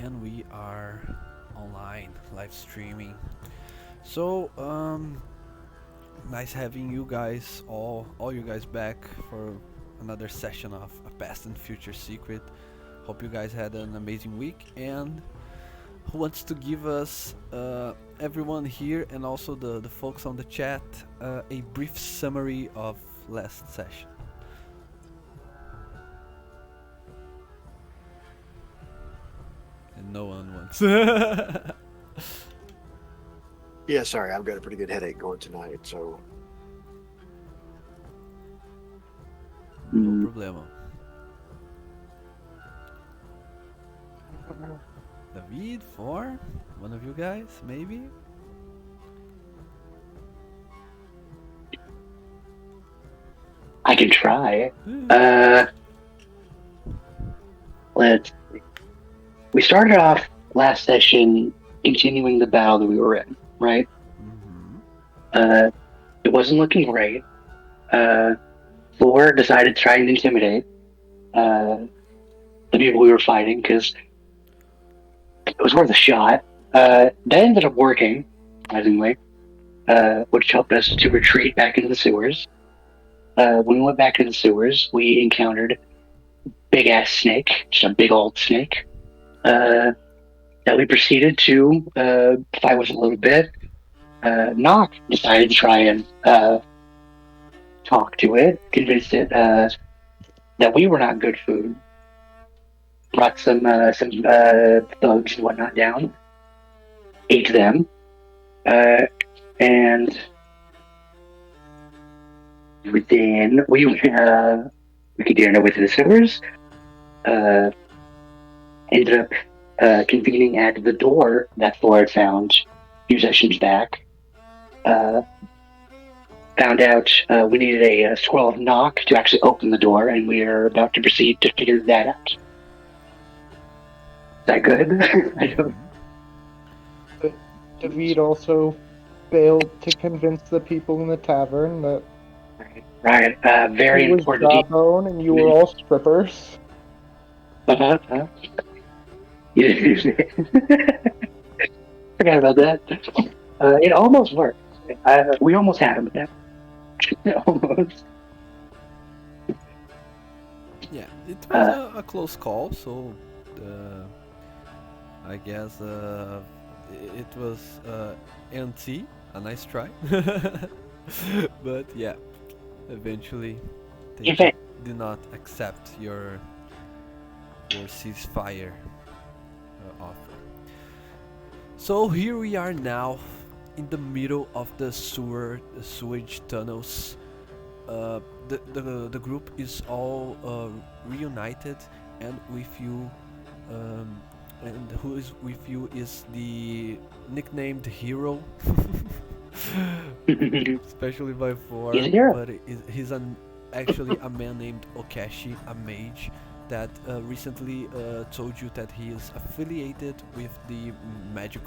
and we are online live streaming. So nice having you guys all you guys back for another session of A Past and Future Secret. Hope you guys had an amazing week. And who wants to give us everyone here and also the folks on the chat a brief summary of last session? And no one wants. Yeah, sorry, I've got a pretty good headache going tonight, so. No problema. David, for one of you guys, maybe? I can try. We started off last session continuing the battle that we were in, right? Mm-hmm. It wasn't looking great. Thor decided to try and intimidate the people we were fighting because it was worth a shot. That ended up working, surprisingly, which helped us to retreat back into the sewers. When we went back into the sewers, we encountered big ass snake, just a big old snake, that we proceeded to fight with a little bit. Knock decided to try and talk to it, convinced it that we were not good food. Brought some thugs and whatnot down, ate them, and then we continued our way to the sewers. Ended up convening at the door that Thor had found a few sessions back. Found out we needed a scroll of knock to actually open the door, and we are about to proceed to figure that out. Is that good? I don't. David also failed to convince the people in the tavern that Right. Very he was important. Jawbone and you were all strippers. Forgot about that. It almost worked. We almost had him, but almost. Yeah, it was a close call, so I guess it was NT, a nice try. But yeah, eventually they did not accept your ceasefire offer. So here we are now in the middle of the sewage tunnels. The group is all reunited, and with you, and who is with you is the nicknamed hero, especially by four. But he's actually a man named Okashi, a mage that recently told you that he is affiliated with the magic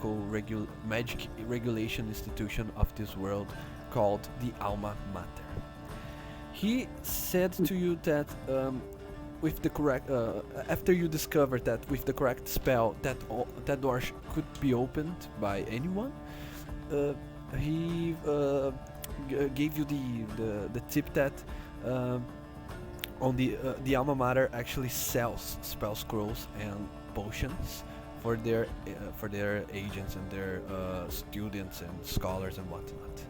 regulation institution of this world called the Alma Mater. He said to you that with the correct after you discovered that with the correct spell that door could be opened by anyone, he gave you the tip that on the Alma Mater actually sells spell scrolls and potions for their agents and their students and scholars and whatnot.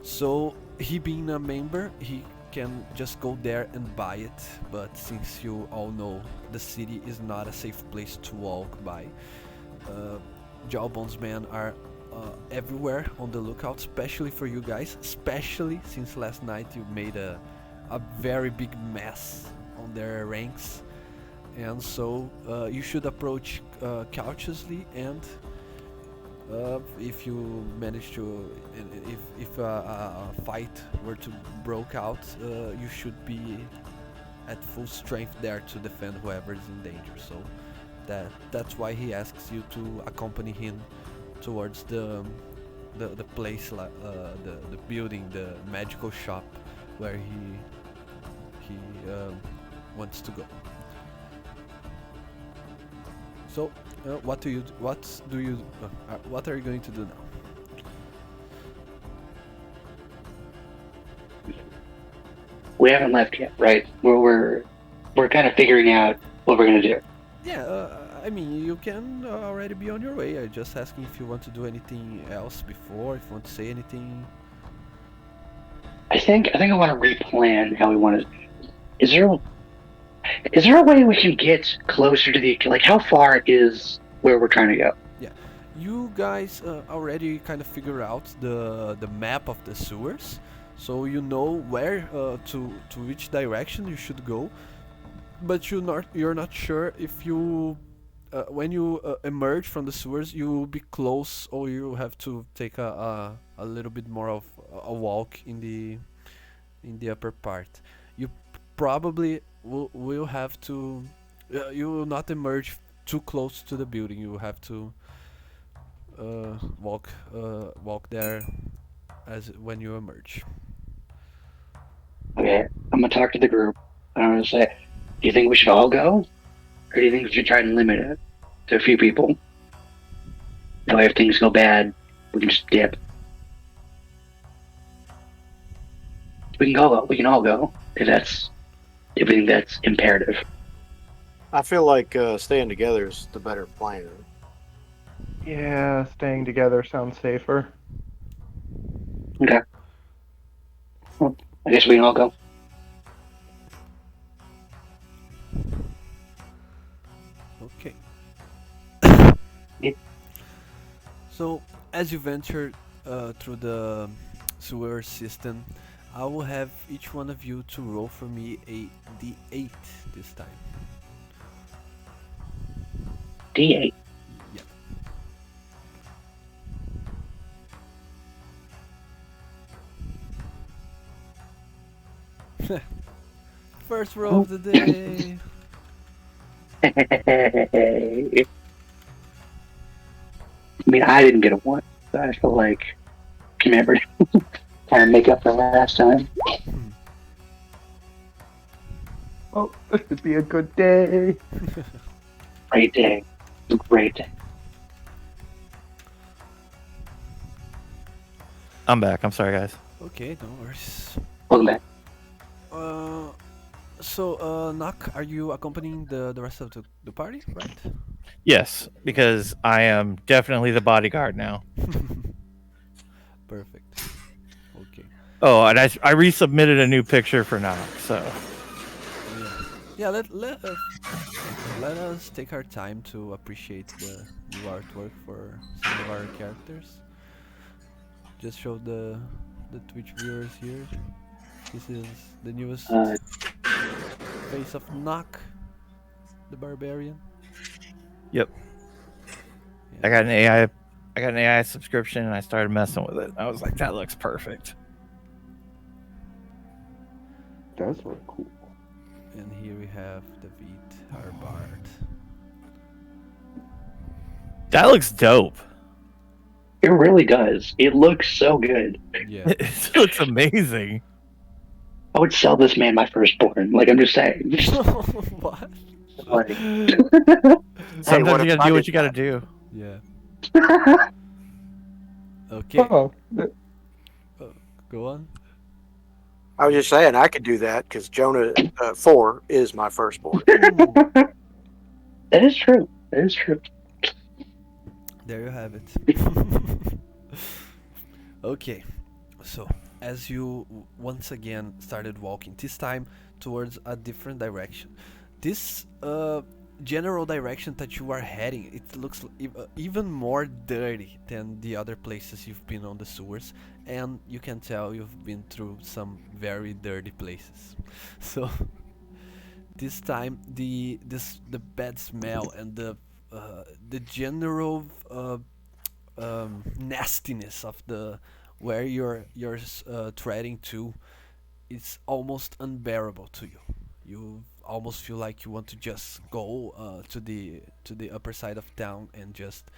So he being a member, he can just go there and buy it, but since you all know the city is not a safe place to walk by, Jawbone's men are everywhere on the lookout, especially for you guys, especially since last night you made a very big mess on their ranks, and so you should approach cautiously, and if you manage to, if a fight were to broke out, you should be at full strength there to defend whoever is in danger. So that's why he asks you to accompany him towards the place, the building, the magical shop where he wants to go. So, what are you going to do now? We haven't left yet, right? We're kind of figuring out what we're gonna do. Yeah, I mean, you can already be on your way. I'm just asking if you want to do anything else before, if you want to say anything. I think I want to replan how we want to. Is there a way we can get closer to the like? How far is where we're trying to go? Yeah, you guys already kind of figure out the map of the sewers, so you know where to which direction you should go. But you're not sure if you when you emerge from the sewers you will be close or you have to take a little bit more of a walk in the upper part. You probably will have to you will not emerge too close to the building. You will have to walk there as when you emerge. Okay, I'm gonna talk to the group. I'm gonna say, do you think we should all go, or do you think we should try and limit it to a few people? That way, if things go bad, we can just dip. We can go. We can all go if we think that's imperative. I feel like staying together is the better plan. Yeah, staying together sounds safer. Okay. Well, I guess we can all go. Okay. Yeah. So as you venture through the sewer system, I will have each one of you to roll for me a d8 this time. D8. Yep. First roll of the day. I mean, I didn't get a one, so I feel like remember kind of make up for last time. Oh, this would be a good day. Great day. Great day. I'm back. I'm sorry, guys. Okay, no worries. Welcome back. So, Nak, are you accompanying the rest of the party, right? Yes, because I am definitely the bodyguard now. Perfect. Okay. Oh, and I resubmitted a new picture for now. So Yeah. Let us take our time to appreciate the new artwork for some of our characters. Just show the Twitch viewers here. This is the newest face of Nak, the barbarian. Yep. Yeah. I got an AI subscription and I started messing with it. I was like, that looks perfect. Does look cool. And here we have David, our bard. That looks dope. It really does. It looks so good. Yeah. It looks amazing. I would sell this man my firstborn. Like, I'm just saying. What? Like, Sometimes what you if gotta I do what did you gotta that? do. Yeah. Okay. Oh, Go on. I was just saying I could do that because Jonah 4 is my firstborn. that is true. That is true. There you have it. Okay, so as you once again started walking, this time towards a different direction. This general direction that you are heading, it looks even more dirty than the other places you've been on the sewers, and you can tell you've been through some very dirty places. So this time the bad smell and the general nastiness of the where you're treading to, it's almost unbearable to you. You almost feel like you want to just go to the upper side of town and just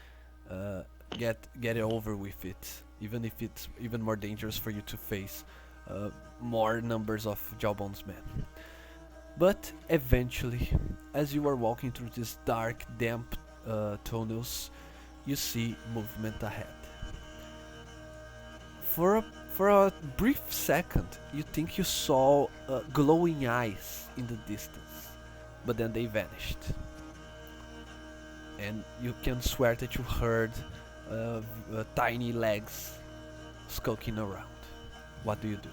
get it over with it, even if it's even more dangerous for you to face more numbers of Jawbone's men. But eventually, as you are walking through this dark, damp tunnels, you see movement ahead. For a brief second, you think you saw glowing eyes in the distance, but then they vanished. And you can swear that you heard tiny legs skulking around. What do you do?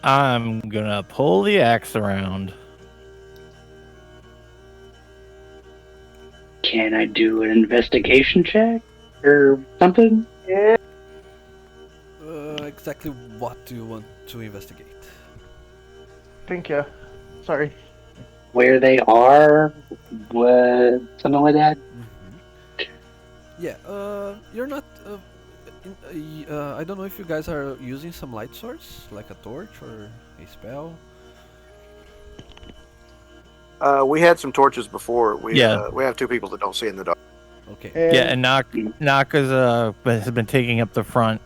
I'm gonna pull the axe around. Can I do an investigation check or something? Yeah. Exactly what do you want to investigate? Thank you. Sorry. Where they are? What? Something like that? Yeah, you're not. I don't know if you guys are using some light source, like a torch or a spell. We had some torches before. We Yeah. we have two people that don't see in the dark. Okay. Yeah, and Knock is has been taking up the front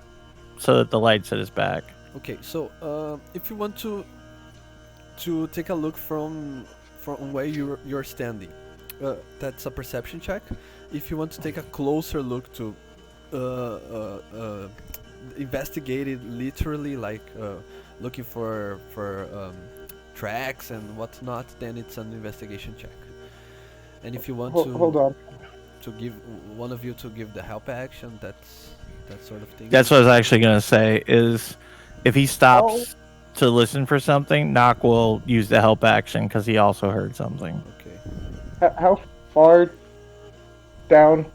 so that the light's at his back. Okay. So, if you want to take a look from where you're standing, that's a perception check. If you want to take a closer look to investigate it literally, like looking for tracks and whatnot, then it's an investigation check. And if you want Hold on. to give one of you to give the help action, that's that sort of thing. That's what I was actually gonna say. Is if he stops to listen for something, Knock will use the help action because he also heard something. Okay. How far down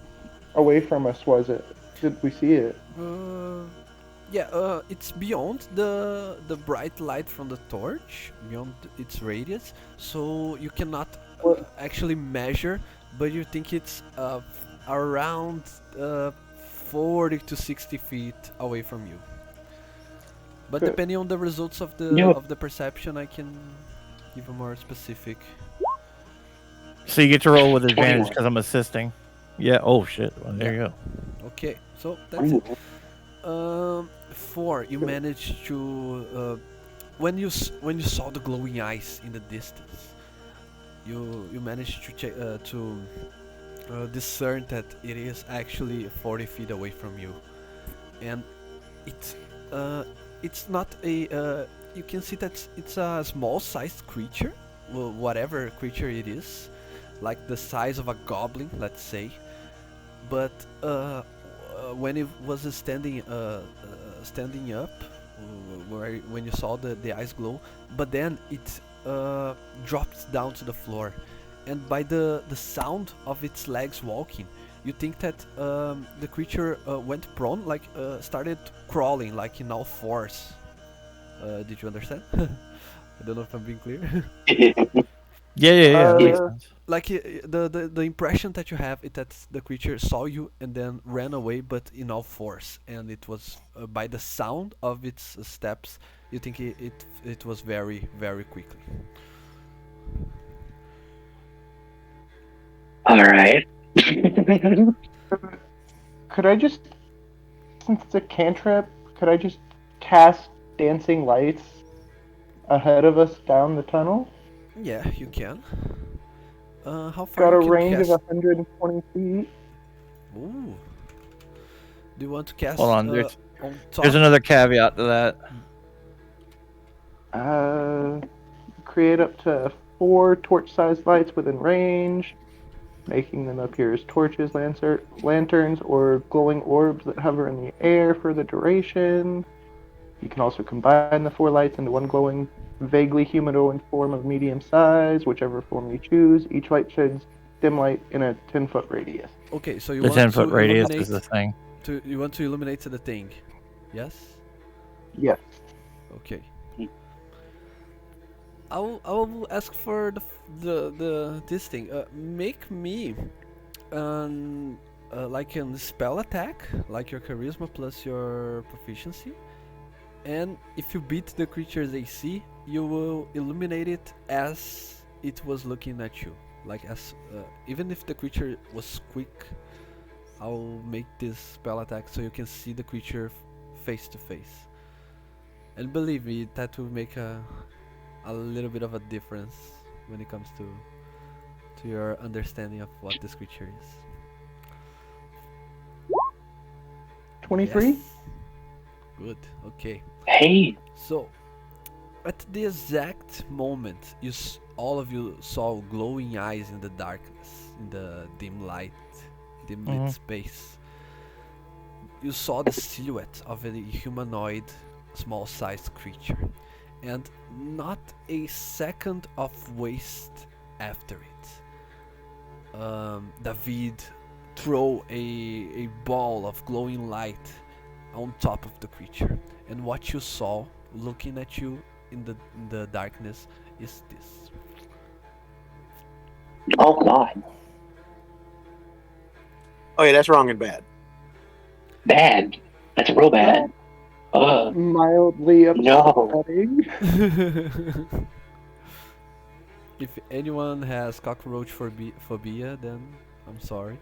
away from us was it? Did we see it? Yeah, it's beyond the bright light from the torch, beyond its radius, so you cannot actually measure, but you think it's around 40 to 60 feet away from you. But Good. depending on the results of the Yeah. of the perception, I can give a more specific. So you get to roll with advantage 21. because I'm assisting. Yeah. Oh shit. Well, there you go. Okay, so that's it. 4. You managed to when you saw the glowing eyes in the distance, you managed to discern that it is actually 40 feet away from you, and it's it's not a you can see that it's a small-sized creature, whatever creature it is, like the size of a goblin, let's say, but when it was standing up, when you saw the eyes glow, but then it dropped down to the floor, and by the sound of its legs walking, you think that the creature went prone, like started crawling, like in all fours. Did you understand? I don't know if I'm being clear. Yeah. That makes Uh, sense. Like the impression that you have is that the creature saw you and then ran away, but in all fours, and it was by the sound of its steps, you think it was very, very quickly. All right. Could I just, since it's a cantrip, could I just cast dancing lights ahead of us down the tunnel? Yeah, you can. How far Got you a can range cast? of 120 feet. Ooh. Do you want to cast Hold on. on top? There's another caveat to that. Create up to 4 torch-sized lights within range, making them appear as torches, lanterns, or glowing orbs that hover in the air for the duration. You can also combine the 4 lights into one glowing, vaguely humanoid form of medium size, whichever form you choose. Each light sheds dim light in a 10-foot radius. Okay, so you The want 10-foot to radius illuminate is the thing. you want to illuminate the thing. Yes? Yes. Okay. I'll ask for the this thing. Make me like a spell attack, like your charisma plus your proficiency. And if you beat the creature's AC, you will illuminate it as it was looking at you. Like as even if the creature was quick, I'll make this spell attack so you can see the creature face to face. And believe me, that will make a little bit of a difference when it comes to to your understanding of what this creature is. 23. Yes. Good. Okay. Hey, So, at the exact moment all of you saw glowing eyes in the darkness, in the dim light, dim lit space. You saw the silhouette of a humanoid, small-sized creature, and not a second of waste after it. David throw a ball of glowing light on top of the creature, and what you saw looking at you in the darkness is this. oh god, Oh yeah, that's wrong and bad. bad. That's real bad. Mildly No. upsetting. If anyone has cockroach phobia, then I'm sorry.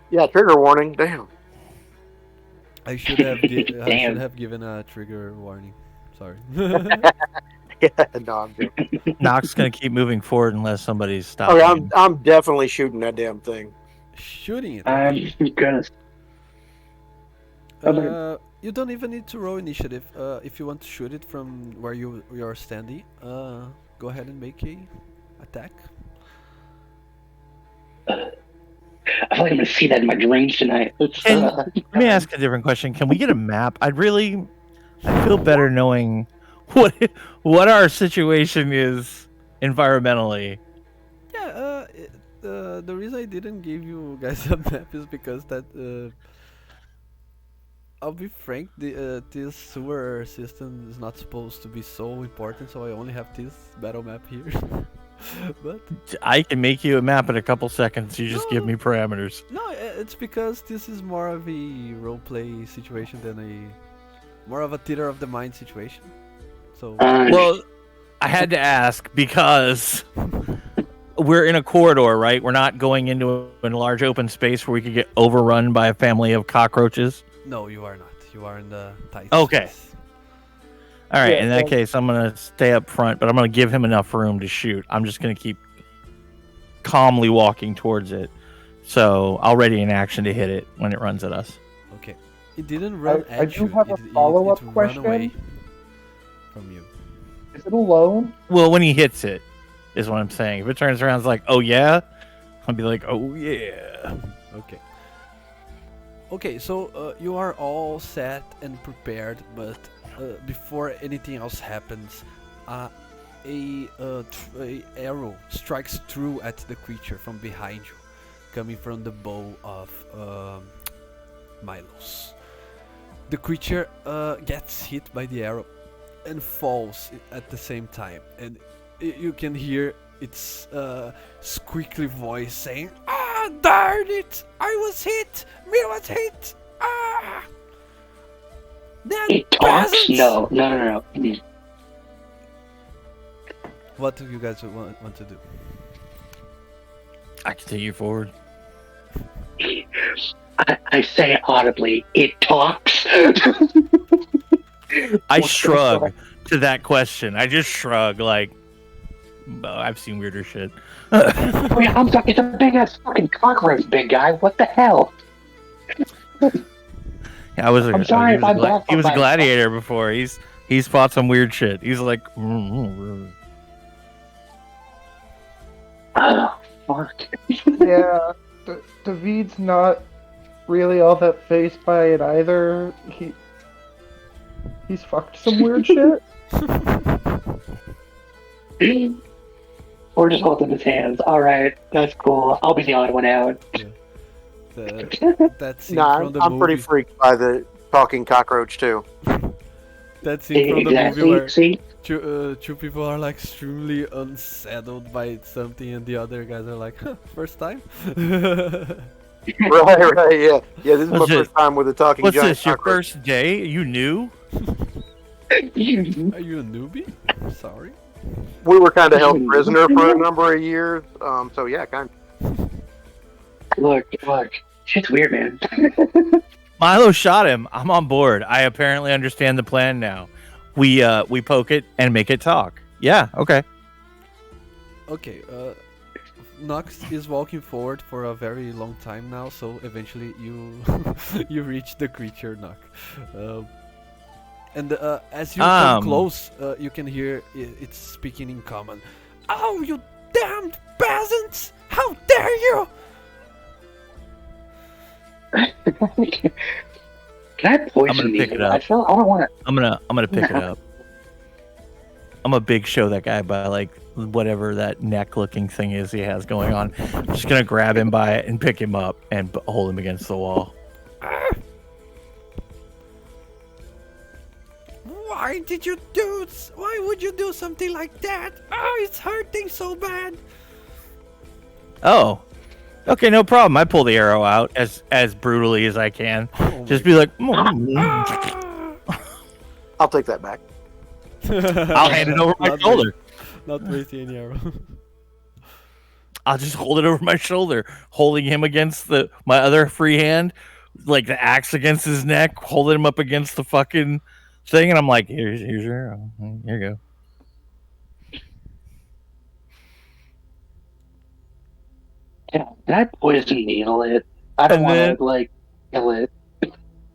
Yeah, trigger warning. Damn. I should have I should Damn. have given a trigger warning. Sorry. Yeah, no, I'm joking. Nock's gonna keep moving forward unless somebody's stopping. Okay, him. I'm definitely shooting that damn thing. Shooting it. I'm Okay. gonna. You don't even need to roll initiative. If you want to shoot it from where you're standing, go ahead and make a attack. I feel like I'm gonna see that in my dreams tonight. Let me ask a different question. Can we get a map? I feel better knowing what our situation is environmentally. Yeah. The reason I didn't give you guys a map is because that. I'll be frank. This sewer system is not supposed to be so important, so I only have this battle map here. But I can make you a map in a couple seconds. You just give No. me parameters. no, it's because this is more of a roleplay situation than more of a theater of the mind situation. So Well, I had to ask because we're in a corridor, right? We're not going into a large open space where we could get overrun by a family of cockroaches. no, you are not. You are in the tight Okay. space. All right, Yeah, in that well- case, I'm going to stay up front, but I'm going to give him enough room to shoot. I'm just going to keep calmly walking towards it. So I'll ready an action to hit it when it runs at us. Okay. It didn't run I at do you. have a it follow-up ran question. away from you. Is it alone? Well, when he hits it, is what I'm saying. If it turns around and is like, oh yeah, I'll be like, oh yeah. Okay. Okay, so you are all set and prepared, but before anything else happens, a arrow strikes through at the creature from behind you, coming from the bow of Milo's. The creature gets hit by the arrow and falls at the same time, and you can hear its squeaky voice saying, "Ah, darn it! I was hit! Me was hit! Ah!" Then It talks? peasants!" No. What do you guys want to do? I continue forward. I say audibly, it talks. I What the shrug fuck? to that question. I just shrug like, oh, I've seen weirder shit. Oh yeah, I'm talking. It's a big ass fucking cockroach, big guy. What the hell? I was a, I'm sorry he if was, I'm a, gla- baffled he was a by- gladiator before. He's fought some weird shit. He's like, Oh fuck. Yeah, David's not really all that phased by it either. He's fucked some weird shit. Or just holding his hands. All right, that's cool. I'll be the odd one out. That scene No, from the I'm movie. pretty freaked by the talking cockroach too. That scene from the movie Exactly. where See, two people are like extremely unsettled by something, and the other guys are like, huh, first time. Right, yeah. Yeah, this is my What's it- first time with a talking what's giant this? Your cockroach. first day? You knew? Are you a newbie? Sorry. We were kind of held prisoner for a number of years, so yeah, kind of. look. Shit's weird, man. Milo shot him. I'm on board. I apparently understand the plan now. We poke it and make it talk. Yeah, okay. Okay. Nox is walking forward for a very long time now, so eventually you you reach the creature, Nox. And as you come close, you can hear it's speaking in common. Oh, you damned peasants! How dare you! Can I poison I'm gonna pick these? it up. I don't want to. I'm gonna pick it up. I'm a big show that guy by like whatever that neck looking thing is he has going on. I'm just gonna grab him by it and pick him up and hold him against the wall. Why did you do? Why would you do something like that? Oh, it's hurting so bad. Oh, okay, no problem. I pull the arrow out as brutally as I can. Just be like, I'll take that back. I'll hand it over my shoulder. Not wasting any arrow. I'll just hold it over my shoulder, holding him against my other free hand, like the axe against his neck, holding him up against the fucking thing, and I'm like, here's your arrow. Here you go. Can I poison needle it? I don't want to like kill it.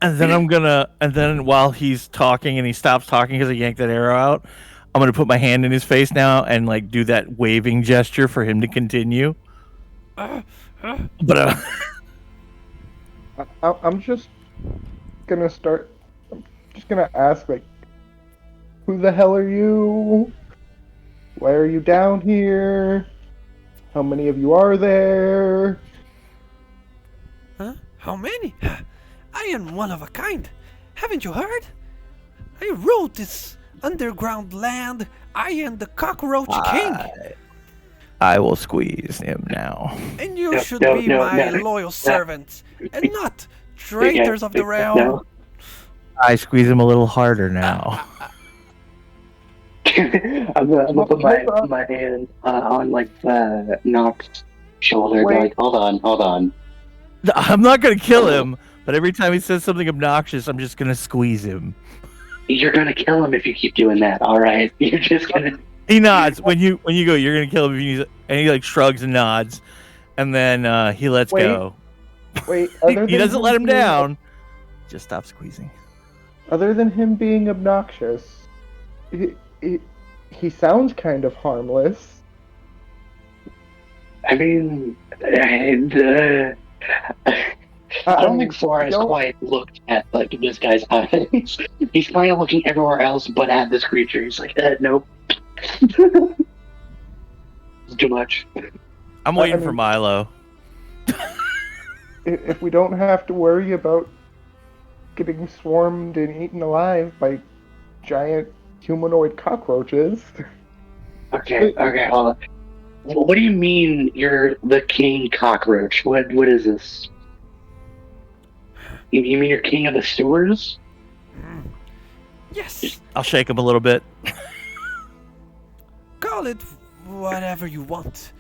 And then while he's talking and he stops talking because I yanked that arrow out, I'm gonna put my hand in his face now and like do that waving gesture for him to continue. But I'm just gonna start. I'm just gonna ask, like, who the hell are you? Why are you down here? How many of you are there? Huh? How many? I am one of a kind. Haven't you heard? I rule this underground land. I am the cockroach king. I will squeeze him now. And you should be my loyal servants and not traitors of the realm. I squeeze him a little harder now. I'm gonna put my hand on like Nox's shoulder. Wait. Like, hold on. I'm not gonna kill him, but every time he says something obnoxious, I'm just gonna squeeze him. You're gonna kill him if you keep doing that. All right, you're just gonna. He nods when you go. You're gonna kill him, and he like shrugs and nods, and then he lets go. Wait, He doesn't let him down. Just stop squeezing. Other than him being obnoxious, he sounds kind of harmless. I mean, I don't think Flora has quite looked at like this guy's eyes. He's kind of looking everywhere else but at this creature. He's like, nope. It's too much. I'm waiting for Milo. If we don't have to worry about getting swarmed and eaten alive by giant humanoid cockroaches. Okay, hold on. What do you mean you're the king cockroach? What is this? You mean you're king of the sewers? Yes. I'll shake him a little bit. Call it whatever you want.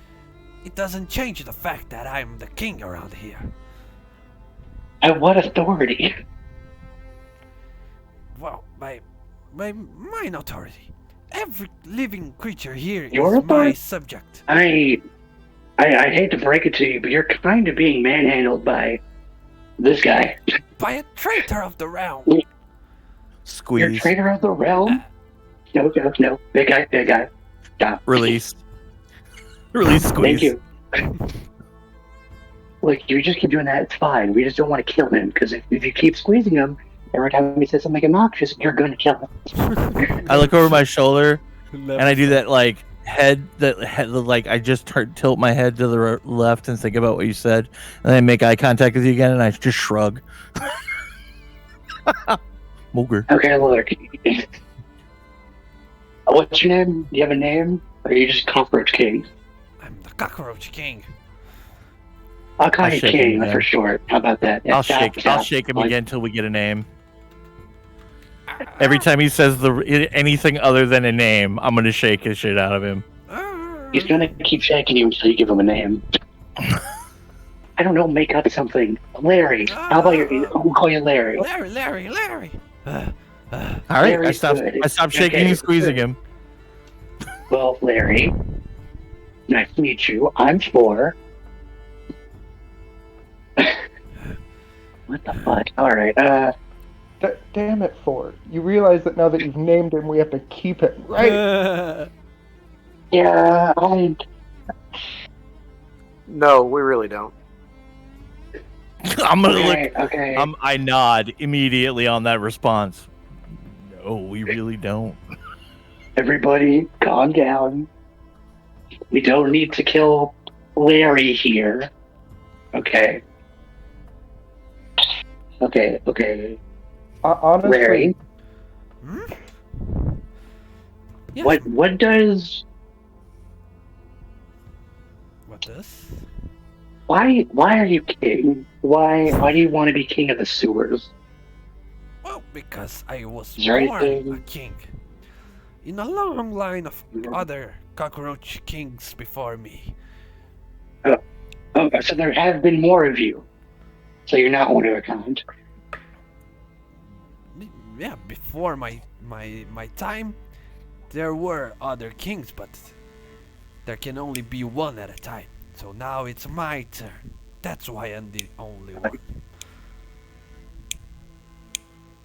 It doesn't change the fact that I'm the king around here. At what authority? Well, by mine authority. Every living creature here Your is my authority? subject. I hate to break it to you, but you're kind of being manhandled by this guy. By a traitor of the realm. Squeeze. You're a traitor of the realm? No. Big guy. Stop. Release. Release squeeze. Thank you. Look, you just keep doing that, it's fine. We just don't want to kill him, because if you keep squeezing him, every time he says something obnoxious, you're going to kill him. I look over my shoulder and I do that like head like I just tilt my head to the left and think about what you said, and then I make eye contact with you again and I just shrug. Mooger. Okay, look. What's your name? Do you have a name? Or are you just Cockroach King? I'm the cockroach king. I'll call you shake King him for short. How about that? I'll shake him again until we get a name. Every time he says anything other than a name, I'm gonna shake his shit out of him. He's gonna keep shaking you until you give him a name. I don't know, make up something. Larry. How about we'll call you Larry. Larry. All right, Larry's I good. stopped shaking Okay. and squeezing him. Well, Larry, Nice to meet you. I'm 4. What the fuck? Alright, Damn it, 4. You realize that now that you've named him, we have to keep him, right? yeah, No, we really don't. I'm gonna okay, look. okay. I nod immediately on that response. No, we really don't. Everybody, calm down. We don't need to kill Larry here. Okay. Okay. Honestly, Larry, Yes. what does... What does? Why are you king? Why do you want to be king of the sewers? Well, because I was Is there born anything- a king. In a long line of other cockroach kings before me. Oh, so there have been more of you. So you're not one of a kind. Yeah, before my time, there were other kings, but there can only be one at a time. So now it's my turn. That's why I'm the only one.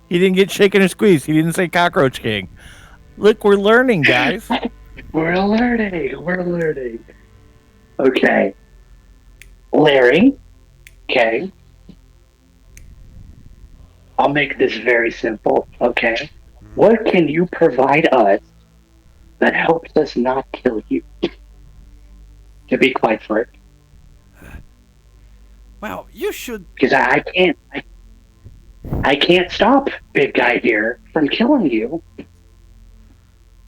He didn't get shaken or squeezed. He didn't say cockroach king. Look, we're learning, guys. We're learning. Okay. Larry. Okay. I'll make this very simple, okay? What can you provide us that helps us not kill you? To be quite frank. Well, you should. Because I can't stop big guy here from killing you.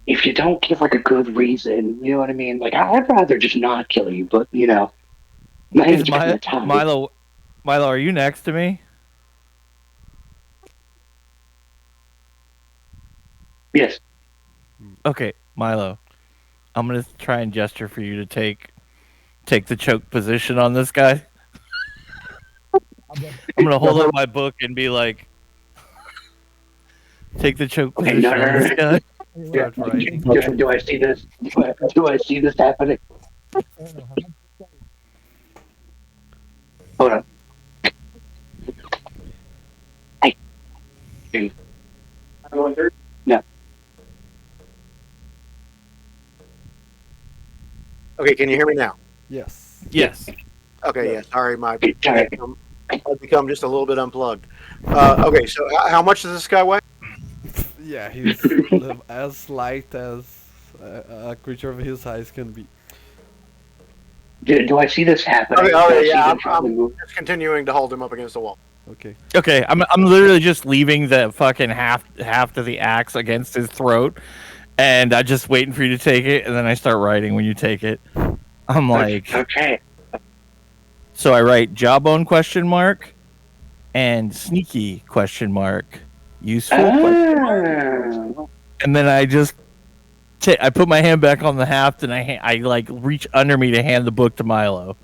If you don't give like a good reason, you know what I mean? Like I'd rather just not kill you, but you know, my Is hands are kinda tied. Milo, are you next to me? Yes. Okay, Milo. I'm gonna try and gesture for you to take the choke position on this guy. I'm gonna hold up my book and be like, take the choke Okay, position on this guy. Start writing. Do I see this? Do I see this happening? Hold on. Hey. No. Okay, can you hear me now? Yes. Yes. Okay, yeah. Sorry, Sorry. I've become just a little bit unplugged. Okay, so how much does this guy weigh? Yeah, he's as light as a creature of his size can be. Do I see this happening? Okay, Do I see yeah, them trying to I'm move? just continuing to hold him up against the wall. Okay. Okay, I'm literally just leaving the fucking half of the axe against his throat, and I'm just waiting for you to take it, and then I start writing when you take it. I'm like, Okay. so I write jawbone ? And sneaky ? Useful ? Ah. And then I just I put my hand back on the haft, and I like reach under me to hand the book to Milo.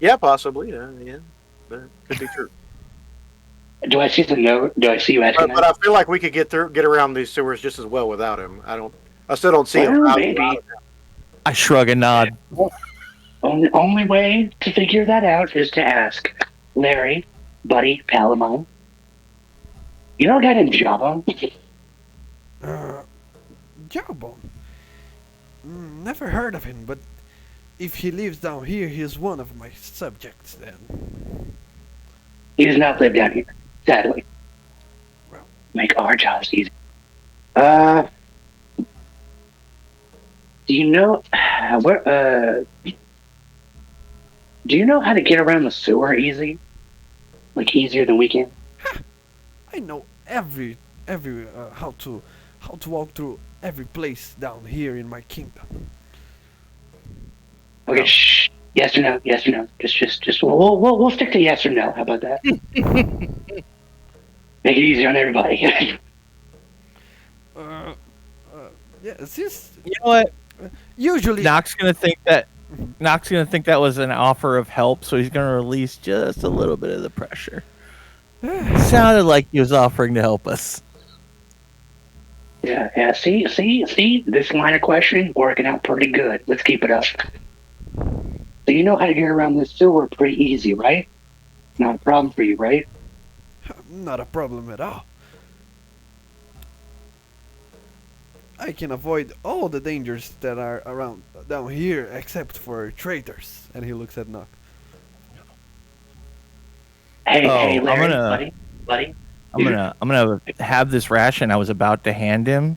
Yeah, possibly. Yeah, that could be true. Do I see the note? Do I see you asking But I feel like we could get around these sewers just as well without him. I still don't see him. Well, maybe. I shrug and nod. Only way to figure that out is to ask Larry, buddy, pal of mine. You know a guy named Jawbone? Jawbone. Never heard of him, but if he lives down here, he's one of my subjects then. He does not live down here, sadly. Well. Make our jobs easy. Do you know where? Do you know how to get around the sewer easy? Like easier than we can? I know every how to walk through every place down here in my kingdom. Okay, shh. Yes or no? Yes or no? Just we'll stick to yes or no. How about that? Make it easier on everybody. Yeah, since You know what? usually Nock's gonna think that was an offer of help, so he's gonna release just a little bit of the pressure. Sounded like he was offering to help us. Yeah. See. This line of questioning working out pretty good. Let's keep it up. So you know how to get around this sewer pretty easy, right? Not a problem for you, right? Not a problem at all. I can avoid all the dangers that are around down here except for traitors. And he looks at Nock. Hey, I'm Larry, gonna buddy. I'm gonna have this ration I was about to hand him.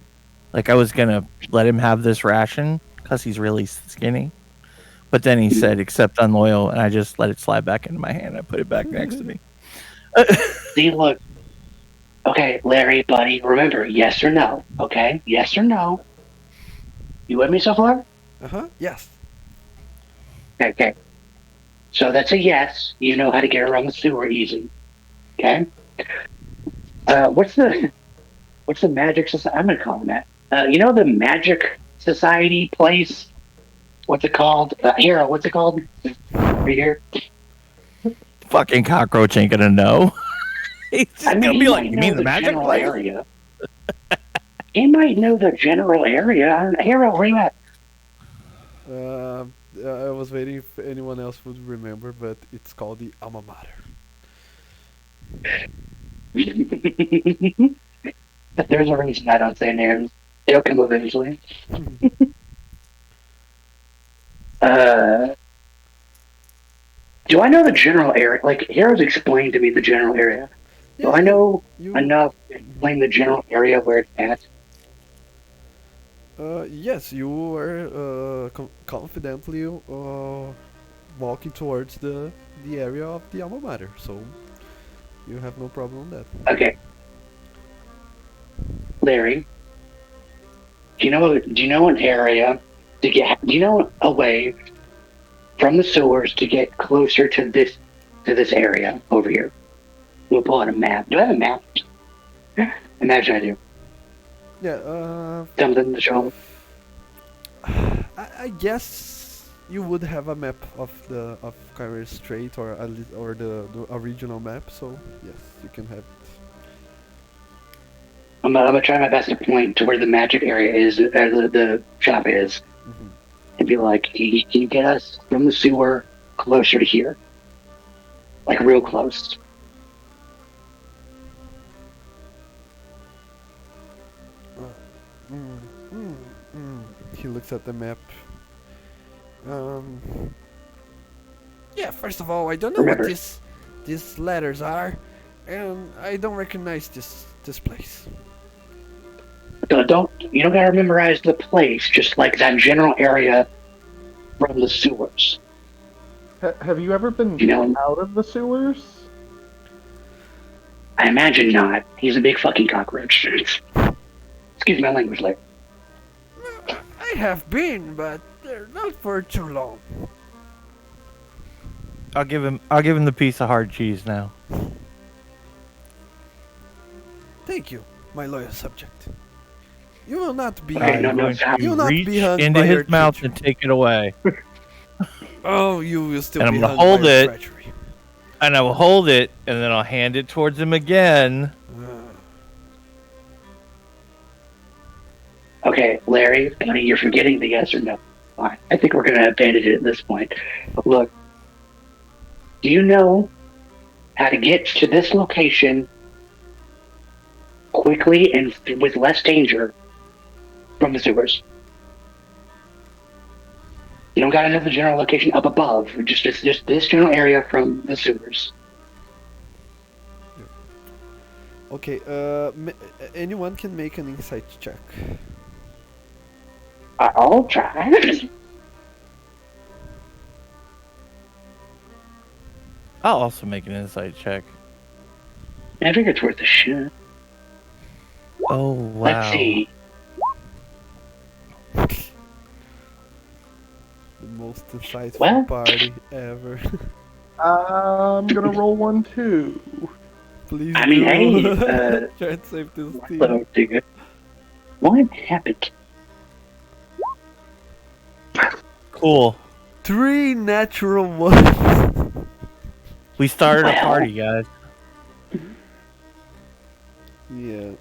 Like I was gonna let him have this ration because he's really skinny. But then he said, "Except unloyal," and I just let it slide back into my hand. I put it back next to me. See, look. Okay, Larry, buddy. Remember, yes or no. Okay, yes or no. You with me so far? Yes. Okay. So that's a yes. You know how to get around the sewer easy. Okay. What's the magic society? I'm gonna call it that. You know the magic society place? What's it called? Hero, what's it called? Right here. Fucking cockroach ain't gonna know. He's just I mean, gonna he be like, might "You know mean the the magic general place?" area. He might know the general area. Hero, where you at? I was waiting if anyone else would remember, but it's called the Alma Mater. There's a reason I don't say names. It'll come eventually. Uh, do I know the general area? Like, Heroes explained to me the general area. Do Yeah, I know you. enough to explain the general area where it's at? Yes, you were confidently walking towards the area of the Alma Mater, so you have no problem with that. Okay, Larry. Do you know an area to get? Do you know a way from the sewers to get closer to this area over here? We'll pull out a map. Do I have a map? Imagine I do. Yeah. Something to show 'em. I guess you would have a map of Kyrie Strait or the original map, so yes, you can have it. I'm gonna try my best to point to where the magic area is, the shop is, Mhm. and be like, can you get us from the sewer closer to here? Like real close. Mm, mm, mm. He looks at the map. Um. Yeah. First of all, I don't know what Remember, these letters are, and I don't recognize this place. you don't gotta memorize the place, just like that general area from the sewers. Have you ever been You know, out of the sewers? I imagine not. He's a big fucking cockroach. Excuse my language, Larry. I have been, but not for too long. I'll give him the piece of hard cheese now. Thank you, my loyal subject. You will not be. Okay, no, I'm going stop. to You'll not reach be hung into by your his mouth treachery. and take it away, Oh, you will still And I'm be gonna hung hold by your it. treachery. and I will hold it, and then I'll hand it towards him again. Okay, Larry, buddy, you're forgetting the yes or no. Fine. I think we're gonna abandon it at this point. But look, do you know how to get to this location quickly and with less danger from the sewers? You don't gotta know the general location up above. Just this general area from the sewers. Okay, anyone can make an insight check. I'll try. I'll also make an insight check. I think it's worth a shot. Oh wow! Let's see. The most insightful Well- party ever. I'm gonna roll one too. Please I mean, do. hey, Try and save this team. Milo, dude. What happened? Cool. 3 natural ones. We started a Well. party, guys. Yeah,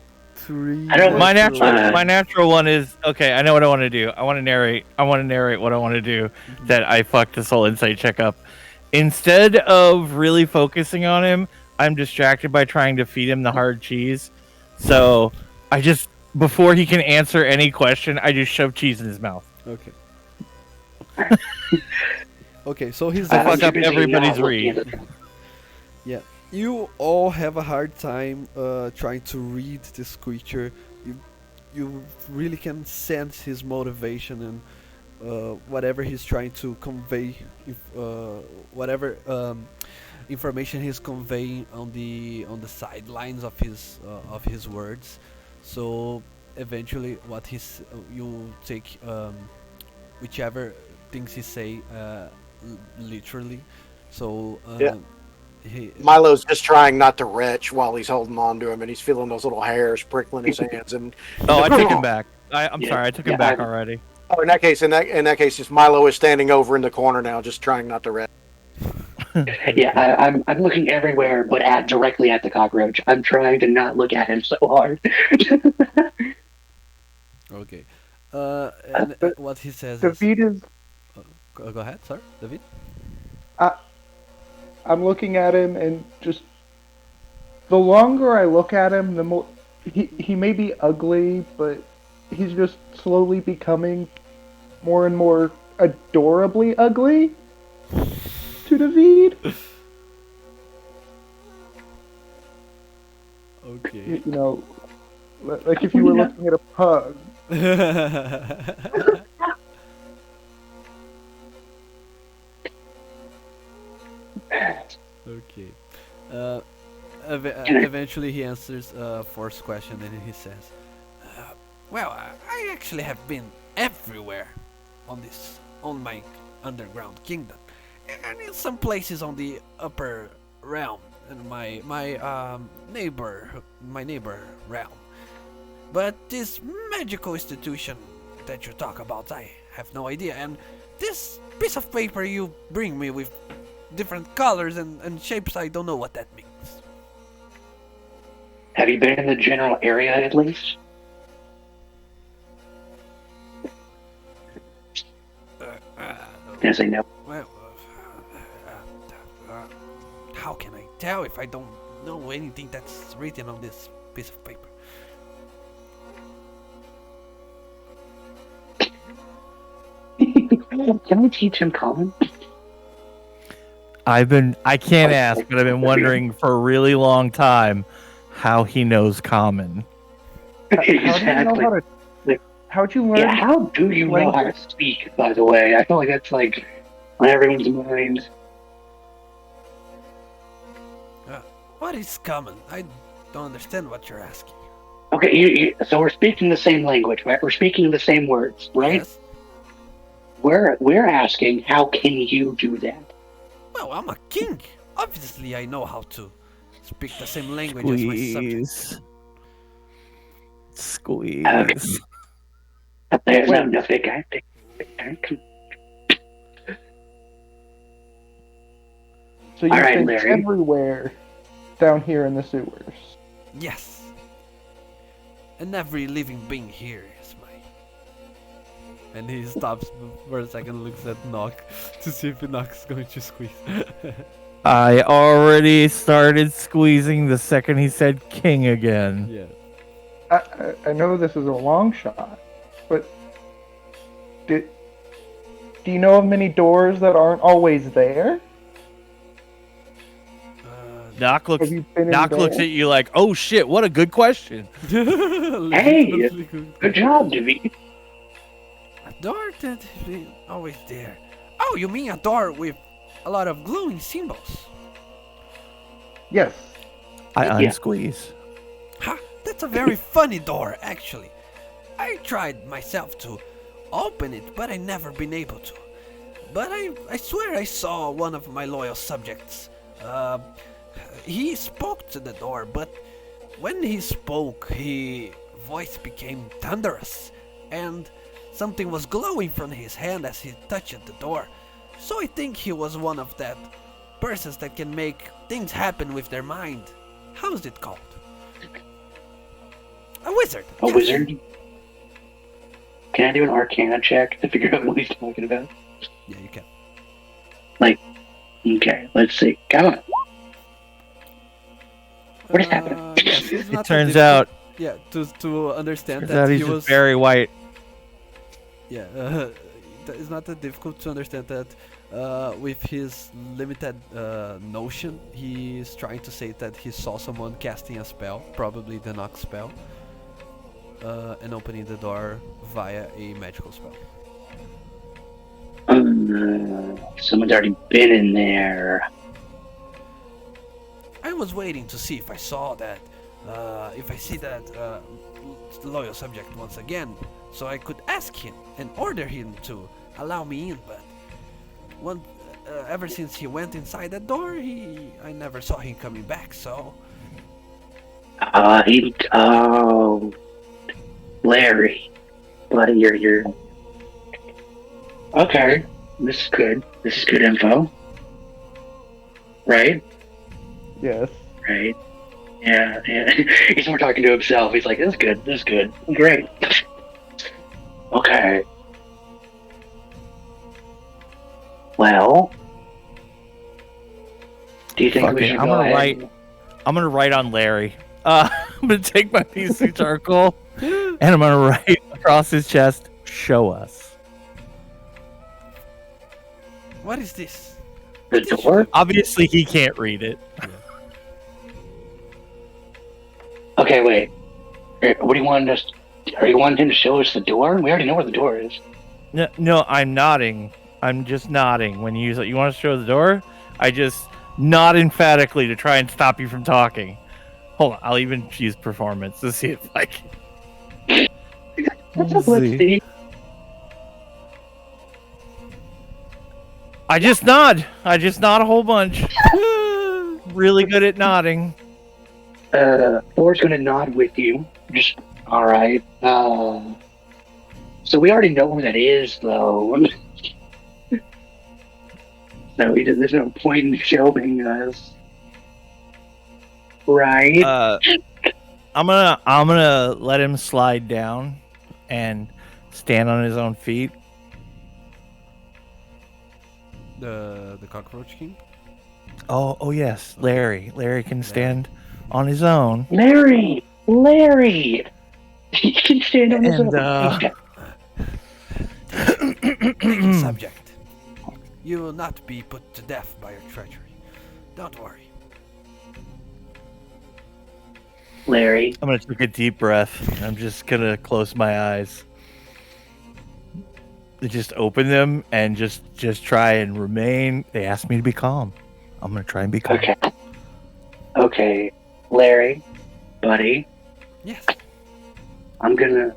to read. I don't- My natural. natural one is okay. I know what I want to do. I want to narrate. What I want to do. That I fucked this whole insight check up. Instead of really focusing on him, I'm distracted by trying to feed him the hard cheese. So I just before he can answer any question, I just shove cheese in his mouth. Okay. Okay, so he's I fuck asking- up everybody's read. Yeah, you all have a hard time trying to read this creature. You really can sense his motivation and whatever he's trying to convey, whatever information he's conveying on the sidelines of his words. So eventually, what you take whichever things he say literally. So Yeah. he Milo's just trying not to retch while he's holding on to him, and he's feeling those little hairs prickling his hands. And Oh, I took him back. I'm Yeah, sorry, I took yeah, him back I'm- already. oh, in that case, just Milo is standing over in the corner now, just trying not to retch. Yeah, I'm looking everywhere, but directly at the cockroach. I'm trying to not look at him so hard. okay. And what he says is, David is. go ahead, sir, David. I'm looking at him, and just the longer I look at him, the more he may be ugly, but he's just slowly becoming more and more adorably ugly to David. Okay. You know, like if you were looking at a pug. Okay. Eventually, he answers Force's question, and he says, "Well, I actually have been everywhere on my underground kingdom, and in some places on the upper realm, and my neighbor realm. But this magical institution that you talk about, I have no idea. And this piece of paper you bring me with different colors and shapes, I don't know what that means." Have you been in the general area at least? Yes, I know. Well, how can I tell if I don't know anything that's written on this piece of paper? Can we teach him common? I can't ask, but I've been wondering for a really long time how he knows common. How do you know Exactly. how to? How'd you learn? Yeah, how do you know how to language? speak, by the way? I feel like that's like on everyone's mind. What is common? I don't understand what you're asking. Okay, so we're speaking the same language, right? We're speaking the same words, right? Yes? We're asking, how can you do that? Well, I'm a king. Obviously, I know how to speak the same language as my subjects. Squeeze. Okay. No, fake guy. Fake guy. So you've All right, been Larry. everywhere down here in the sewers. Yes. And every living being here is my... And he stops for a second, looks at Nock to see if Nock's going to squeeze. I already started squeezing the second he said king again. Yeah. I know this is a long shot, but do you know of many doors that aren't always there? Doc looks Have you been in Doc there? looks at you like, "Oh shit, what a good question." Hey! Good job, David. A door that is always there. Oh, you mean a door with a lot of glowing symbols? Yes. I Yeah. unsqueeze. Ha! That's a very funny door, actually. I tried myself to open it, but I never been able to. But I swear I saw one of my loyal subjects. He spoke to the door, but when he spoke, his voice became thunderous, and something was glowing from his hand as he touched the door. So I think he was one of that persons that can make things happen with their mind. How's it called? A wizard. A yes. wizard? Can I do an Arcana check to figure out what he's talking about? Yeah, you can. Okay, let's see. Come on. What is happening? Yes, it's It not turns that difficult- out, Yeah, to understand turns that out he's he just was. very white. Yeah, it's not that difficult to understand that with his limited notion, he's trying to say that he saw someone casting a spell, probably the knock spell, and opening the door via a magical spell. Someone's already been in there. I was waiting to see if I saw that, if I see that loyal subject once again, so I could ask him and order him to allow me in. But ever since he went inside that door, I never saw him coming back. So Larry, buddy, you're. Okay, this is good. This is good info. Right? Yes. Right. Yeah. He's more talking to himself. He's like, this is good. Great. Okay. Well, do you think Fuck we it, should I'm go gonna ahead? I'm gonna write on Larry. I'm gonna take my piece of charcoal and I'm gonna write across his chest, "Show us." what is this? The door? Obviously, he can't read it. Okay, wait. What do you want us? Are you wanting him to show us the door? We already know where the door is. No, I'm nodding. I'm just nodding when you want to show the door. I just nod emphatically to try and stop you from talking. Hold on, I'll even use performance to see if I can. Let's see. I just nod a whole bunch. Really good at nodding. Thor's gonna nod with you. Just all right. So we already know where that is, though. So there's no point in showing us, right? I'm gonna let him slide down and stand on his own feet. The cockroach king. Oh yes, Larry. Larry can stand on his own. Larry, he can stand on his And, own. Subject. You will not be put to death by your treachery. Don't worry. Larry, I'm gonna take a deep breath. I'm just gonna close my eyes. Just open them and just try and remain. They asked me to be calm. I'm gonna try and be calm. Okay, Larry, buddy. Yes. I'm gonna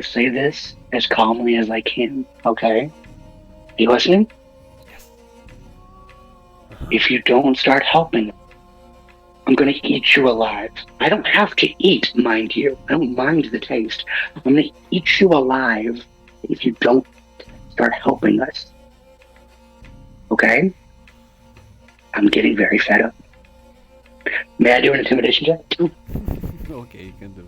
say this as calmly as I can. Okay, you listening? Yes. If you don't start helping, I'm gonna eat you alive. I don't have to eat, mind you. I don't mind the taste. I'm gonna eat you alive if you don't start helping us. Okay? I'm getting very fed up. May I do an intimidation check? Okay, you can do it.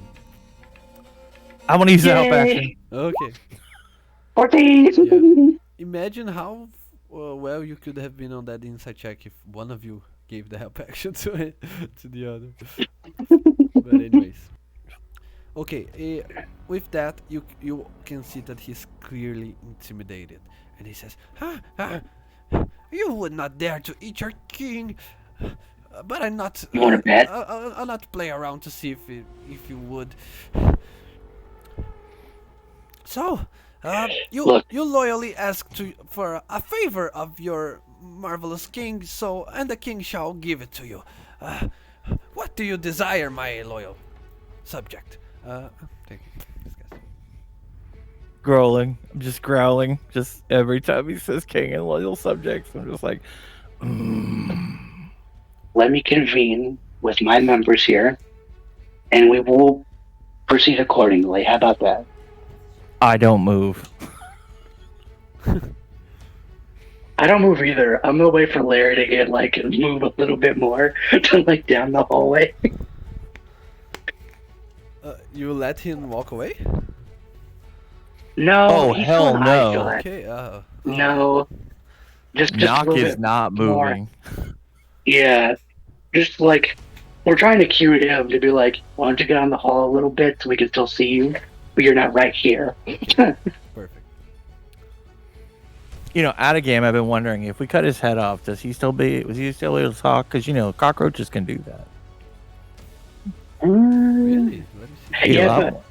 I want to use the help Yay. action. Okay. 14! Imagine how well you could have been on that insight check if one of you gave the help action to it, to the other. But anyways. Okay, with that, you can see that he's clearly intimidated. And he says, you would not dare to eat your king. But I'm not... You want to bet? I'll not play around to see if you would. So, you loyally ask for a favor of your marvelous king, and the king shall give it to you. What do you desire, my loyal subject? Thank you. Growling. I'm just growling. Just every time he says king and loyal subjects, I'm just like, Let me convene with my members here, and we will proceed accordingly. How about that? I don't move. I don't move either. I'm gonna wait for Larry to get move a little bit more to down the hallway. You let him walk away? No, Oh, he's hell still an no. eye shot. Okay. No, just a Knock little is bit not more. moving. Yeah, just like we're trying to cue him to be like, why don't you get on the hall a little bit so we can still see you, but you're not right here. Perfect. Out of game, I've been wondering if we cut his head off, was he still able to talk? Because cockroaches can do that. Really? Let me see. Yeah, Heal but out.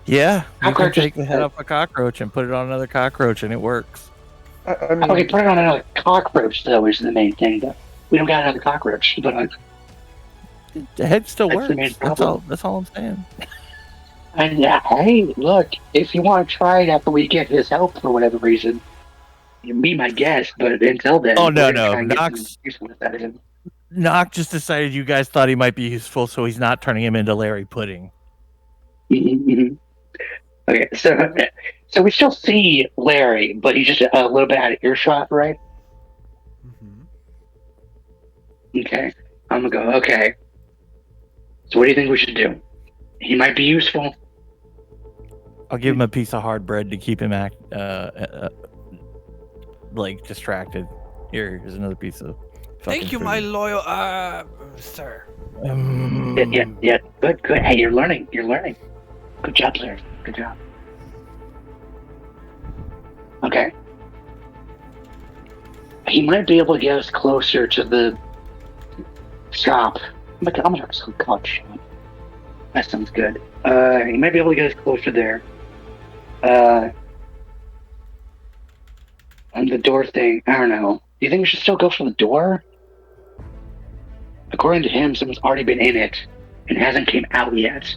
Yeah, you can Cockroaches- take the head off a cockroach and put it on another cockroach, and it works. I mean, okay, put it on another cockroach though is the main thing. Though we don't got another cockroach, but The head still That's the main works. That's problem. all I'm saying. and hey, look, if you want to try it after we get his help for whatever reason, you be my guest. But until then, Oh, we're no, gonna no, try and get Knox- some usefulness out of him. Knock just decided you guys thought he might be useful, so he's not turning him into Larry Pudding. Mhm. Okay, so we still see Larry, but he's just a little bit out of earshot, right? Mm-hmm. Okay, I'm gonna go. Okay, so what do you think we should do? He might be useful. I'll give him a piece of hard bread to keep him distracted. Here's another piece of. Thank you, my loyal sir. Yeah. Good. Hey, you're learning. Good job, Larry. Good job. Okay. He might be able to get us closer to the shop. I'm gonna call it shop. That sounds good. He might be able to get us closer there. And the door thing, I don't know. Do you think we should still go for the door? According to him, someone's already been in it and hasn't came out yet.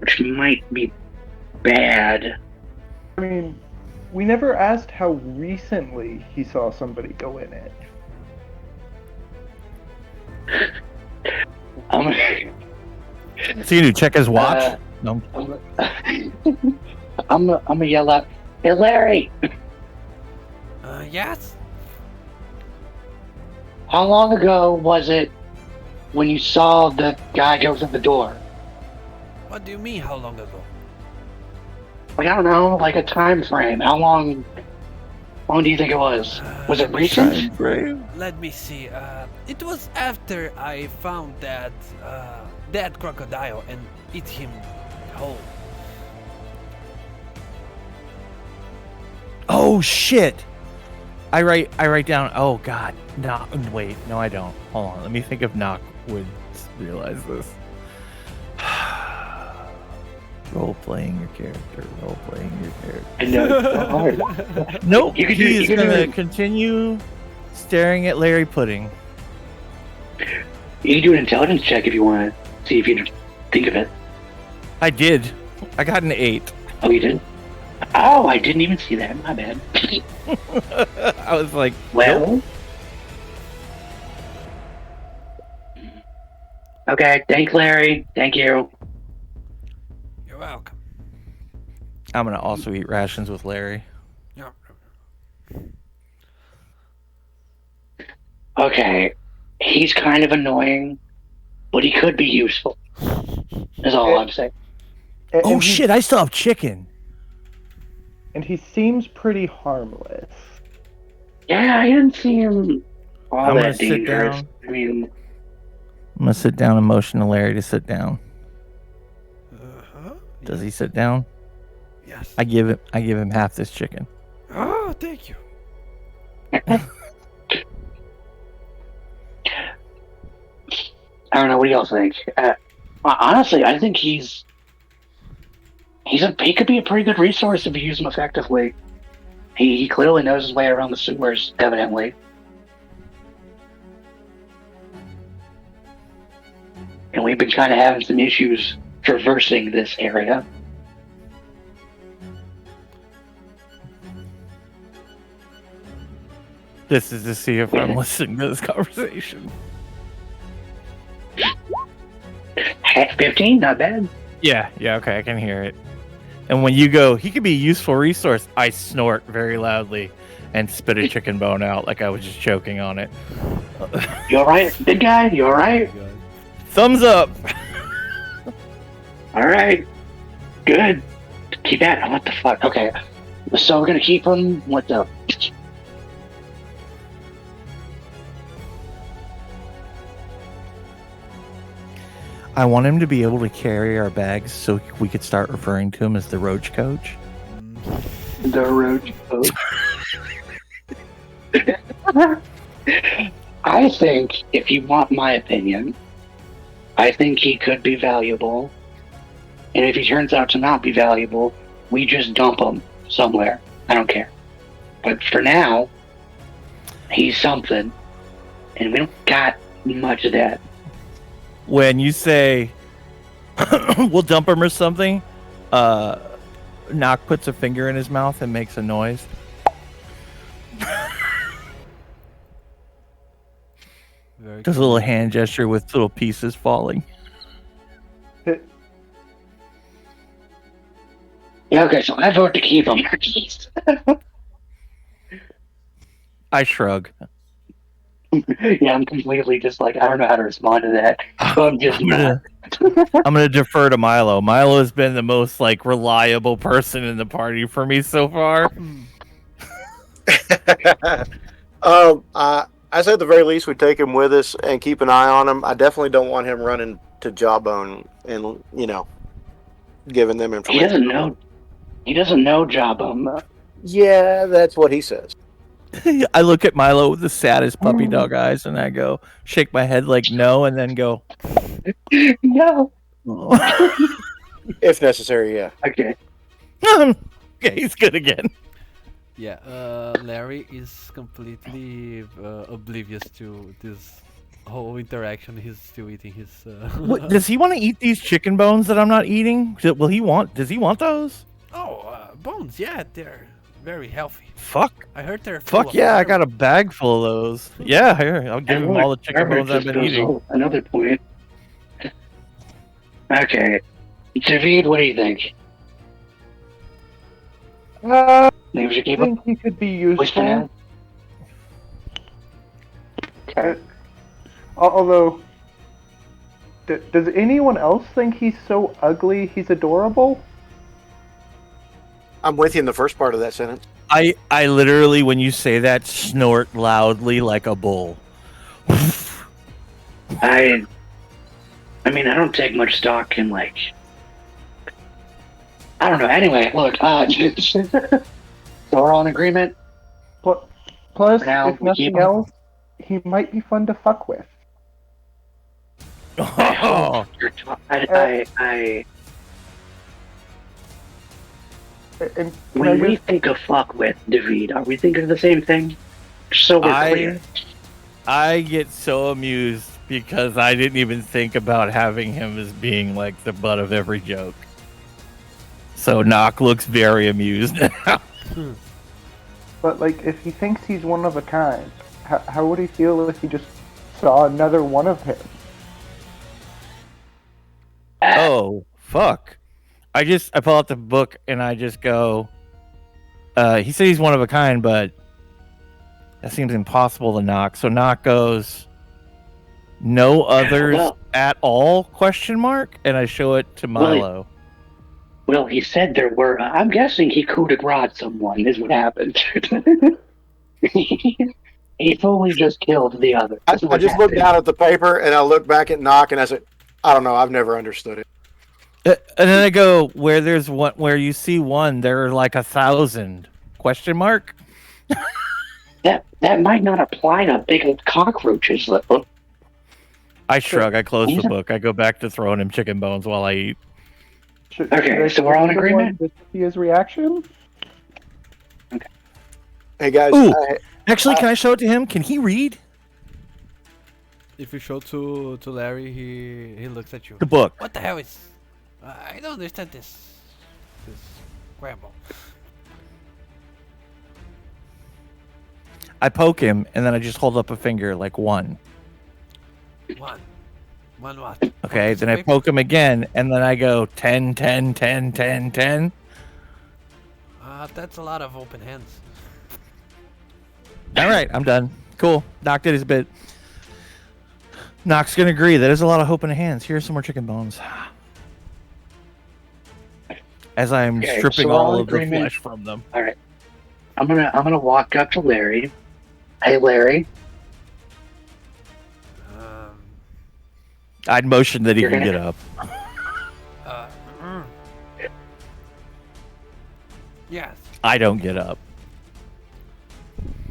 Which might be bad. I mean, we never asked how recently he saw somebody go in it. So you check his watch? No. I'm gonna yell out, "Hey, Larry! Yes? How long ago was it when you saw the guy go through the door?" What do you mean, how long ago? Like, I don't know, like a time frame. How long do you think it was? Was it recent? Let me see. It was after I found that dead crocodile and eat him whole. Oh shit! I write down. Oh god, no, wait, no, I don't. Hold on, let me think if Knock would realize this. Role playing your character. I know, it's so hard. Nope. You could do- He you is could gonna do- continue staring at Larry Pudding. You can do an intelligence check if you want to see if you can think of it. I did. I got an 8. Oh, you did? Oh, I didn't even see that. My bad. I was like, Well. Okay, thanks, Larry. Thank you. You're welcome. I'm gonna also eat rations with Larry. Yeah. Okay, he's kind of annoying, but he could be useful. That's all I'm saying. Oh And he- shit! I still have chicken. And he seems pretty harmless. Yeah, I didn't see him all I'm gonna that sit dangerous. down. I mean, I'm gonna sit down and motion to Larry to sit down. Uh-huh. Does he sit down? Yes. I give him half this chicken. Oh, thank you. I don't know. What do y'all think? Honestly, I think he could be a pretty good resource if you use him effectively. He clearly knows his way around the sewers, evidently. And we've been kind of having some issues traversing this area. This is to see if I'm listening to this conversation. 15, not bad. Yeah, okay, I can hear it. And when you go, he could be a useful resource, I snort very loudly and spit a chicken bone out like I was just choking on it. You alright, big guy? You alright? Thumbs up! All right. Good. Keep at it. What the fuck? Okay. So we're gonna keep him. What the? I want him to be able to carry our bags so we could start referring to him as the Roach Coach. The roach coach. I think, if you want my opinion, I think he could be valuable. And if he turns out to not be valuable, we just dump him somewhere. I don't care. But for now, he's something. And we don't got much of that. When you say we'll dump him or something, Nock puts a finger in his mouth and makes a noise. Very Does a little hand gesture with little pieces falling. Yeah, okay, so I vote to keep him. I shrug. Yeah, I'm completely just like, I don't know how to respond to that. So I'm just not. I'm gonna defer to Milo. Milo has been the most like reliable person in the party for me so far. I said at the very least we take him with us and keep an eye on him. I definitely don't want him running to Jawbone and giving them He information. doesn't know. He doesn't know Jawbone. Yeah, that's what he says. I look at Milo with the saddest puppy dog eyes and I go, shake my head like no, and then go, No. If necessary, yeah. Okay. okay, he's good again. Yeah, Larry is completely oblivious to this whole interaction. He's still eating his. What, does he want to eat these chicken bones that I'm not eating? Does he want those? Bones. Yeah, they're very healthy. Fuck. I heard they're. Full Fuck of yeah, I iron. got a bag full of those. Yeah, here, I'll give him all the chicken Trevor bones I've just been goes, eating. "Oh, another point. Okay. David, what do you think? I Maybe we should keep him? think he could be Push for useful. now? Okay. Although, does anyone else think he's so ugly he's adorable? I'm with you in the first part of that sentence. I literally, when you say that, snort loudly like a bull. I mean, I don't take much stock in, like... I don't know. Anyway, look, so we're all in agreement? Plus, For now, if we keep nothing him. else, he might be fun to fuck with. Oh, And When we think of fuck with, David, are we thinking of the same thing? So we're clear. I get so amused because I didn't even think about having him as being like the butt of every joke. So Nock looks very amused now. But like, if he thinks he's one of a kind, how would he feel if he just saw another one of him? Oh, fuck. I pull out the book and I just go, he said he's one of a kind, but that seems impossible to Nock. So Nock goes, no others Well- at all, question mark? And I show it to Milo. Well, he said there were. I'm guessing he coup de grace someone, is what happened. He fully just killed the other. I That's what just looked happened. down at the paper and I looked back at Nock and I said, I don't know, I've never understood it. And then I go, where there's one, where you see one, there are like 1,000, question mark? That might not apply to big old cockroaches. I shrug, I close the book. I go back to throwing him chicken bones while I eat. Okay, so we're all in agreement? Did you see his reaction? Hey guys, Ooh. Actually, can I show it to him? Can he read If you show to Larry, he looks at you. the book? What the hell is? I don't understand this scramble. I poke him, and then I just hold up a finger, like one. One what? Okay, Piece then of I paper? poke him again, and then I go 10, 10, 10, 10, 10. That's a lot of open hands. All right, I'm done. Cool. Nock did his bit. Nock's gonna agree. That is a lot of hope in the hands. Here's some more chicken bones. as I'm Okay, stripping so we're all all in of the agreement. flesh from them. All right. I'm gonna walk up to Larry. Hey, Larry. I'd motion that he You're can gonna- get up. Yes. I don't get up.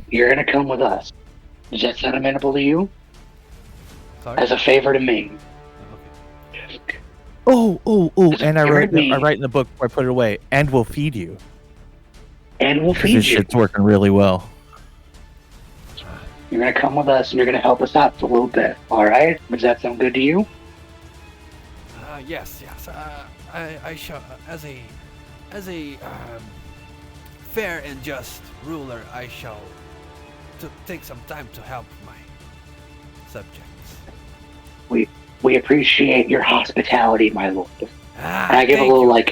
You're gonna come with us. Does that sound amenable to you? Sorry. As a favor to me. Okay. Oh, and I Heard me. write in the book before I put it away, and we'll feed you. And we'll Because feed this you. shit's working really well. You're gonna come with us and you're gonna help us out for a little bit. All right? Does that sound good to you? Yes. I shall, as a fair and just ruler, I shall take some time to help my subjects. We appreciate your hospitality, my lord. And I give a Thank little you.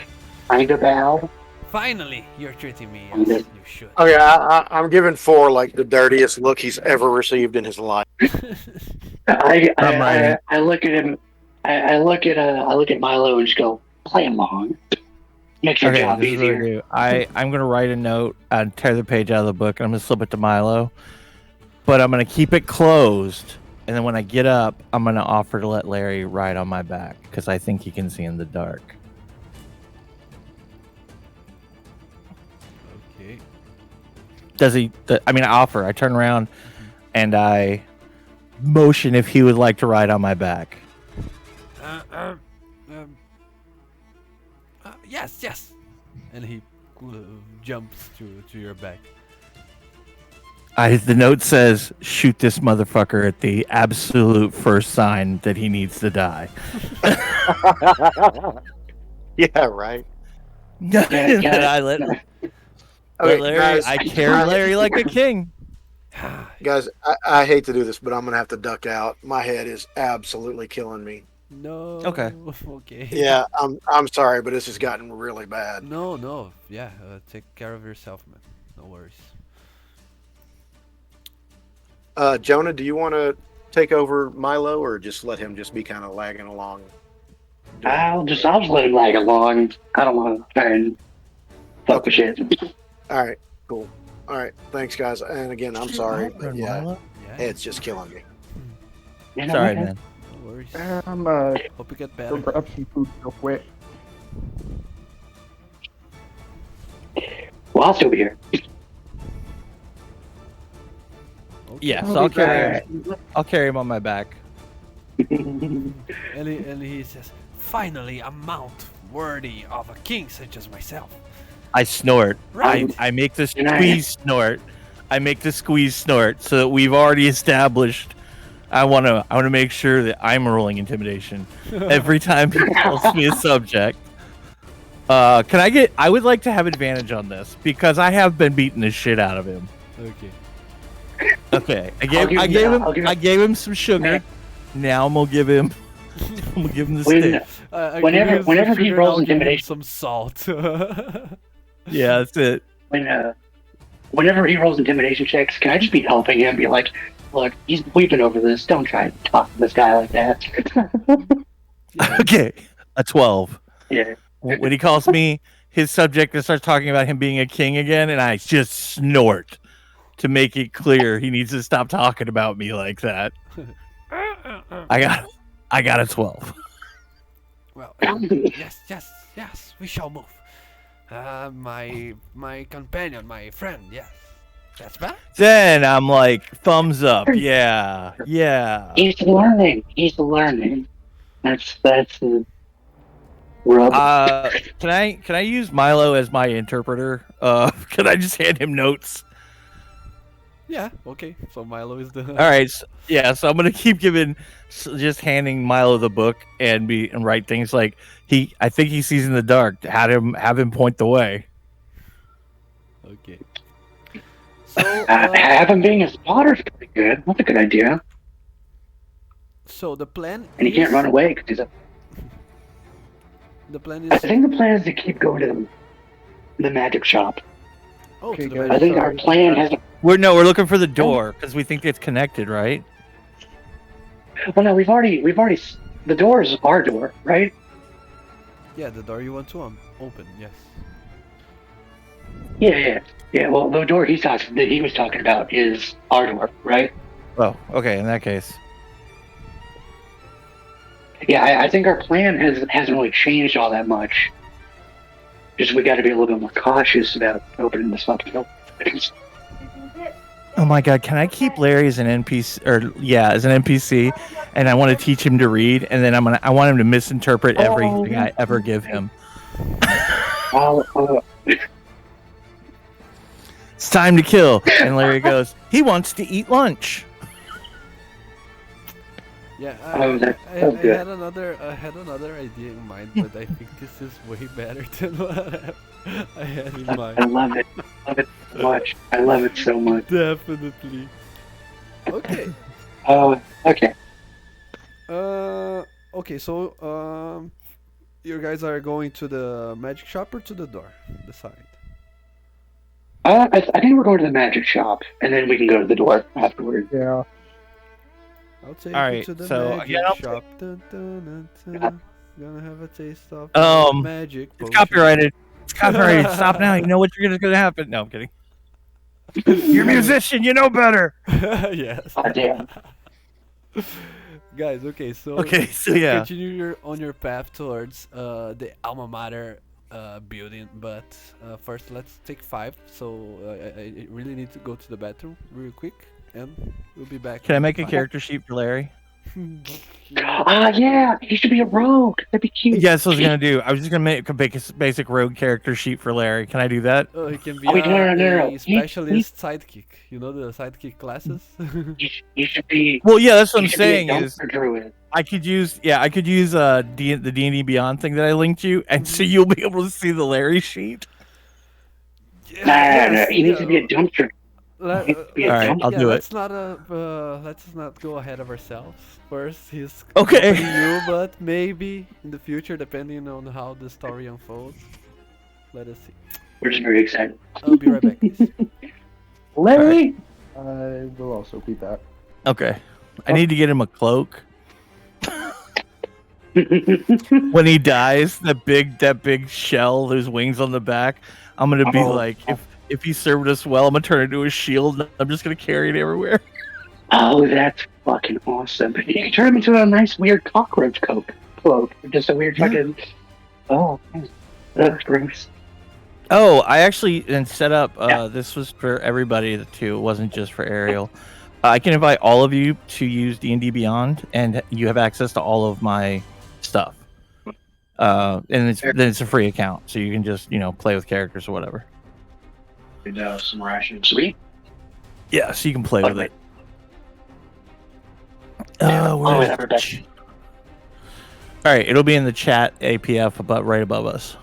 kind of bow. Finally, you're treating me I'm as good. you should. Okay, I'm giving 4 like the dirtiest look he's ever received in his life. I'm writing. I look at him. I look at Milo and just go, play along. Makes your Okay, job this is what I easier. do. I'm gonna write a note and tear the page out of the book, and I'm gonna slip it to Milo. But I'm gonna keep it closed, and then when I get up, I'm gonna offer to let Larry ride on my back because I think he can see in the dark. Okay. Does he? I offer. I turn around, and I motion if he would like to ride on my back. Yes. And he jumps to your back. The note says, "Shoot this motherfucker at the absolute first sign that he needs to die." Yeah, right. And I let Okay, Larry. guys, I carry Larry like a king. guys, I hate to do this, but I'm gonna have to duck out. My head is absolutely killing me. No. Okay. Okay. Yeah, I'm sorry, but this has gotten really bad. No. Yeah. Take care of yourself, man. No worries. Jonah, do you want to take over Milo, or just let him just be kind of lagging along? I'll just let him lag along. I don't want to try and fuck with shit. All right, cool. All right, thanks, guys. And again, I'm sorry, but yeah, Milo? Yeah. it's just killing me. You know, Sorry, okay. man. No worries. I'm Hope you get go better. grab some food real quick. Well, I'll still be here. Okay. Yeah, so I'll be back. I'll carry him on my back. And he says, "Finally, a mount worthy of a king such as myself." I snort. Right. I make the And I- squeeze snort. I make the squeeze snort so that we've already established. I want to make sure that I'm rolling intimidation every time he calls me a subject. I would like to have advantage on this because I have been beating the shit out of him. Okay. Okay, I gave him some sugar. Now I'm gonna give him the stick. Whenever he rolls intimidation, some salt. Yeah, that's it. whenever he rolls intimidation checks, can I just be helping him? Be like, look, we've been over this. Don't try to talk to this guy like that. Okay, a 12. Yeah. When he calls me his subject and starts talking about him being a king again, and I just snort to make it clear he needs to stop talking about me like that. I got a 12. Well, yes, we shall move. My companion, my friend, yes. Jasper? Then I'm like, thumbs up. Yeah. He's learning. That's the rub. Can I use Milo as my interpreter? Can I just hand him notes? Yeah, okay. So Milo is the... All right. So I'm gonna keep just handing Milo the book and write things like I think he sees in the dark. Have him point the way. Okay. So, Have him being a spotter is pretty good. That's a good idea. so the plan And he can't run away because he's a... The plan I is... think the plan is to keep going to the magic shop. Oh, Okay, to the guys. I think our plan has... We're looking for the door because we think it's connected, right? Well, no, we've already... The door is our door, right? Yeah, the door you want to open. Yes. Yeah. Well, the door that he was talking about is our door, right? Oh, okay. In that case, Yeah, I think our plan hasn't really changed all that much. Just we got to be a little bit more cautious about opening this fucking door. oh my god, can I keep Larry as an NPC? Or yeah, as an NPC, and I want to teach him to read, and then I want him to misinterpret everything I ever give him. It's time to kill, and Larry goes, he wants to eat lunch. Yeah, That's I so good. had another idea in mind, but I think this is way better than what I had in I mind. love it. I love it so much. I love it so much. Definitely. Okay. Okay. Okay. So, you guys are going to the magic shop or to the door? Decide. I think we're going to the magic shop, and then we can go to the door afterwards. Yeah. I'll take All you right, to the so, magic yeah, I'll shop. Dun, dun, dun, dun. Gonna have a taste of magic It's potion. copyrighted. It's copyrighted. Stop now. You know what's gonna happen. No, I'm kidding. You're a musician. You know better. Yes. Oh, damn. Guys, okay, so Okay, so yeah. continue on your path towards the alma mater building, but first let's take 5. So I really need to go to the bathroom real quick, and we'll be back. Can I in make a 5. character sheet for Larry? Yeah, he should be a rogue. That'd be cute. Yeah, that's what I was gonna do. I was just gonna make a basic rogue character sheet for Larry. Can I do that? Oh, he can be Oh, wait, no. a specialist sidekick. You know the sidekick classes? You should be. Well, yeah, that's what I'm You should be a saying is dumpster druid. I could use the D&D Beyond thing that I linked you, and so you'll be able to see the Larry sheet. No. He needs to be a dumpster. Let, Be a All right, dumpster. I'll do it. Let's not go ahead of ourselves. First, he's Okay. copying you, but maybe in the future, depending on how the story unfolds. Let us see. We're just very excited. I'll be right back, guys. Larry. I will also be back. Okay, I need to get him a cloak. When he dies, that big shell, there's wings on the back. I'm gonna be like, if he served us well, I'm gonna turn it into a shield. And I'm just gonna carry it everywhere. Oh, that's fucking awesome. You can turn him into a nice weird cockroach cloak. Just a weird fucking. Oh, that's gross. Oh, I actually set up. This was for everybody too. It wasn't just for Ariel. I can invite all of you to use D&D Beyond, and you have access to all of my stuff. And it's a free account, so you can just play with characters or whatever. Some rations. Sweet. Yeah, so you can play with it. Yeah. Where's Never back. All right, it'll be in the chat APF, but right above us.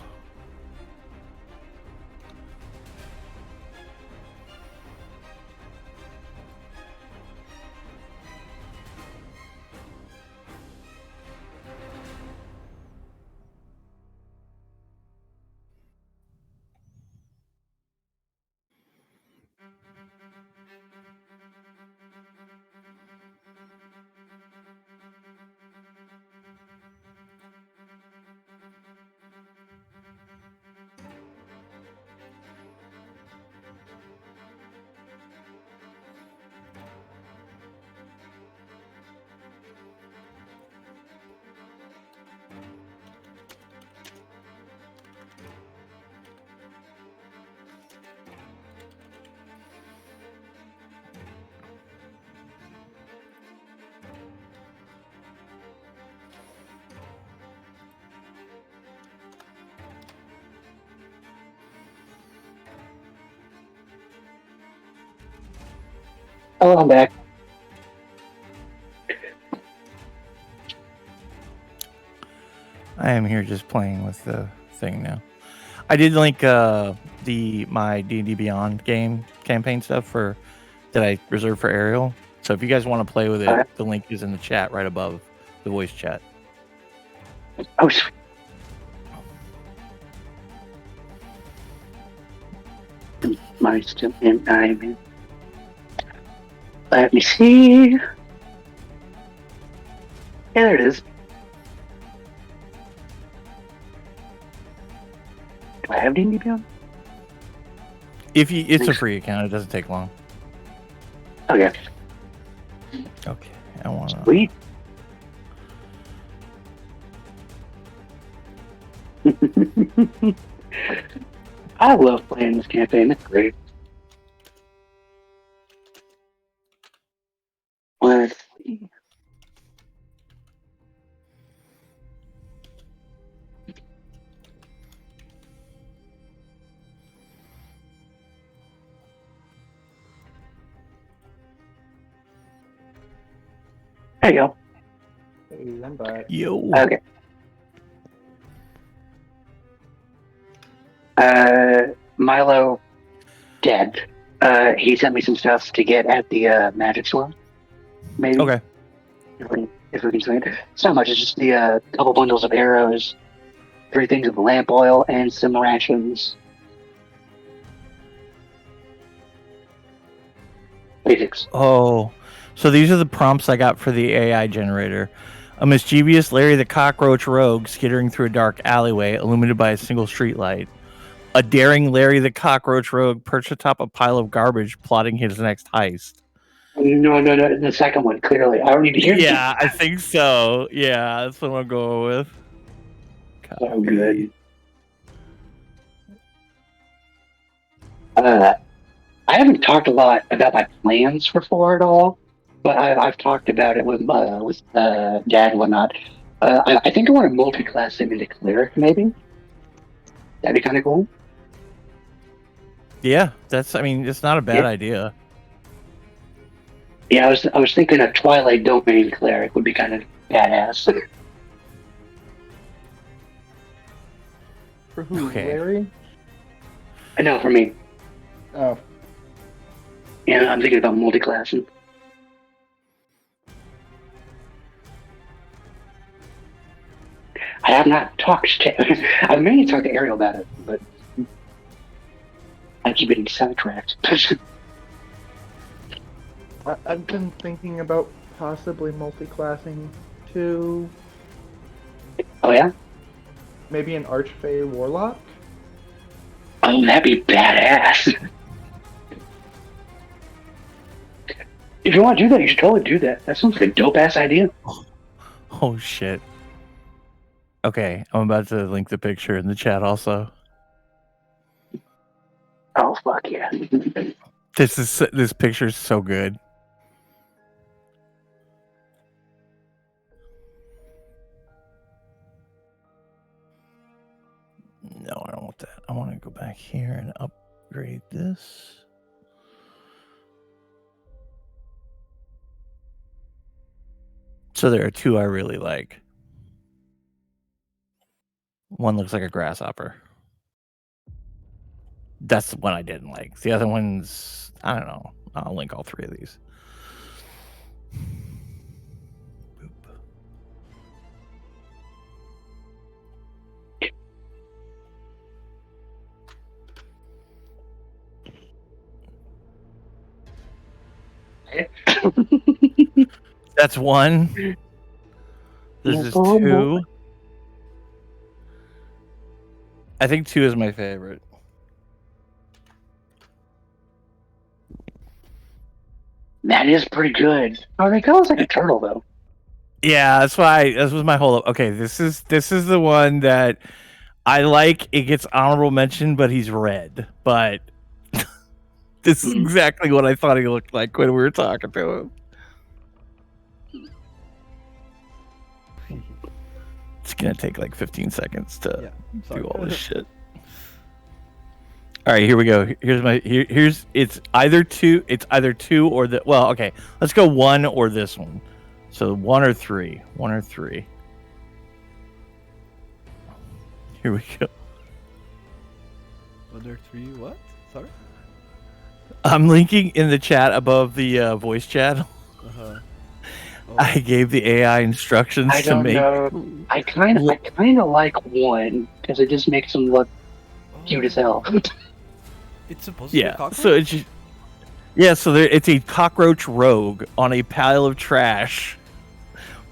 Oh, I'm back. I am here just playing with the thing now. I did link my D&D Beyond game campaign stuff that I reserved for Ariel. So if you guys want to play with it, the link is in the chat right above the voice chat. Oh, sweet. My still in time. Let me see. Yeah, there it is. I have D&D Beyond? It's a free account. It doesn't take long. Okay. Okay, I want to. Sweet. I love playing this campaign. It's great. Let's see. There you go. Hey, I'm back. Yo. Okay. Milo, dead. He sent me some stuff to get at the magic store. Maybe. Okay. If we can swing it. It's not much. It's just the couple bundles of arrows, 3 things of lamp oil, and some rations. Basics. Oh, so these are the prompts I got for the AI generator. A mischievous Larry the Cockroach rogue skittering through a dark alleyway illuminated by a single streetlight. A daring Larry the Cockroach rogue perched atop a pile of garbage plotting his next heist. No. The second one, clearly. I don't need to hear Yeah, I think so. Yeah, that's what I'm going with. So good. I haven't talked a lot about my plans for 4 at all, but I've talked about it with Dad and whatnot. I think I want to multi-class him into cleric, maybe. That'd be kind of cool. Yeah, it's not a bad idea. Yeah, I was thinking a Twilight Domain cleric would be kind of badass. For who? Okay. Larry? I know, for me. Oh. Yeah, I'm thinking about multi-classing. I have not talked to... I've mainly talked to Ariel about it, but... I keep getting sidetracked. I've been thinking about possibly multi-classing to Oh, yeah? maybe an Archfey Warlock. Oh, that'd be badass. If you want to do that, you should totally do that. That sounds like a dope-ass idea. Oh shit. Okay, I'm about to link the picture in the chat also. Oh, fuck yeah. This picture is so good. No, I don't want that. I want to go back here and upgrade this. So there are 2 I really like. One looks like a grasshopper. That's the one I didn't like. The other one's, I don't know. I'll link all 3 of these. Boop. That's 1. This is 2. I think 2 is my favorite. That is pretty good. Oh, they call us like a turtle, though. Yeah, this was my whole. Okay, this is the one that I like. It gets honorable mention, but he's red. But this is exactly what I thought he looked like when we were talking to him. It's gonna take like 15 seconds to do all this shit. All right, here we go. Here's it's either 2 or the okay. Let's go 1 or this one. So 1 or 3. 1 or 3. Here we go. 1 or 3 what? Sorry? I'm linking in the chat above the voice chat. Uh-huh. Oh. I gave the AI instructions I to don't make. know. I kind of like 1 because it just makes him look cute as hell. It's supposed to be a Yeah, cockroach? so it's a cockroach rogue on a pile of trash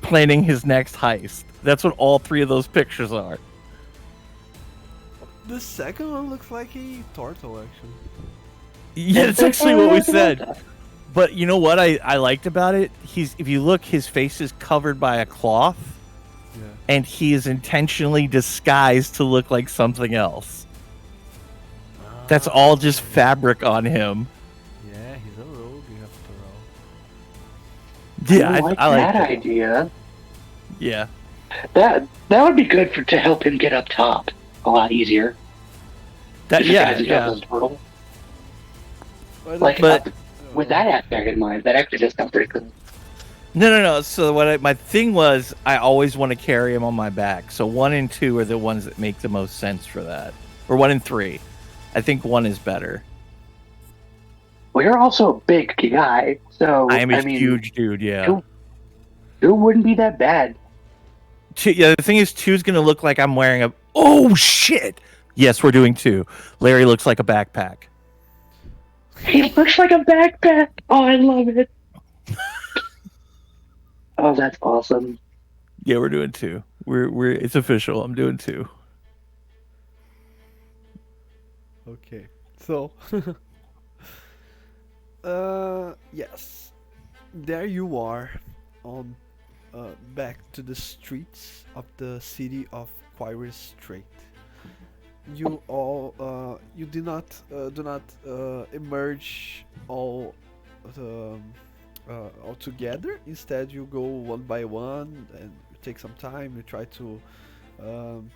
planning his next heist. That's what all 3 of those pictures are. The second one looks like a turtle, actually. Yeah, that's actually what we said. But you know what I liked about it? If you look, his face is covered by a cloth, Yeah. and he is intentionally disguised to look like something else. That's all just fabric on him. Yeah, he's a rogue after all. Yeah, I like I that like it. idea. Yeah. That would be good to help him get up top a lot easier. That Just yeah, as a yeah. turtle. Well, Like, But with that aspect in mind, that actually does sound pretty cool. no. So my thing was, I always want to carry him on my back. So 1 and 2 are the ones that make the most sense for that, or 1 and 3. I think 1 is better. Well, you're also a big guy, so I am a mean, huge dude. Yeah. 2 wouldn't be that bad. Yeah. The thing is, 2 is gonna look like I'm wearing a. Oh shit! Yes, we're doing 2. Larry looks like a backpack. He looks like a backpack. Oh, I love it. Oh, that's awesome. Yeah, we're doing 2. We're it's official. I'm doing 2. Okay, so yes, there you are, on back to the streets of the city of Quires Strait. You all you do not emerge all together. Instead, you go one by one and take some time. You try to um,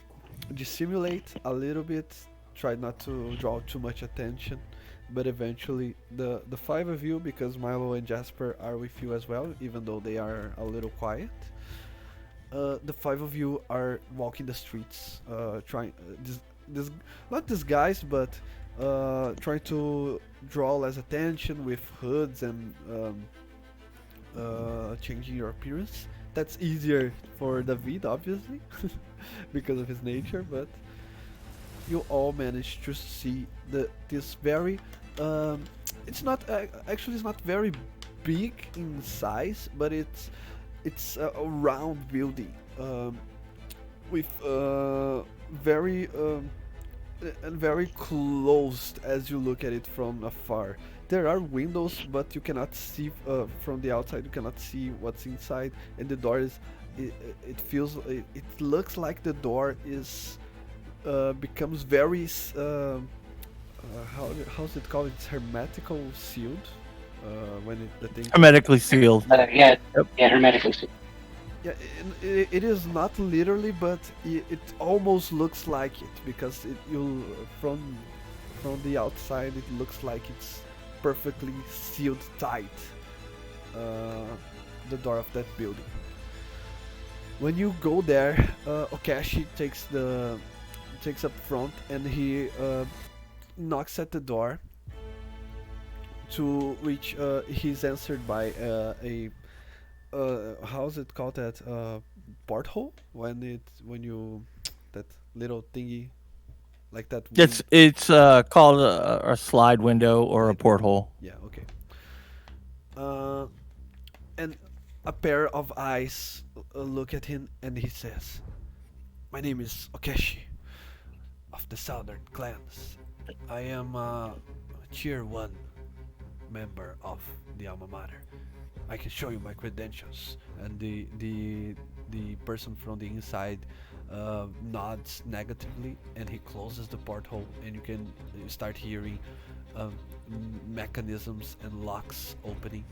dissimulate a little bit, try not to draw too much attention, but eventually the 5 of you, because Milo and Jasper are with you as well, even though they are a little quiet. The 5 of you are walking the streets, trying this not disguise, but trying to draw less attention with hoods and changing your appearance. That's easier for David, obviously, because of his nature, but you all manage to see this very it's not actually it's not very big in size, but it's a round building with very and very closed as you look at it from afar. There are windows, but you cannot see from the outside. You cannot see what's inside, and the door is. It feels. It looks like the door is becomes very. How's it called? It's hermetical sealed. When the thing. Hermetically sealed. Yeah, hermetically sealed. Yeah, it is not literally, but it almost looks like it, because you from the outside it looks like it's perfectly sealed tight. The door of that building. When you go there, Okashi takes up front, and he knocks at the door. To which he's answered by a how's it called, that porthole, when you that little thingy like that. It's called a slide window or a porthole. Yeah, okay. And a pair of eyes look at him, and he says, "My name is Okeshi of the Southern Clans. I am a tier 1 member of the alma mater. I can show you my credentials." And the person from the inside nods negatively, and he closes the porthole, and you start hearing mechanisms and locks opening,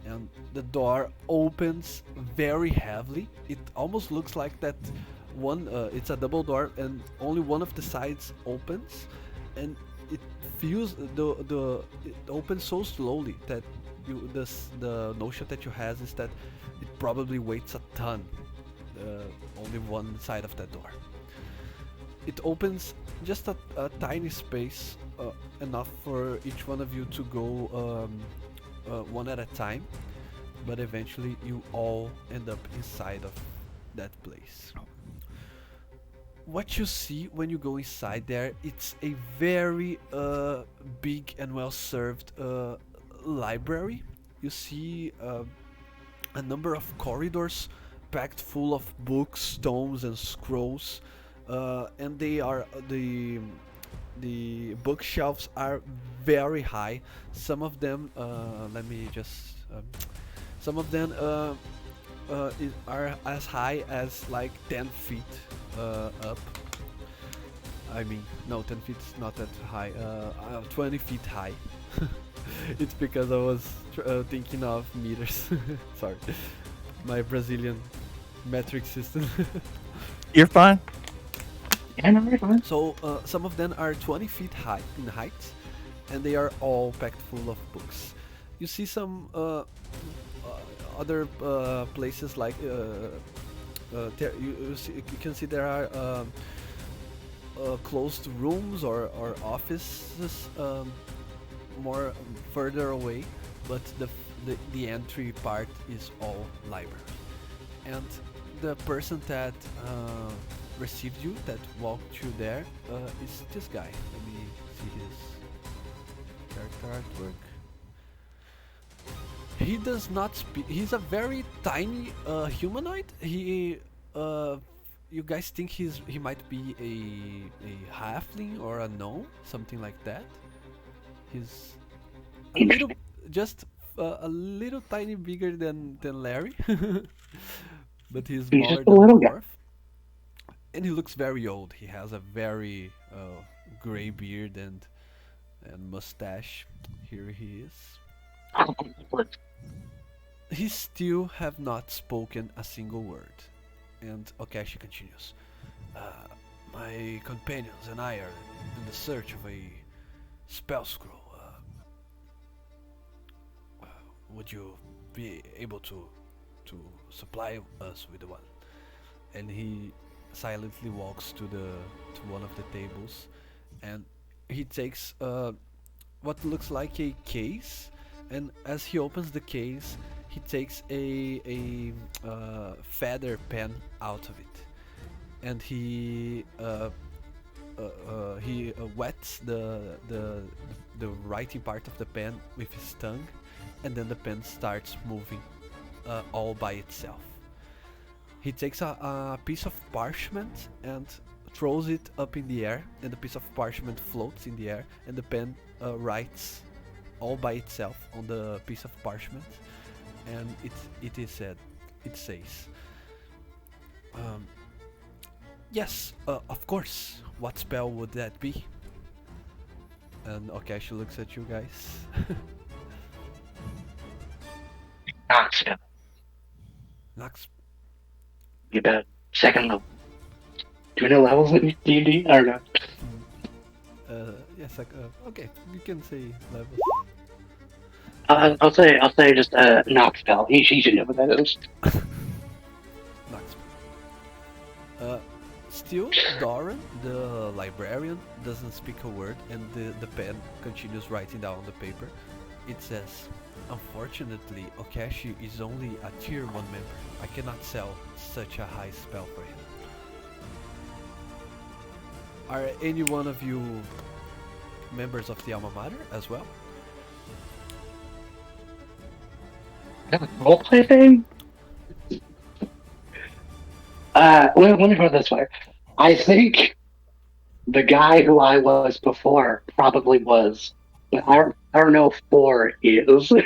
and the door opens very heavily. It almost looks like that one. It's a double door, and only one of the sides opens, and it feels it opens so slowly that the notion that you has is that it probably weighs a ton. Only one side of that door. It opens just a tiny space, enough for each one of you to go one at a time, but eventually you all end up inside of that place. What you see when you go inside there, it's a very big and well served library. You see a number of corridors packed full of books, tomes, and scrolls. and they are the bookshelves are very high. Some of them, let me just, some of them are as high as like 10 feet up. I mean, no, 10 feet is not that high. 20 feet high. It's because I was thinking of meters. Sorry, my Brazilian metric system. You're fine. Yeah, no, you're fine. So some of them are 20 feet high in height, and they are all packed full of books. You see some other places like you can see there are closed rooms or offices more further away, but the entry part is all library. And the person that received you, that walked you there, is this guy. Let me see his character artwork. He does not speak. He's a very tiny humanoid. You guys think he might be a halfling or a gnome, something like that. He's a little, just a little tiny bigger than Larry, but he's He's smaller just a than little guy. dwarf. And he looks very old. He has a very gray beard and mustache. Here he is. He still have not spoken a single word. And Okashi continues. My companions and I are in the search of a spell scroll. Would you be able to supply us with one? And he silently walks to one of the tables, and he takes what looks like a case, and as he opens the case, he takes a feather pen out of it, and he wets the writing part of the pen with his tongue, and then the pen starts moving all by itself. He takes a piece of parchment and throws it up in the air, and the piece of parchment floats in the air, and the pen writes all by itself on the piece of parchment, and it says, yes, of course. What spell would that be? And Okashi looks at you guys. Knox. Knox. You bet. Second level. Do we know levels in D&D? I don't know. Yes, okay, you can say levels. I'll say just Knox spell. He should know what that is. Knox. Still, Doran, the librarian, doesn't speak a word, and the pen continues writing down on the paper. It says, unfortunately, Okashi is only a tier 1 member. I cannot sell such a high spell for him. Are any one of you members of the Alma Mater as well? Roleplay thing? Let me put it this way. I think the guy who I was before probably was, but I don't know if 4 is. I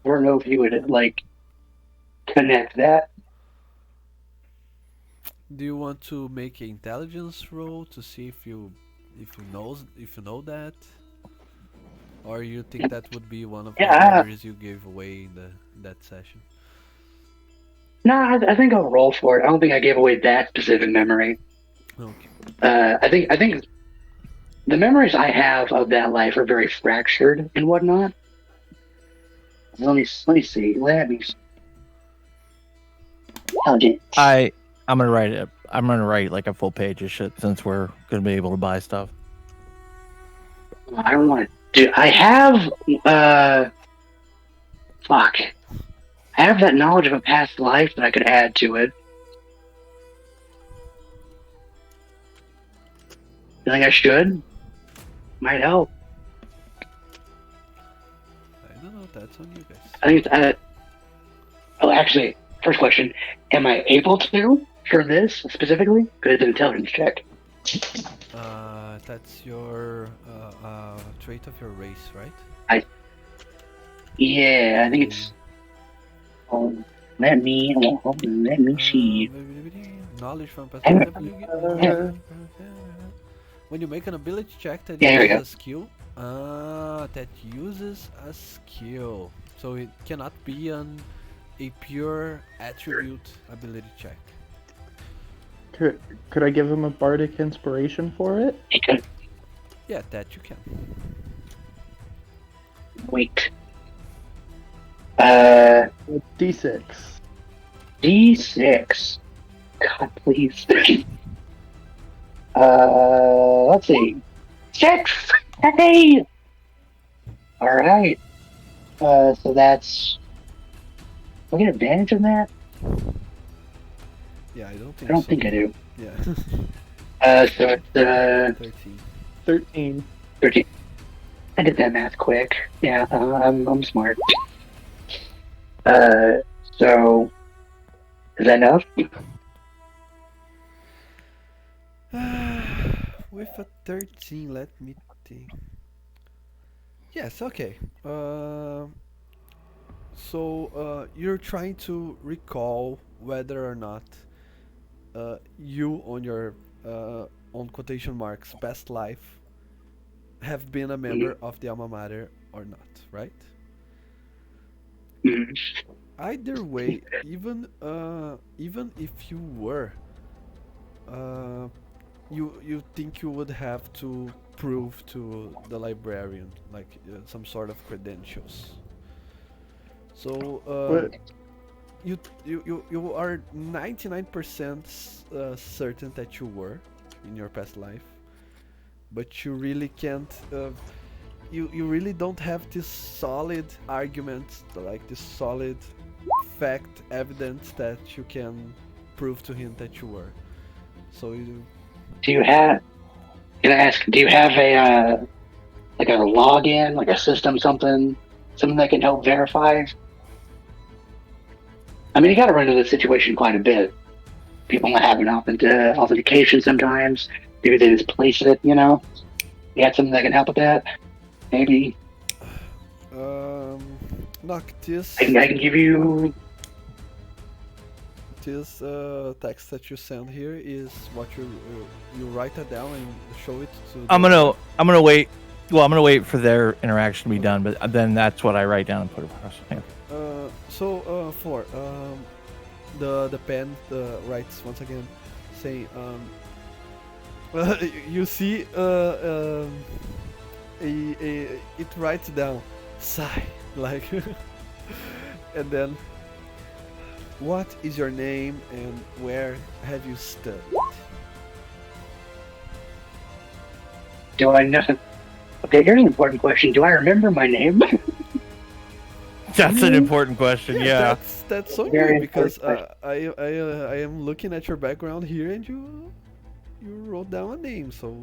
don't know if you would like connect that. Do you want to make an intelligence roll to see if you know that, or you think that would be one of the memories you gave away in that session? No, I think I'll roll for it. I don't think I gave away that specific memory. Okay. I think the memories I have of that life are very fractured and whatnot. Let me see. Let me. Intelligence. I'm gonna write it. I'm gonna write like a full page of shit since we're gonna be able to buy stuff. I don't want to do. I have fuck. I have that knowledge of a past life that I could add to it. You think I should? Might help. I don't know. That's on you guys. I think it's. Oh, actually, first question: am I able to for this specifically? Because it's an intelligence check. That's your trait of your race, right? Yeah, I think it's. Let me see. Knowledge from past. Hang When you make an ability check that Yeah, here we uses go. a skill, that uses a skill, so it cannot be a pure attribute ability check. Could I give him a bardic inspiration for it? It could Yeah, that you can. wait. D6. D6. God, please. Let's see. 6! Hey! Alright. So that's... Do I get advantage on that? Yeah, I don't think I don't so. think I do. Yeah. So it's, 13. 13. 13. I did that math quick. Yeah, I'm smart. So... Is that enough? With a 13, let me think. Yes, okay. So you're trying to recall whether or not you on your on quotation marks past life have been a member of the alma mater or not, right? Mm-hmm. Either way, even if you were, you think you would have to prove to the librarian like some sort of credentials. So What? you are 99% certain that you were in your past life, but you really can't. You really don't have this solid argument, like this solid fact evidence that you can prove to him that you were. So you. Do you have... Can I ask, do you have a, like a login, like a system, something that can help verify? I mean, you gotta run into this situation quite a bit. People not having authentication sometimes. Maybe they just place it, you know? You got something that can help with that? Maybe. Knock this. I can give you... This text that you send here is what you write it down and show it to. I'm gonna wait. Well, I'm gonna wait for their interaction to be done, but then that's what I write down and put across. Yeah. So for the pen writes once again, saying you see it writes down sigh like and then. What is your name and where have you studied? Do I know? Okay, here's an important question. Do I remember my name? That's an important question. Yeah. That's so Very good because important I am looking at your background here and you wrote down a name, so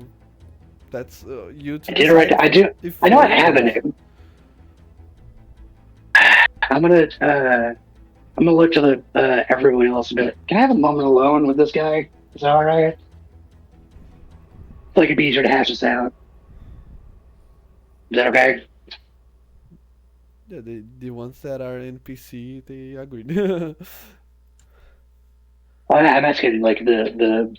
that's you. I did write. I do. I know I have a name. I'm gonna look to the everyone else a bit. Can I have a moment alone with this guy? Is that all right? I feel like it'd be easier to hash this out. Is that okay? Yeah, the ones that are NPC, they agreed. Well, I'm asking like the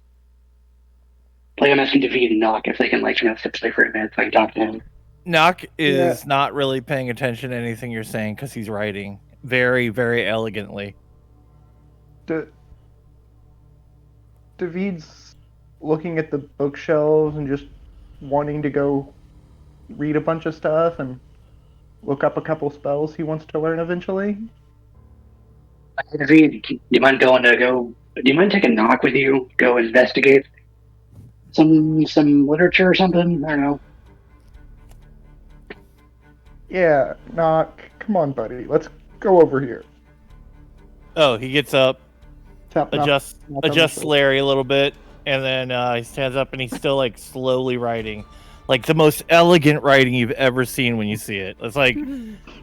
like I'm asking David and Knock if they can like step away for a minute so I can talk to him. Knock is not really paying attention to anything you're saying because he's writing very, very elegantly. David's looking at the bookshelves and just wanting to go read a bunch of stuff and look up a couple spells he wants to learn eventually. David, do you mind do you mind taking Knock with you? Go investigate some literature or something? I don't know. Yeah, Knock, come on, buddy. Let's go over here. Oh, he gets up, Tap Knock adjusts on the shoulder. Larry a little bit, and then he stands up and he's still like slowly writing, like the most elegant writing you've ever seen when you see it. It's like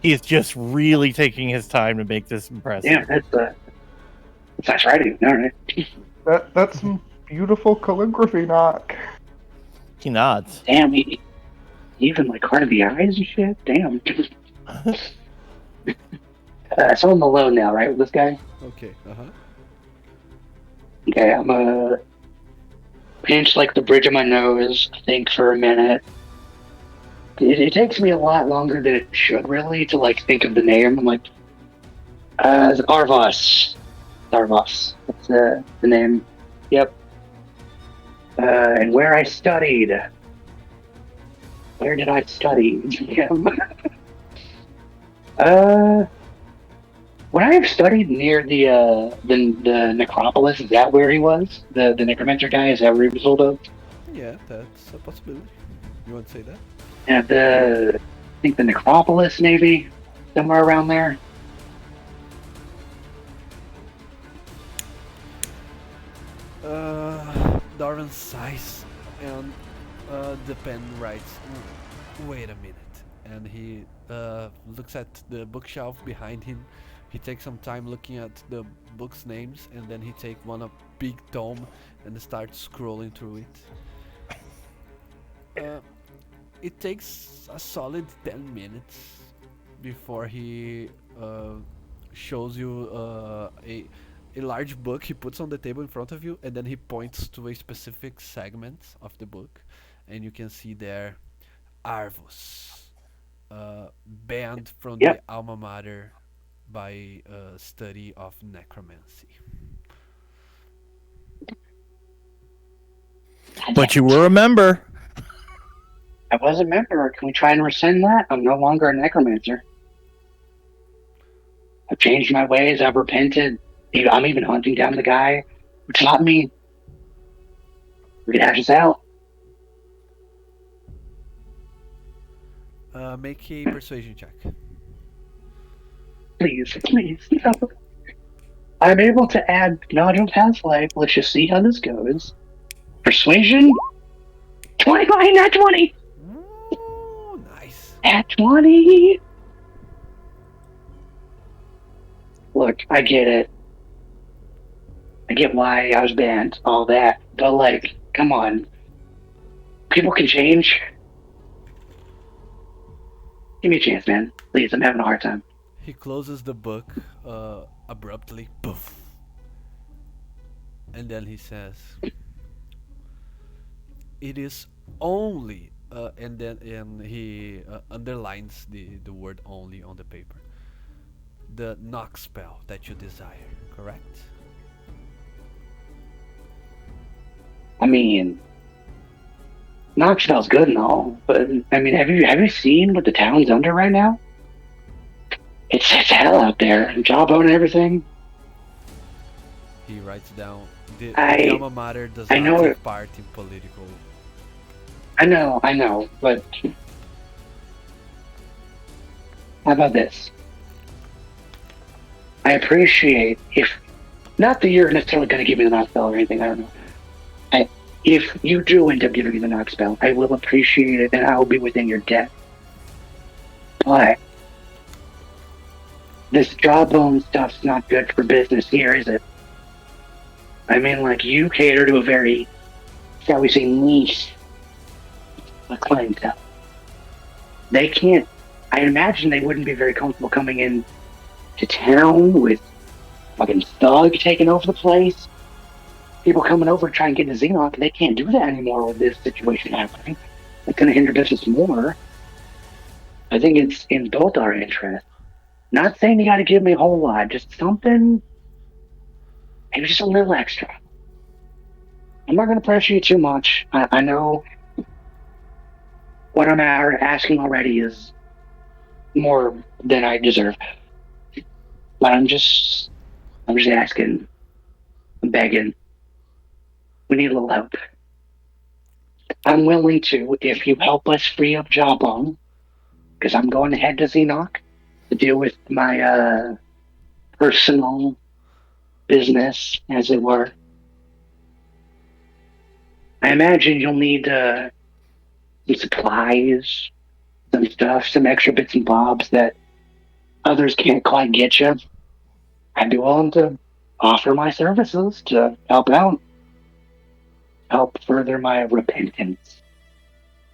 he's just really taking his time to make this impressive. Yeah, that's That's writing. All right. That's some beautiful calligraphy, Knock. He nods. Damn, he even like hard of the eyes and shit. Damn. So I'm alone now, right, with this guy? Okay. Okay, I'm gonna pinch like the bridge of my nose, think for a minute. It takes me a lot longer than it should really to like think of the name. I'm like, Arvos. Arvos. That's the name. Yep. And where I studied. Where did I study? Would I have studied near the necropolis? Is that where he was? The necromancer guy? Is that where he was hold of? Yeah, that's a possibility. You want to say that? At I think the necropolis, maybe somewhere around there. Darwin sighs, and the pen writes, "Wait a minute," and he looks at the bookshelf behind him. He takes some time looking at the books' names, and then he takes one a big tome and starts scrolling through it. It takes a solid 10 minutes before he shows you a large book he puts on the table in front of you, and then he points to a specific segment of the book, and you can see there Arvos, banned from the Yep. alma mater by study of necromancy. But you will remember. I was a member. Can we try and rescind that? I'm no longer a necromancer. I've changed my ways. I've repented. I'm even hunting down the guy who taught me. We can hash this out. Make a persuasion check. Please. No. I'm able to add knowledge of past life. Let's just see how this goes. Persuasion? 29, not 20! Ooh, nice. At 20! Look, I get it. I get why I was banned, all that. But, like, come on. People can change. Give me a chance, man. Please, I'm having a hard time. He closes the book abruptly, poof, and then he says, "It is only," and he underlines the word "only" on the paper. "The knock spell that you desire, correct?" I mean, Knoxville's good and all, but I mean, have you seen what the town's under right now? It's hell out there. Jawbone and everything. He writes down, "The alma mater does I not know take it. part in political." I know, but how about this? I appreciate if not that you're necessarily going to give me the knock spell or anything. I don't know. If you do end up giving me the knock spell, I will appreciate it and I will be within your debt. But this jawbone stuff's not good for business here, is it? I mean, like, you cater to a very, shall we say, niche clientele. They can't, I imagine they wouldn't be very comfortable coming in to town with fucking thug taking over the place. People coming over to try and get into Xenok, they can't do that anymore with this situation happening. It's going to hinder business more. I think it's in both our interests. Not saying you got to give me a whole lot, just something, maybe just a little extra. I'm not going to pressure you too much. I know what I'm asking already is more than I deserve. But I'm just asking, I'm begging. We need a little help. I'm willing to, if you help us free up Jawbone, because I'm going to head to Xenok to deal with my personal business, as it were. I imagine you'll need some supplies, some stuff, some extra bits and bobs that others can't quite get you. I'd be willing to offer my services to help out, help further my repentance,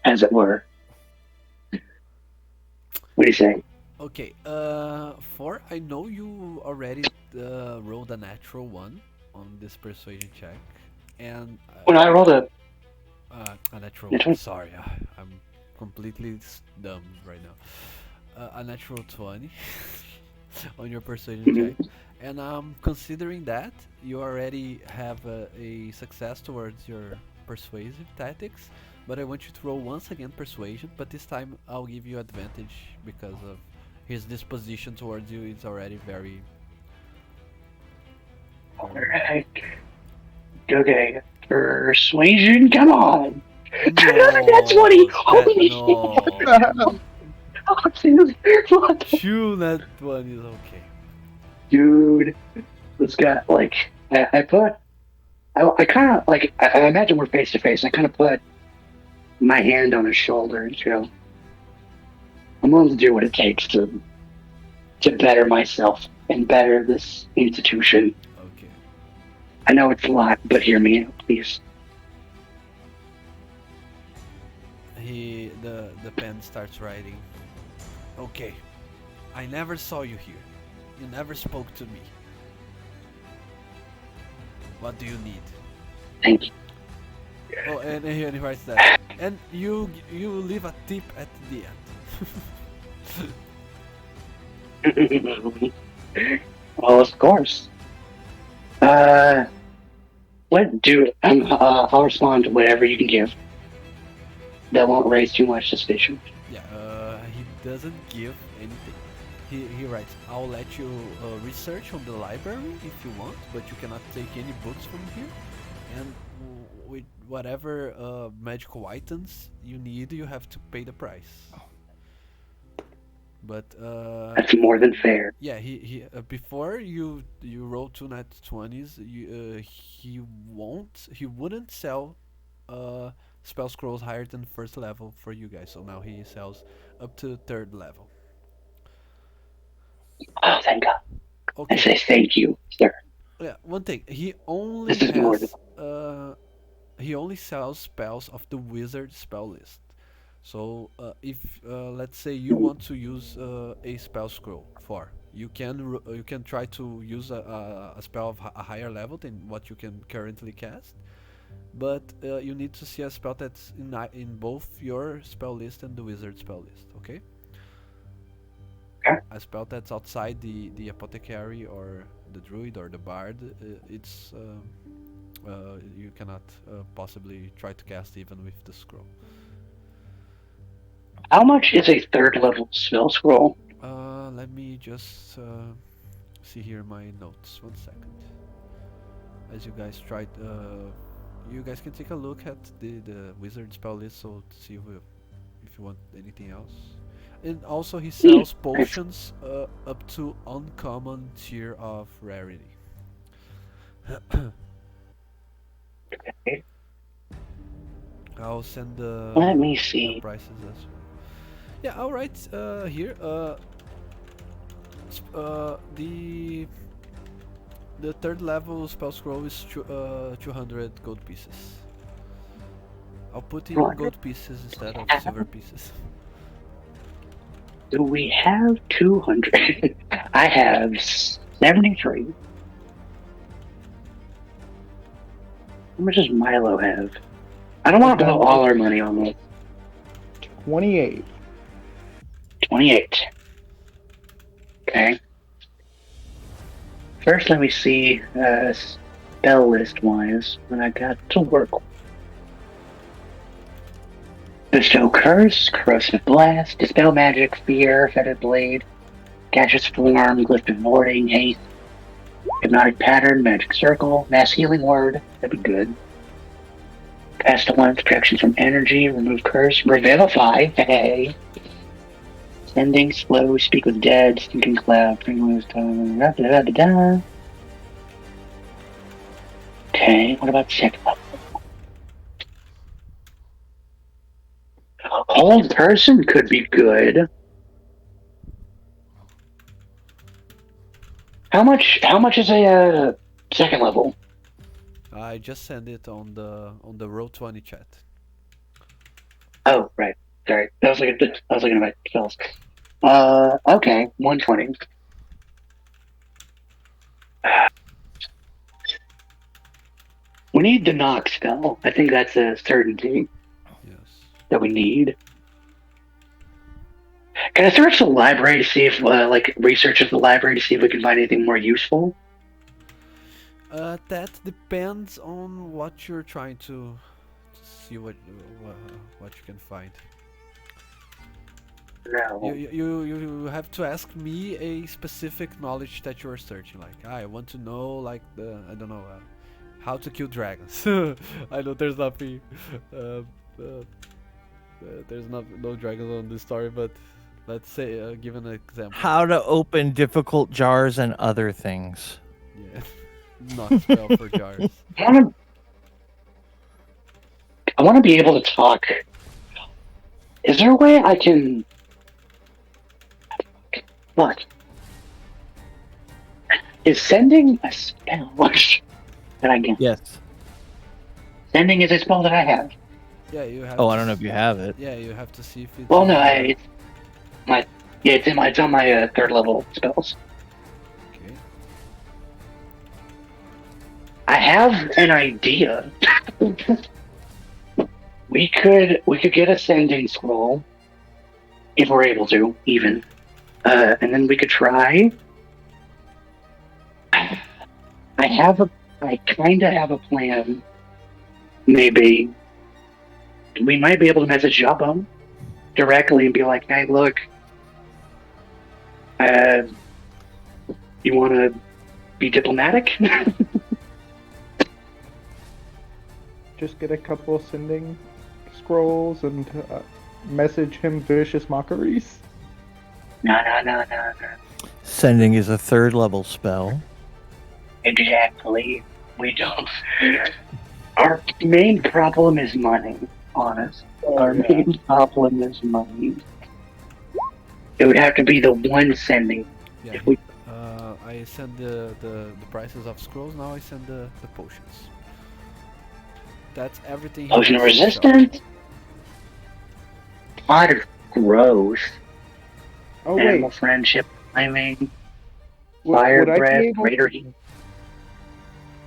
as it were. What do you say? Okay, four. I know you already rolled a natural one on this persuasion check, and When I rolled a a natural one. natural, Sorry, I'm completely dumb right now. A natural 20 on your persuasion check, and considering that you already have a success towards your persuasive tactics, but I want you to roll once again persuasion, but this time I'll give you advantage because of his disposition towards you. It's already very. alright. Okay, persuasion, come on! That's what he. No, Holy shit! no. Oh, dude, what the- Chew that one is okay. dude, this guy, like, I kind of, like, I imagine we're face to face. I kind of put my hand on his shoulder and go, I'm willing to do what it takes to better myself and better this institution. Okay. I know it's a lot, but hear me out, please. The pen starts writing. Okay, I never saw you here. You never spoke to me. What do you need? Thank you. Oh, and he writes that. And you leave a tip at the end. Well, of course. I'll respond to whatever you can give. That won't raise too much suspicion. Yeah, he doesn't give anything. He writes, I'll let you research on the library if you want, but you cannot take any books from here. And with whatever magical items you need, you have to pay the price. But That's more than fair. yeah, he before you roll two nat 20s, he wouldn't sell spell scrolls higher than first level for you guys. So now he sells up to third level. Oh, thank God. I Okay. say thank you, sir. Yeah, one thing. He only This is more has he only sells spells of the wizard spell list. So if let's say you want to use a spell scroll for, you can try to use a spell of a higher level than what you can currently cast, but you need to see a spell that's in both your spell list and the wizard spell list. Okay. Okay. A spell that's outside the apothecary or the druid or the bard, it's you cannot possibly try to cast even with the scroll. How much is a third level spell scroll? Let me just see here my notes. 1 second. As you guys tried, you guys can take a look at the wizard spell list, so to see if you want anything else. And also he sells potions up to uncommon tier of rarity. Okay. I'll send the Let me see. prices as well. Yeah, I'll write here. The third level spell scroll is 200 gold pieces. I'll put in 200. gold pieces instead of silver pieces. Do we have 200? I have 73. How much does Milo have? I don't want to blow all our money on this. 28. 28. Okay. First, let me see spell list wise what I got to work with. Bestow Curse, Corrosive Blast, Dispel Magic, Fear, Feathered Blade, Gaseous Form, Glyph of Warding, Haste, Hypnotic Pattern, Magic Circle, Mass Healing Word, that'd be good. Pestilence, Protection from Energy, Remove Curse, Revivify, hey. Sending, Slow, Speak with Dead, Stinking Cloud, Bring Loose Time, da da da da da. Okay, what about second level? Hold Person could be good. How much is a Second level. I just sent it on the Roll20 chat. Oh, right. Sorry. I was looking at my spells. Okay. 120. We need the knock spell. I think that's a certainty Yes. that we need. Can I search the library to see if, research of the library to see if we can find anything more useful? That depends on what you're trying to see what you can find. No. You have to ask me a specific knowledge that you're searching. Like, I want to know, like, I don't know, how to kill dragons. I know there's nothing, there's no dragons on this story, but let's say, give an example. How to open difficult jars and other things. Yeah, not spell for jars. I want to be able to talk. Is there a way I can... What? Is sending a spell that I get? Yes. Sending is a spell that I have. Yeah, you have. Oh, I don't know if you have it. Yeah, you have to see if it's. Well, no, it's on my third level spells. Okay. I have an idea. We could get a sending scroll if we're able to, even, and then we could try. I kind of have a plan. Maybe we might be able to message Jabba directly and be like, "Hey, look, you want to be diplomatic?" Just get a couple sending scrolls and message him vicious mockeries. No. Sending is a third level spell. Exactly. We don't. Our main problem is money, honest. Our main problem is money. It would have to be the one sending. Yeah. If we... I send the prices of scrolls. Now I send the potions. That's everything. he Potion has to show. resistance? Pot of gross. Oh Animal wait, friendship, I mean. would Fire I be breath, able greater to- heat.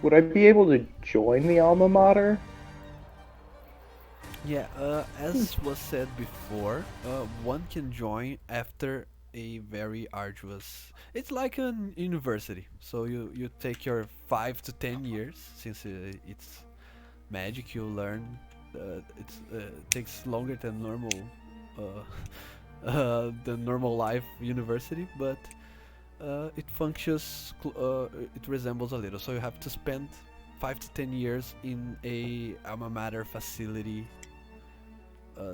would I be able to join the alma mater? Yeah, as was said before, one can join after a very arduous. It's like a university. So you take your 5 to 10 years since it's magic. You learn. It takes longer than normal, the normal life university, but it functions. It resembles a little. So you have to spend 5 to 10 years in a alma mater facility.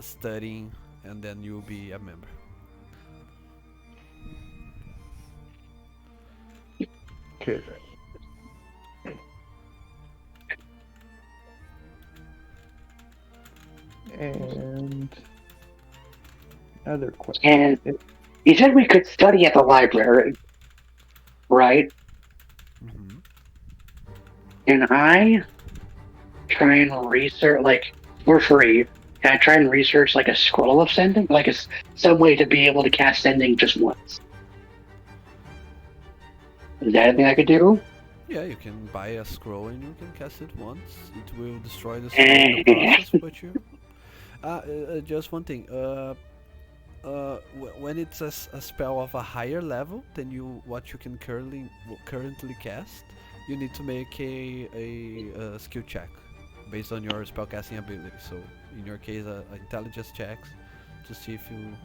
Studying, and then you'll be a member. Okay. And other question. And you said we could study at the library, right? Mm-hmm. Can I try and research, like, for free? Can I try and research, like, a scroll of sending? Like, some way to be able to cast sending just once? Is that anything I could do? Yeah, you can buy a scroll and you can cast it once. It will destroy the scroll in the process, but you. Just one thing. When it's a spell of a higher level than what you can currently cast, you need to make a skill check based on your spellcasting ability. So in your case, intelligence checks to see if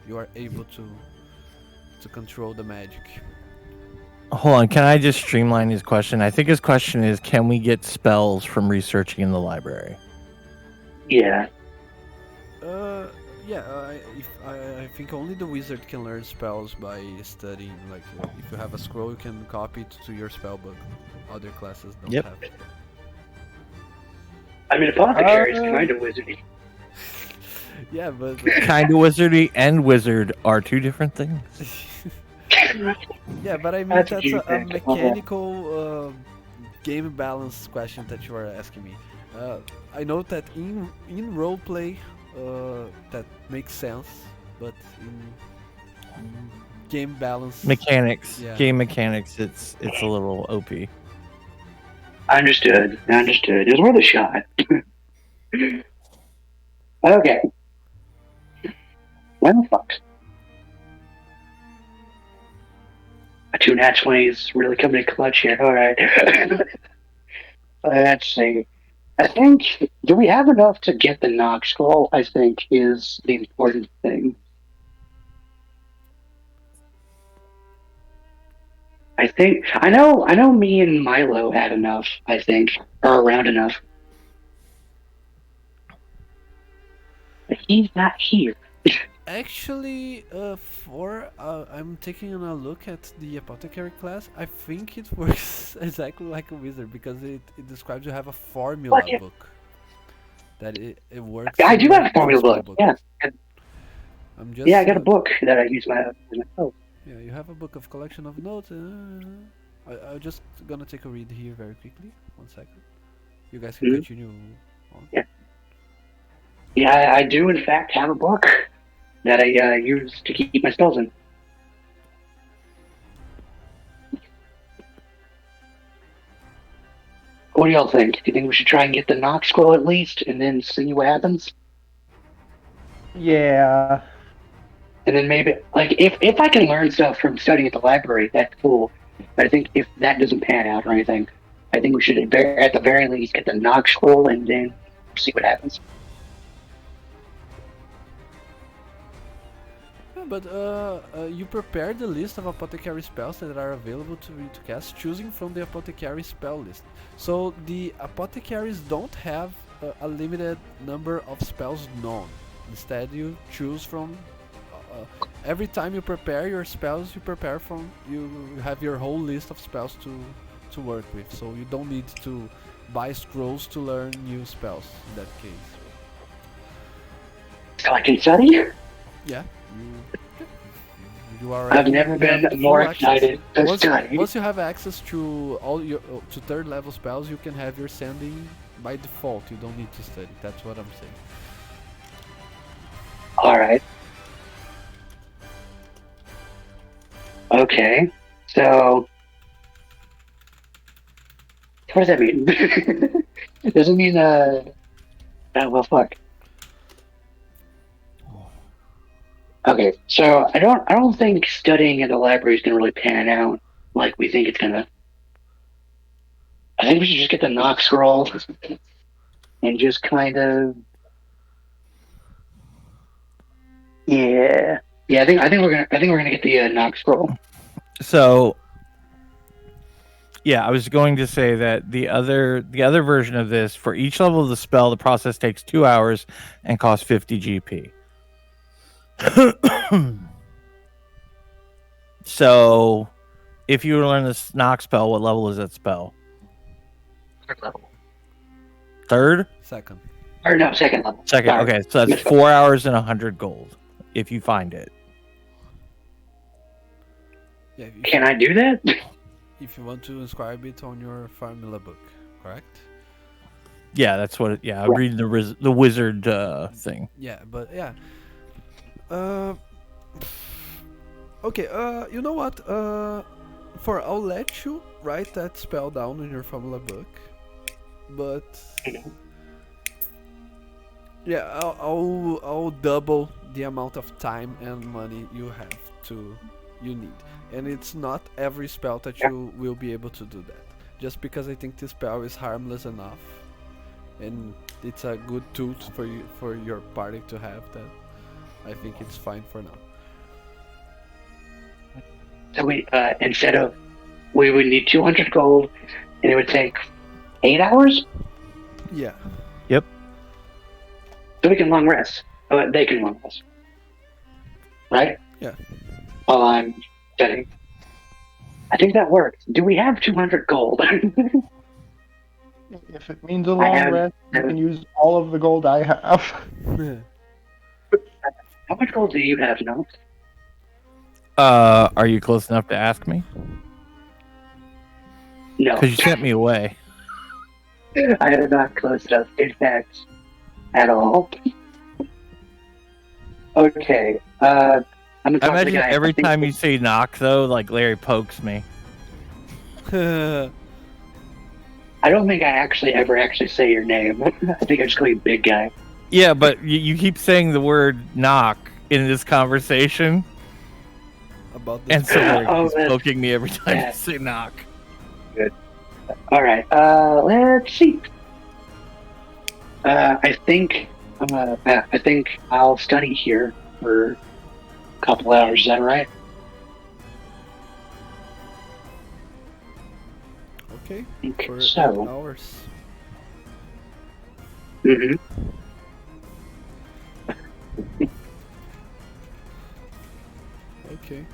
you are able to control the magic. Hold on, can I just streamline his question? I think his question is, can we get spells from researching in the library? Yeah. Yeah. I think only the wizard can learn spells by studying. Like, if you have a scroll, you can copy it to your spellbook. Other classes don't Yep. have it. I mean, apothecary is kind of wizardy. Yeah, but Kind of wizardy and wizard are two different things. yeah, but I mean That's that's what you a think. mechanical game balance question that you are asking me. I know that in roleplay that makes sense, but in game balance Mechanics, Yeah. game mechanics. It's a little OP. I understood. It was worth a shot. Okay. Well, fuck. A 2 nat 20 is really coming in clutch here. All right. Let's see. I think, do we have enough to get the Nox scroll? I think is the important thing. I know me and Milo had enough, I think, or around enough. But he's not here. Actually, I'm taking a look at the apothecary class. I think it works exactly like a wizard because it describes you have a formula What? book. That it works. I do similar have a formula to a book. Yeah. I'm just. Yeah, I got a book that I use myself. Yeah, you have a book of collection of notes. I'm just gonna take a read here very quickly. 1 second. You guys can continue on. Yeah. Yeah, I do in fact have a book that I use to keep my spells in. What do y'all think? Do you think we should try and get the Nox scroll at least, and then see what happens? Yeah. And then maybe, like, if I can learn stuff from studying at the library, that's cool. But I think if that doesn't pan out or anything, I think we should at the very least get the Nox scroll and then see what happens. Yeah, but you prepare the list of apothecary spells that are available to you to cast, choosing from the apothecary spell list. So the apothecaries don't have a limited number of spells known. Instead, you choose from. Every time you prepare your spells, you have your whole list of spells to work with. So you don't need to buy scrolls to learn new spells in that case. So I can study? Yeah. You are. I've never been more excited to study. Once you have access to all your to third level spells, you can have your sending by default. You don't need to study. That's what I'm saying. All right. Okay. So, what does that mean? Does it mean well, fuck. Okay, so I don't think studying at the library is gonna really pan out like we think it's gonna. I think we should just get the Nox scroll and just kind of. Yeah. I think we're gonna get the Nox scroll. So, yeah, I was going to say that the other version of this, for each level of the spell, the process takes 2 hours and costs 50 GP. So, if you were to learn this Nox spell, what level is that spell? Third level. Second. Second level. Second. Sorry. Okay, so that's 4 hours and 100 gold if you find it. Yeah. Can I do that? If you want to inscribe it on your formula book, correct? Yeah, that's what. I'm reading the wizard thing. Yeah, but yeah. Okay. You know what? I'll let you write that spell down in your formula book, but yeah, I'll double the amount of time and money you need, and it's not every spell that you will be able to do that. Just because I think this spell is harmless enough, and it's a good tool for your party to have that. I think it's fine for now. So we would need 200 gold, and it would take 8 hours. Yeah. Yep. So we can long rest. They can long rest, right? Yeah. While I'm studying. I think that works. Do we have 200 gold? If it means a long rest, you can use all of the gold I have. How much gold do you have now? Are you close enough to ask me? No, Because you sent me away. I am not close enough. In fact, at all. Okay. I'm gonna I talk to the imagine guy. every I think time you say knock, though, like Larry pokes me. I don't think I actually say your name. I think I just call you big guy. Yeah, but you keep saying the word knock in this conversation, About this and so Larry Oh, keeps that's poking me every time you bad. say knock. All right. Let's see. I think I think I'll study here for a couple hours. Is that right? Okay, Okay, for so- 8 hours. Mm-hmm. Okay.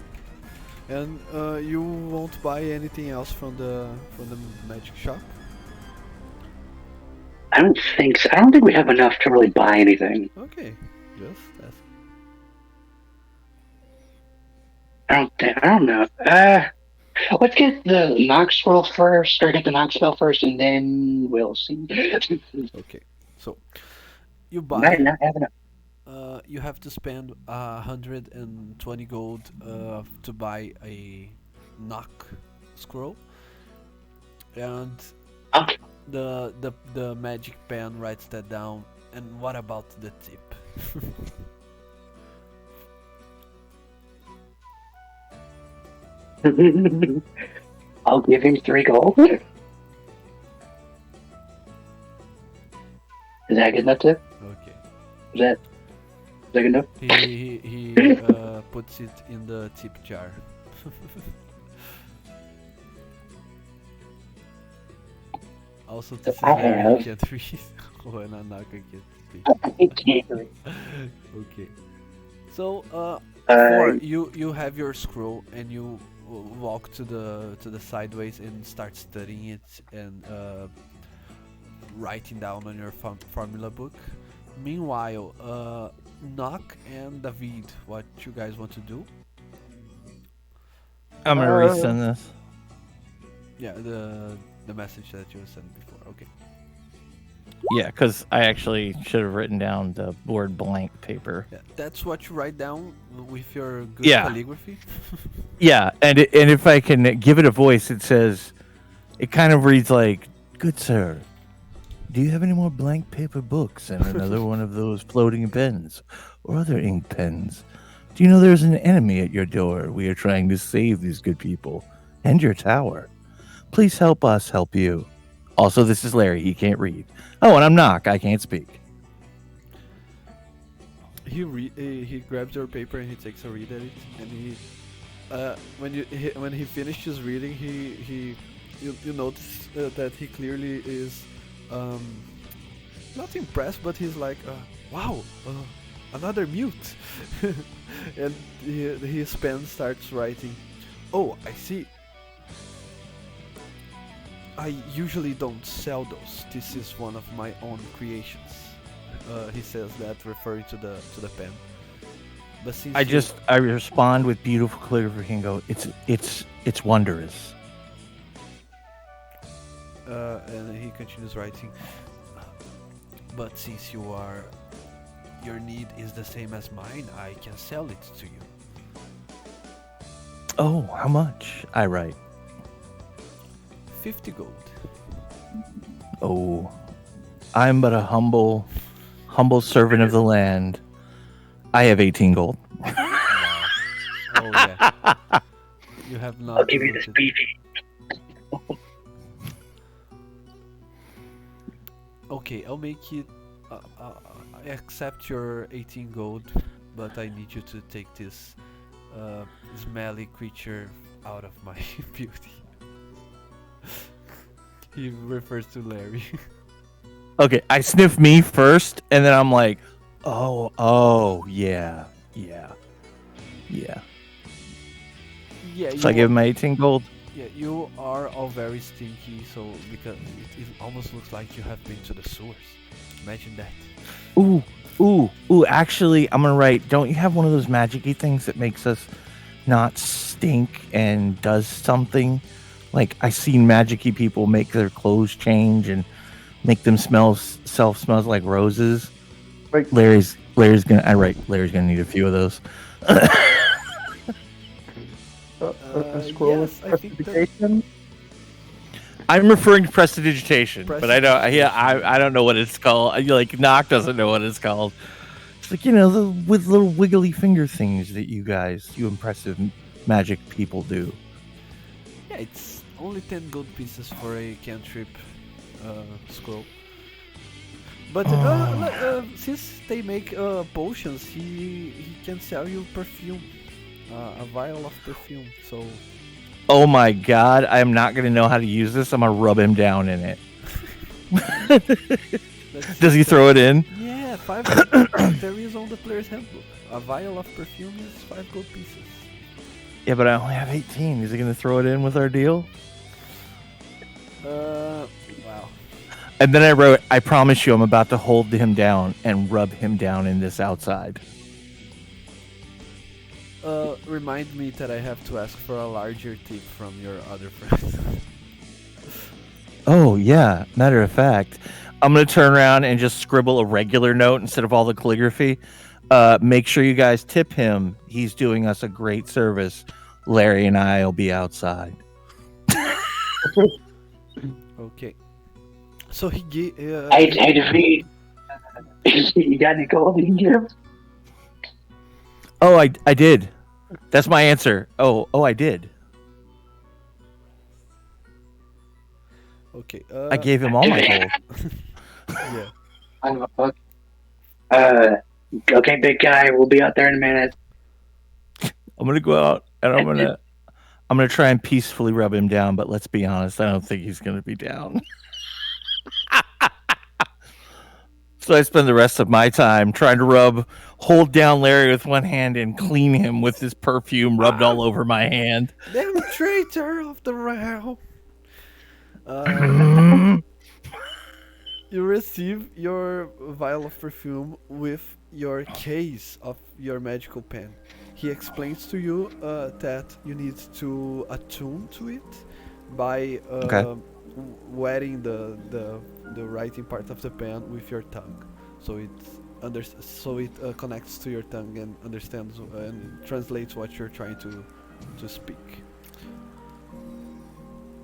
And you won't buy anything else from the magic shop? I don't think so. I don't think we have enough to really buy anything. Okay, just ask. I don't know. Let's get the knock scroll first, or get the knock spell first, and then we'll see. Okay, so you Might buy. not have enough. You have to spend 120 gold to buy a knock scroll, and Okay. the magic pen writes that down. And what about the tip? I'll give him 3 gold. Is that good enough tip? Okay. Is that good enough? He puts it in the tip jar. Also, this is I where have. you can't read when I'm not gonna get speak. I can't read. Okay. So, Uh, Four, you have your scroll and you walk to the sideways and start studying it and writing down on your formula book. Meanwhile, Nock and David, what you guys want to do? I'm gonna resend this. Yeah, the message that you sent before. Okay. Yeah, because I actually should have written down the word blank paper. Yeah, that's what you write down with your good Yeah. calligraphy. Yeah, and if I can give it a voice, it says, it kind of reads like, "Good sir, do you have any more blank paper books and another one of those floating pens or other ink pens? Do you know there's an enemy at your door? We are trying to save these good people and your tower. Please help us help you. Also, this is Larry. He can't read. Oh, and I'm Knock. I can't speak." He grabs your paper and he takes a read at it, and when he finishes reading, you notice that he clearly is not impressed, but he's like, wow, another mute. And his pen starts writing. Oh, I see. I usually don't sell those. This is one of my own creations. He says that, referring to the pen. But since I respond with beautiful calligraphy and go, it's wondrous. And he continues writing. But since your need is the same as mine, I can sell it to you. Oh, how much? I write. 50 gold. Oh, I'm but a humble servant of the land. I have 18 gold. Wow. Oh yeah. You have not. I'll give you this looted- beefy. Okay, I'll make it. I accept your 18 gold, but I need you to take this smelly creature out of my beauty. He refers to Larry. Okay, I sniff me first, and then I'm like, oh, yeah. Yeah, So I give him my 18 gold. Yeah, you are all very stinky, so because it almost looks like you have been to the sewers. Imagine that. Ooh, actually, I'm gonna write, don't you have one of those magic-y things that makes us not stink and does something? Like I seen magic-y people make their clothes change and make them smells like roses. Like Larry's gonna need a few of those. a scroll yes, with I think that- prestidigitation. I'm referring to prestidigitation, but I don't. Yeah, Prestidigitation. I don't know what it's called. Like Nock doesn't know what it's called. It's like with little wiggly finger things that you impressive magic people do. Yeah, it's only 10 gold pieces for a cantrip scroll. But since they make potions, he can sell you perfume, a vial of perfume. So Oh my god, I am not gonna know how to use this. I'm gonna rub him down in it. Does he throw it in? Yeah, 5 there is on the player's handbook. A vial of perfume is 5 gold pieces. Yeah, but I only have 18. Is he gonna throw it in with our deal? Wow. And then I wrote, I promise you I'm about to hold him down and rub him down in this outside. Remind me that I have to ask for a larger tip from your other friends. Oh, yeah. Matter of fact, I'm going to turn around and just scribble a regular note instead of all the calligraphy. Make sure you guys tip him. He's doing us a great service. Larry and I will be outside. Okay. So he gave. Hey, David, you got any gold you can give? Oh, I did. That's my answer. Oh, I did. Okay. I gave him all my gold. Yeah. I don't know. Okay, big guy, we'll be out there in a minute. I'm going to go out and I'm going to try and peacefully rub him down, but let's be honest, I don't think he's going to be down. So I spend the rest of my time trying to hold down Larry with one hand and clean him with his perfume rubbed all over my hand. Damn traitor of the realm. You receive your vial of perfume with your case of your magical pen. He explains to you that you need to attune to it by wetting the writing part of the pen with your tongue, so it connects to your tongue and understands and translates what you're trying to speak.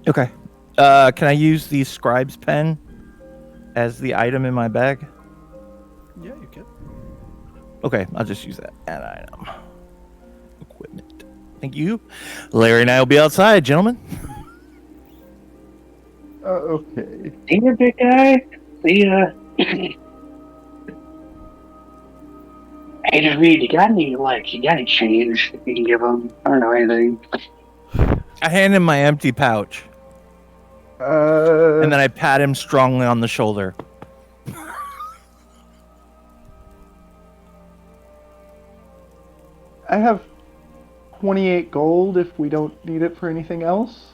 Okay. Can I use the scribe's pen as the item in my bag? Yeah, you can. Okay, I'll just use that. Add item. Equipment. Thank you. Larry and I will be outside, gentlemen. Okay. See you, big guy. See ya. Hey, David, you got any change you can give him? I don't know anything. I hand him my empty pouch, and then I pat him strongly on the shoulder. I have 28 gold if we don't need it for anything else.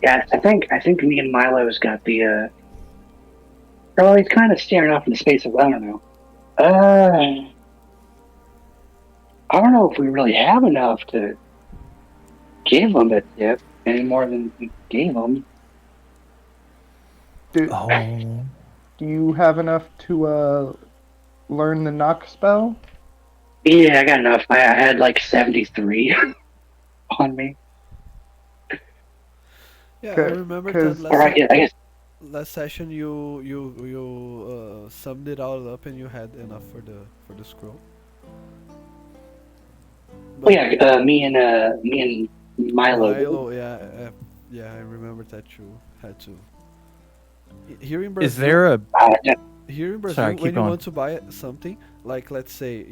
Yeah, I think me and Milo's got the. Oh, he's kind of staring off into space. I don't know. I don't know if we really have enough to give him a tip any more than we gave him. Do Oh. you have enough to learn the knock spell? Yeah, I got enough. I had like 73 on me. Yeah, I Okay, remember 'cause- that All right, yeah, I guess. last session you summed it all up and you had enough for the scroll. Oh yeah, me and Milo. Milo, yeah, I remember that you had to. Here in Brazil, Is there a... Here in Brazil, Sorry, when keep you going. want to buy something, like let's say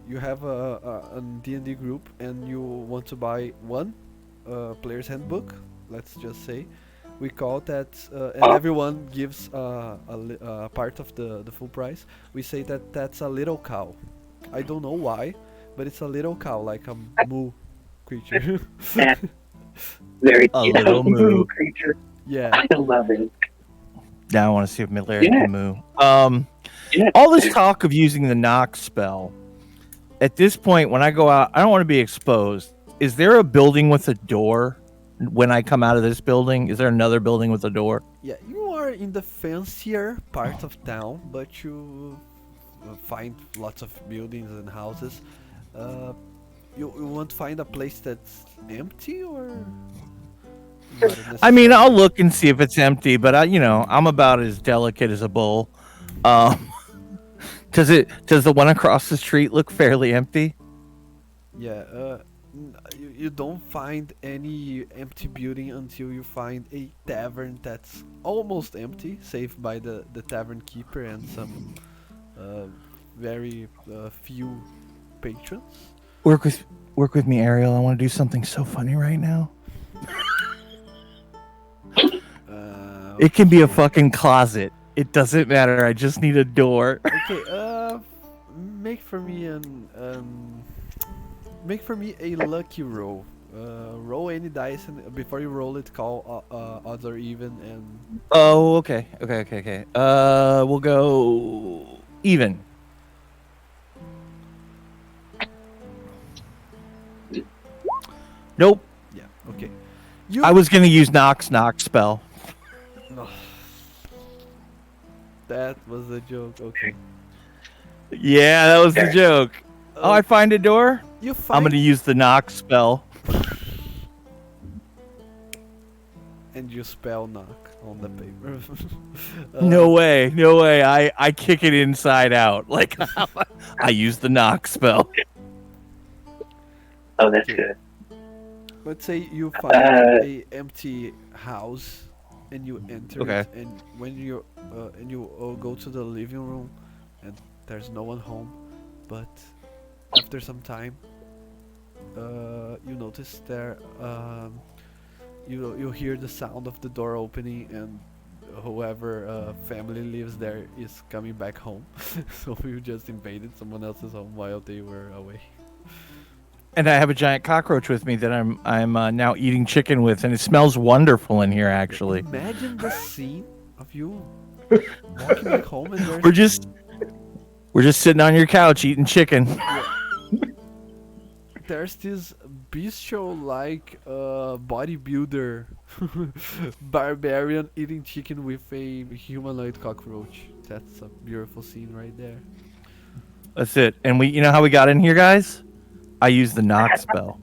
you have a D&D group and you want to buy one player's handbook, let's just say, we call that, and everyone gives a part of the full price. We say that that's a little cow. I don't know why, but it's a little cow, like a moo creature. Very A little moo. creature. Yeah. I love it. Now I want to see if Larry Yeah. can move. Yeah. All this talk of using the knock spell. At this point, when I go out, I don't want to be exposed. Is there a building with a door when I come out of this building? Is there another building with a door? Yeah, you are in the fancier part of town, but you find lots of buildings and houses. Uh, you want to find a place that's empty or not I mean, I'll necessarily? look and see if it's empty, but I'm about as delicate as a bull. Um, does the one across the street look fairly empty? Yeah, you don't find any empty building until you find a tavern that's almost empty, save by the tavern keeper and some uh, very few patrons. Work with me, Ariel. I want to do something so funny right now. It can be a Okay. fucking closet. It doesn't matter. I just need a door. Okay, make for me a lucky roll. Roll any dice, and before you roll it, call odds or even, and Oh, okay. We'll go even. Nope. yeah, okay. You. I was gonna use Knox spell. Ugh. That was a joke. Okay. Yeah, that was the joke. Oh, I find a door. You I'm find gonna use the knock spell. and you spell knock on the paper. No way. I kick it inside out. Like I use the knock spell. Oh, that's Okay. good. Let's say you find a empty house and you enter Okay. it, and when you go to the living room, and there's no one home, but after some time, you notice there, you hear the sound of the door opening, and whoever family lives there is coming back home. So you just invaded someone else's home while they were away. And I have a giant cockroach with me that I'm now eating chicken with, and it smells wonderful in here. Actually, Imagine the scene of you walking back home, and there's we're just sitting on your couch eating chicken. there's this bestial-like bodybuilder barbarian eating chicken with a humanoid cockroach. That's a beautiful scene right there. That's it. And you know how we got in here, guys? I used the knock spell.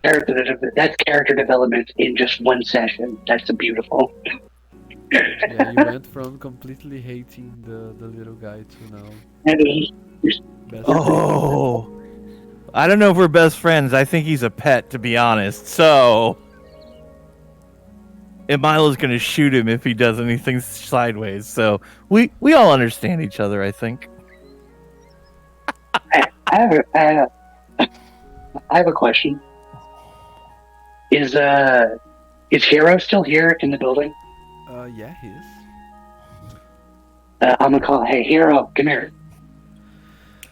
That's character development in just one session. That's beautiful. Yeah, you went from completely hating the little guy to now best friend. Oh, I don't know if we're best friends. I think he's a pet, to be honest. So, and Milo's gonna shoot him if he does anything sideways. So we all understand each other, I think. I have a question. Is Hero still here in the building? Yeah, he is. I'm gonna call. Hey, Hero, come here.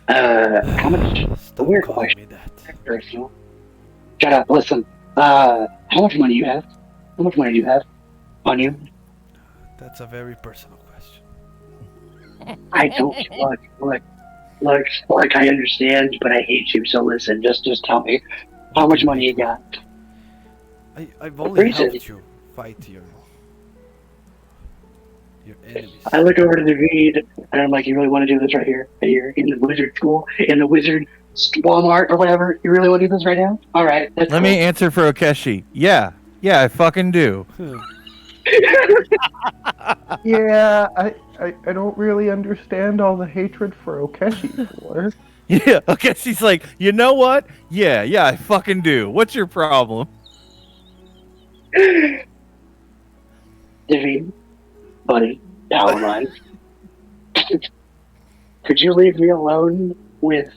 How much? Stop Weird calling question. me that. Personal. Shut up. Listen. How much money you have? How much money do you have on you? That's a very personal question. I don't look. I understand, but I hate you. So listen. Just tell me how much money you got. I've only Reason. helped you fight your enemies. I look over to David and I'm like, you really want to do this right here in the wizard school, in the wizard Walmart or whatever? You really want to do this right now? All right. That's Let me answer for Okeshi. Yeah, I fucking do. Yeah, I don't really understand all the hatred for Okeshi for. Yeah, Okeshi's like, you know what? Yeah, I fucking do. What's your problem? David, buddy, down line. Could you leave me alone with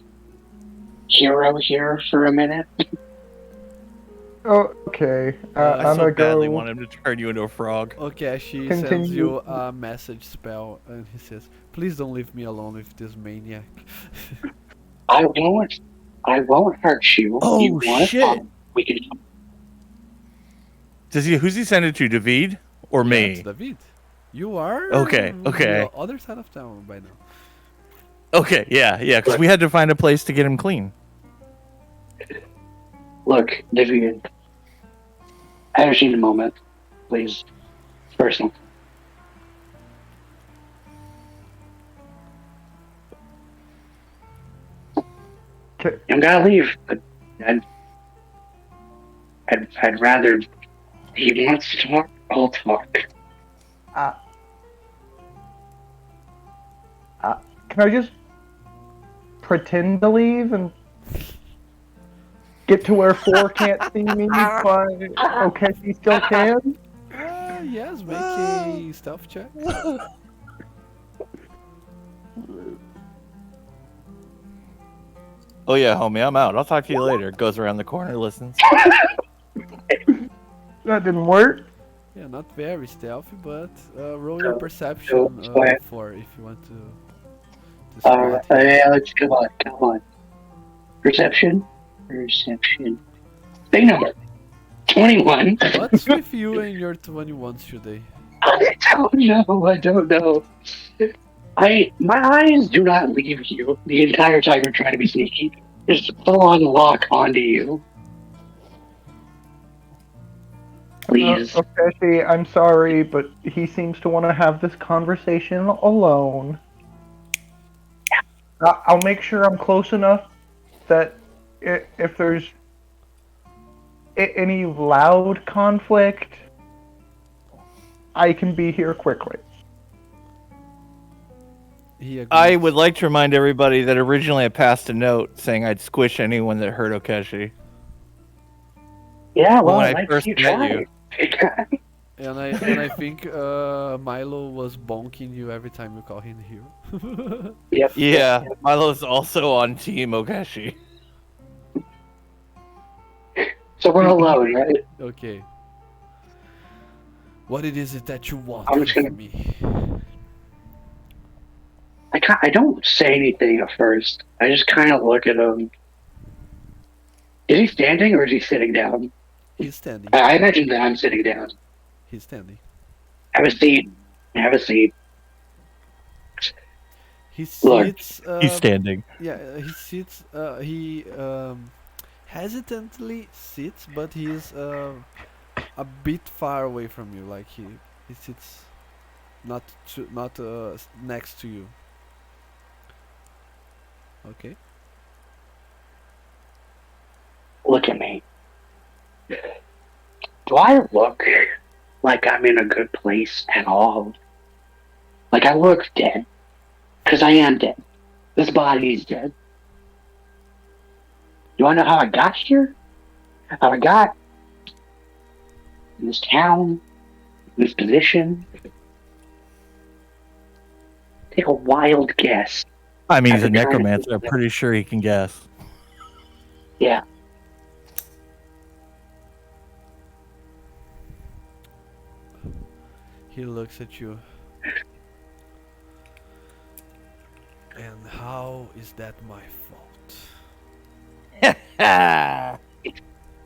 Hero here for a minute? Oh, okay. I I'm so gonna badly go. want him to turn you into a frog. Okay, she sends Continue. you a message spell, and he says, "Please don't leave me alone with this maniac." I won't hurt you. Oh, you want shit. to talk? We can. Who's he send it to? David or me? That's David. You are Okay. on the other side of town by now. Okay, yeah, because we had to find a place to get him clean. Look, Vivian, I haven't seen a moment. Please. It's personal. Okay. I'm gonna leave, but I'd rather he wants to talk, I'll talk. Can I just pretend to leave and get to where 4 can't see me, but okay, he still can? Yes, make a stealth check. Oh yeah, homie, I'm out. I'll talk to you later. Goes around the corner, listens. That didn't work. Yeah, not very stealthy, but roll your perception for if you want to spot him. Yeah, let's come on. Perception. Big number. 21. What's with you and your 21s today? I don't know. My eyes do not leave you the entire time you're trying to be sneaky. Just full on lock onto you. Please. Okay, I'm sorry, but he seems to want to have this conversation alone. I'll make sure I'm close enough that if there's any loud conflict, I can be here quickly. I would like to remind everybody that originally I passed a note saying I'd squish anyone that hurt Okeshi. Yeah, well, when I first met you. And I think Milo was bonking you every time you call him hero. Yep. Yeah, Milo's also on Team Okeshi. So we're alone, right? Okay. What it is that you want I'm just from gonna- me? I don't say anything at first. I just kind of look at him. Is he standing or is he sitting down? He's standing. I imagine that I'm sitting down. He's standing. Have a seat. Have a seat. He Look, sits. He's standing. Yeah, he sits. He hesitantly sits, but he's a bit far away from you. Like he sits not next to you. Okay. Look at me. Do I look like I'm in a good place at all? Like I look dead? Because I am dead. This body is dead. You want to know how I got here? How I got in this town, in this position? Take a wild guess. I mean, he's a I've been trying to necromancer. I'm think pretty sure he can guess. Yeah. He looks at you. And how is that my fault?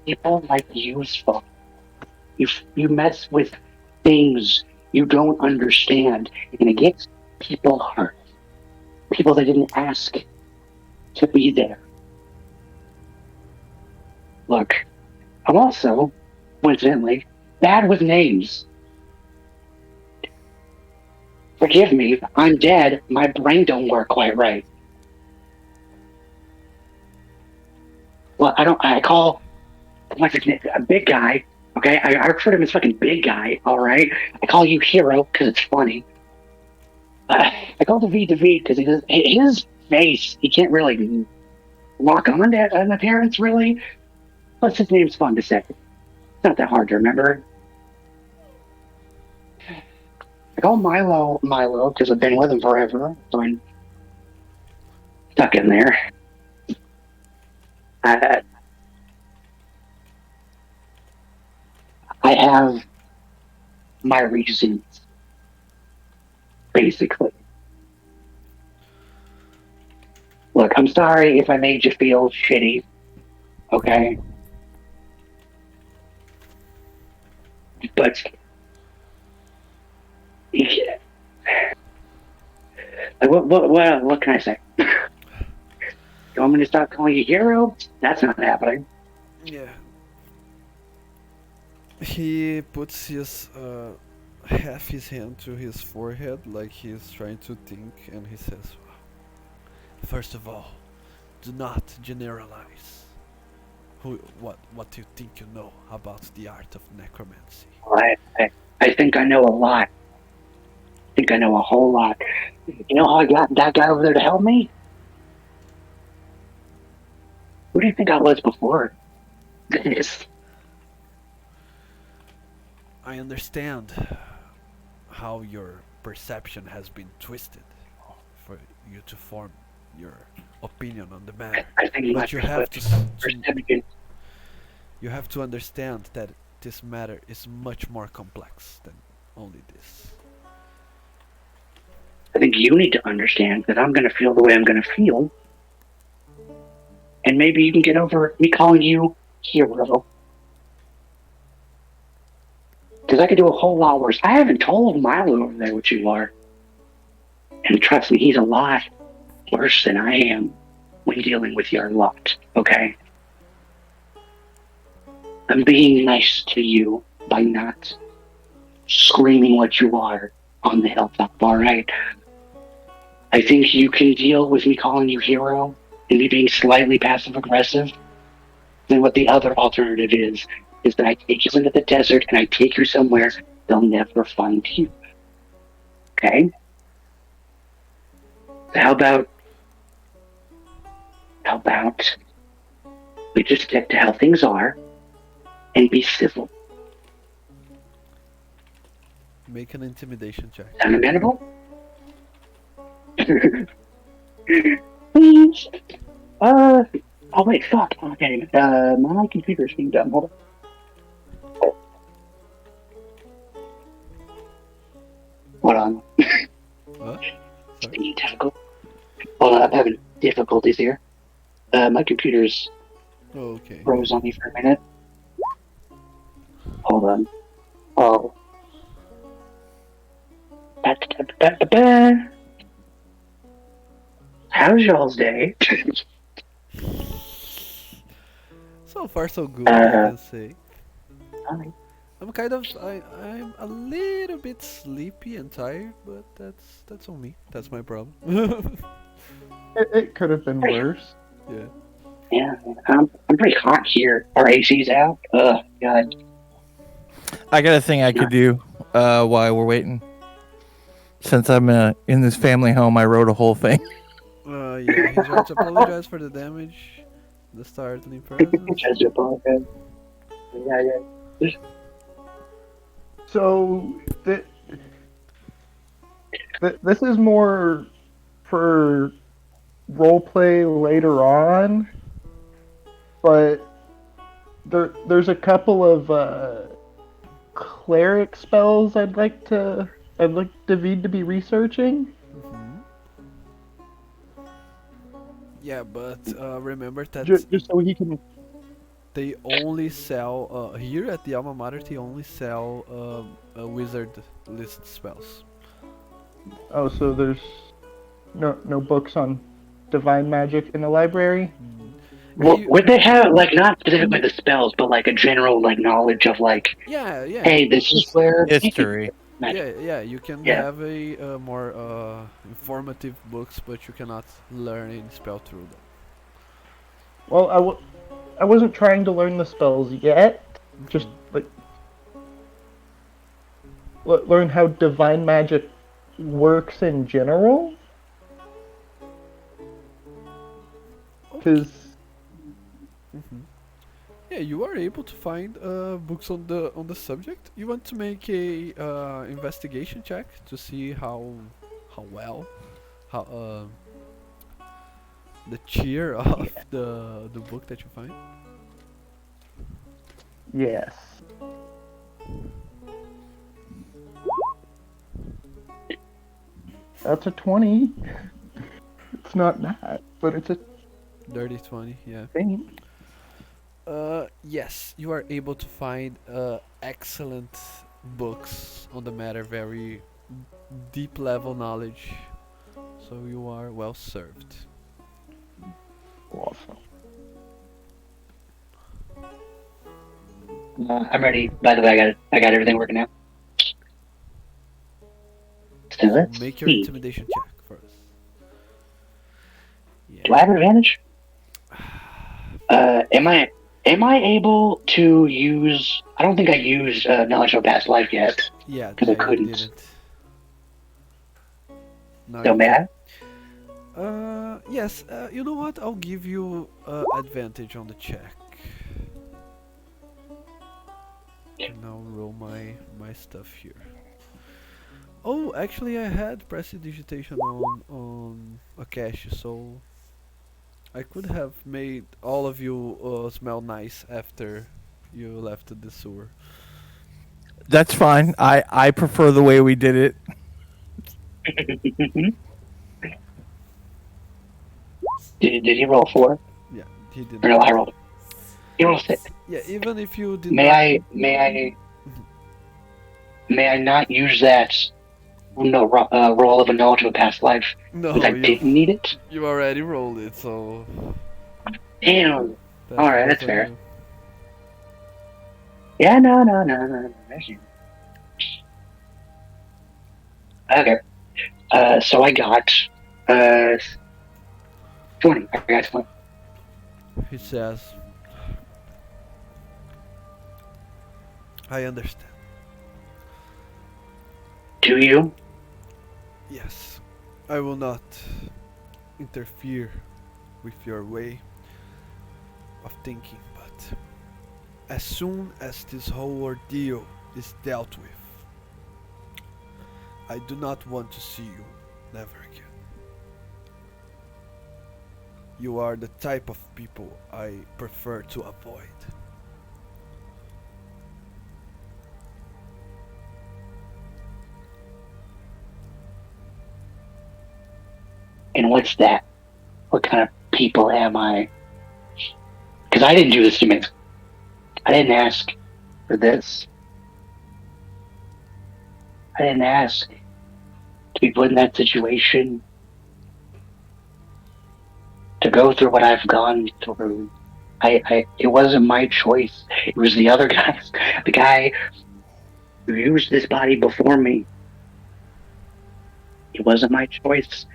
People like you's fault. You mess with things you don't understand, and it gets people hurt. People that didn't ask to be there. Look, I'm also, coincidentally, bad with names. Forgive me, I'm dead. My brain don't work quite right. Well, I call like a big guy. Okay, I refer to him as fucking big guy. All right, I call you hero because it's funny. I call the V because his face, he can't really lock on to an appearance really. Plus his name's fun to say. It's not that hard to remember. I call Milo because I've been with him forever, so I'm stuck in there. I have my reasons, basically. Look, I'm sorry if I made you feel shitty, okay? But what can I say? You want me to stop calling you hero? That's not happening. Yeah. He puts half his hand to his forehead like he's trying to think, and he says, "First of all, do not generalize. What do you think you know about the art of necromancy?" I think I know a lot. I think I know a whole lot. You know how I got that guy over there to help me? Who do you think I was before this? I understand how your perception has been twisted for you to form your opinion on the matter. I think my But you have perception. you have to understand that this matter is much more complex than only this. I think you need to understand that I'm going to feel the way I'm going to feel. And maybe you can get over me calling you hero. Because I could do a whole lot worse. I haven't told Milo over there what you are. And trust me, he's a lot worse than I am when dealing with your lot, okay? I'm being nice to you by not screaming what you are on the hilltop, alright? I think you can deal with me calling you hero and me being slightly passive aggressive. Then what the other alternative is that I take you into the desert and I take you somewhere they'll never find you. Okay? So how about we just stick to how things are and be civil? Make an intimidation check. Sound amenable? Please. Oh wait, fuck. Oh, damn it. My computer's being dumb. Hold on. What? It's being difficult. Hold on, I'm having difficulties here. My computer's Oh, okay. froze on me for a minute. Hold on. Oh. Ba-da-da-da-da-da. How's y'all's day? So far, so good, I can say. Hi. I'm a little bit sleepy and tired, but that's on me. That's my problem. It could have been worse. Yeah. Yeah, I'm pretty hot here. Our AC's out. God. I got a thing I could do while we're waiting. Since I'm in this family home, I wrote a whole thing. Yeah, he tried to apologize for the damage, the startling presence. Just apologize. Yeah. So this is more for roleplay later on, but there's a couple of cleric spells I'd like David to be researching. Yeah, but remember that Just so he can. they only sell here at the alma mater. They only sell wizard list spells. Oh, so there's no books on divine magic in the library. Well, would they have not specifically the spells, but like a general knowledge of Yeah. hey, this is where History. Yeah. You can have a more informative books, but you cannot learn any spell through them. Well, I wasn't trying to learn the spells yet. Just learn how divine magic works in general. Because yeah, you are able to find books on the subject. You want to make a investigation check to see how well the cheer of the book that you find. yes. That's a 20. It's not that, but it's a Dirty 20, yeah. thing. Yes, you are able to find excellent books on the matter, very deep level knowledge. So you are well served. Awesome. I'm ready. By the way, I got everything working now. So So let's make your see. intimidation check first. Yeah. Do I have an advantage? Am I able to use? I don't think I used knowledge of past life yet Yeah, because I you couldn't. didn't. Now So you may can. I? Yes. You know what? I'll give you advantage on the check. And I'll roll my stuff here. Oh, actually, I had prestidigitation on Akashi, so I could have made all of you smell nice after you left the sewer. That's fine. I prefer the way we did it. Did he roll 4? Yeah, he did Or no, not. I rolled. He rolled 6. Yeah, even if you did May not. I may I not use that roll of a knowledge of a past life because No, I didn't need it? you already rolled it, so Damn. that All right, falls that's on fair. you. Yeah, no. Okay. So I got uh 20. I got 20. He says, "I understand. Do you? Yes, I will not interfere with your way of thinking, but as soon as this whole ordeal is dealt with, I do not want to see you never again. You are the type of people I prefer to avoid." And what's that? What kind of people am I? Because I didn't do this to me. I didn't ask for this. I didn't ask to be put in that situation, to go through what I've gone through. It wasn't my choice. It was the other guy's. The guy who used this body before me. It wasn't my choice.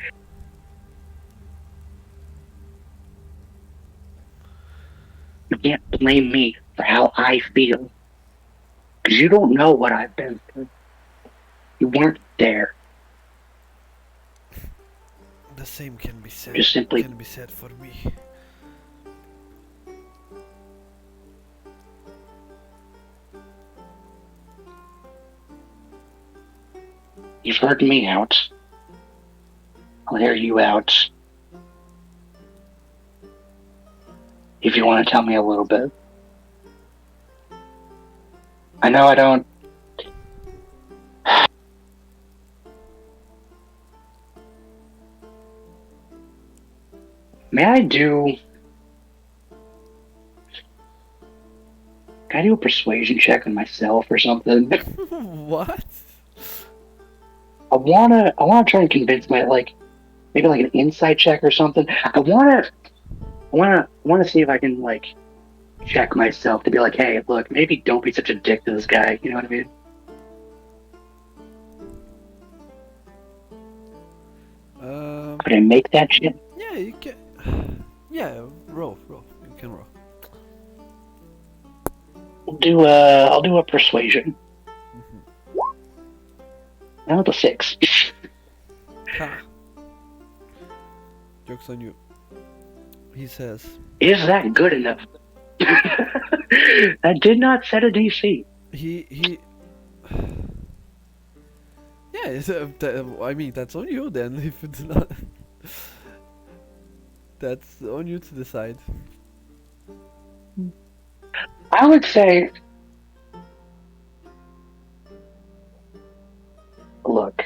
You can't blame me for how I feel. Because you don't know what I've been through. You weren't there. The same can be said. Just simply Can be said for me. you've heard me out. I'll hear you out. If you want to tell me a little bit. I know I don't. May I do? Can I do a persuasion check on myself or something? What? I wanna try and convince maybe like an insight check or something. I wanna see if I can like check myself to be like, hey, look, maybe don't be such a dick to this guy. You know what I mean? Could I make that shit? Yeah, you can. Yeah, roll. You can roll. I'll do a persuasion. Now with a 6. Ha. Joke's on you. He says, Is that good enough? That did not set a DC. he. Yeah, I mean that's on you then. If it's not, that's on you to decide. I would say, look,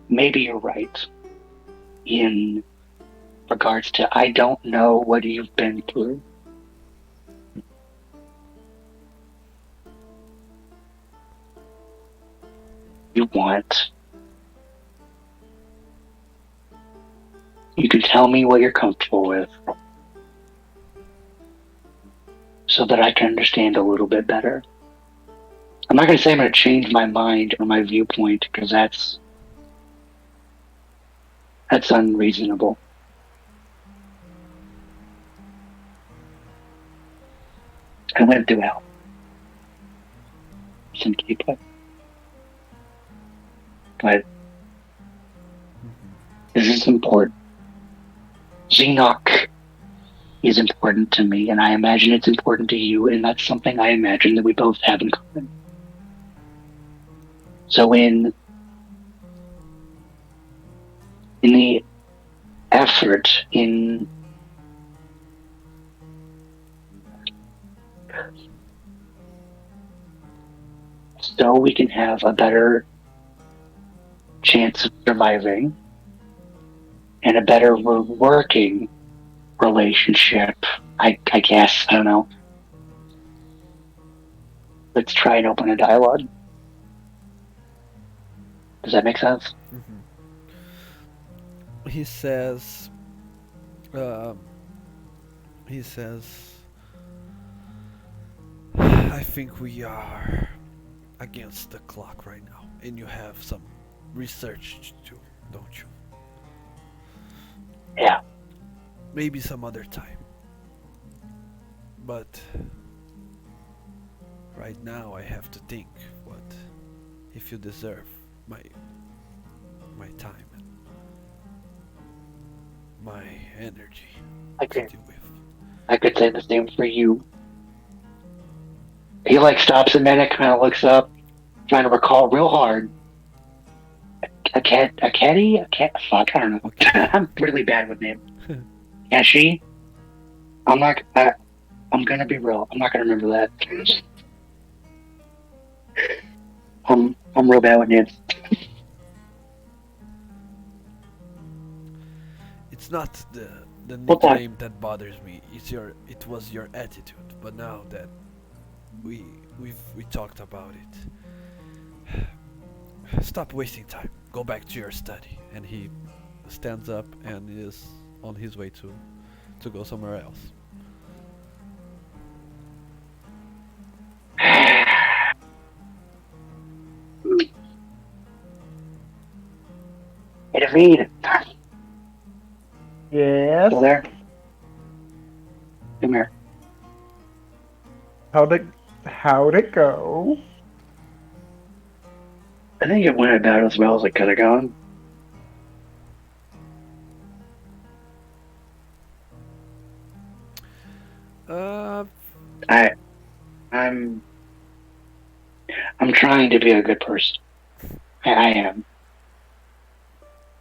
maybe you're right in regards to I don't know what you've been through. You can tell me what you're comfortable with. so that I can understand a little bit better. I'm not going to say I'm going to change my mind or my viewpoint, because that's unreasonable. I went through hell. Simply put. But this is important. Xenok is important to me, and I imagine it's important to you, and that's something I imagine that we both have in common. So in the effort, so we can have a better chance of surviving and a better working relationship, I guess, I don't know. Let's try and open a dialogue. Does that make sense? He says, I think we are against the clock right now, and you have some research to do, don't you? Yeah. Maybe some other time. But right now I have to think what if you deserve my time and my energy to deal with. I could say the same for you. He stops a minute, kind of looks up, trying to recall real hard. A caddy? Fuck, I don't know. I'm really bad with names. Kashi? I'm gonna be real. I'm not gonna remember that. I'm real bad with names. It's not the nickname that bothers me. It was your attitude. But now that we talked about it, stop wasting time. Go back to your study. And he stands up and is on his way to go somewhere else. Hey, David. Yes. Still there? Come here. How'd it go? I think it went about as well as it could have gone. I'm trying to be a good person. I am.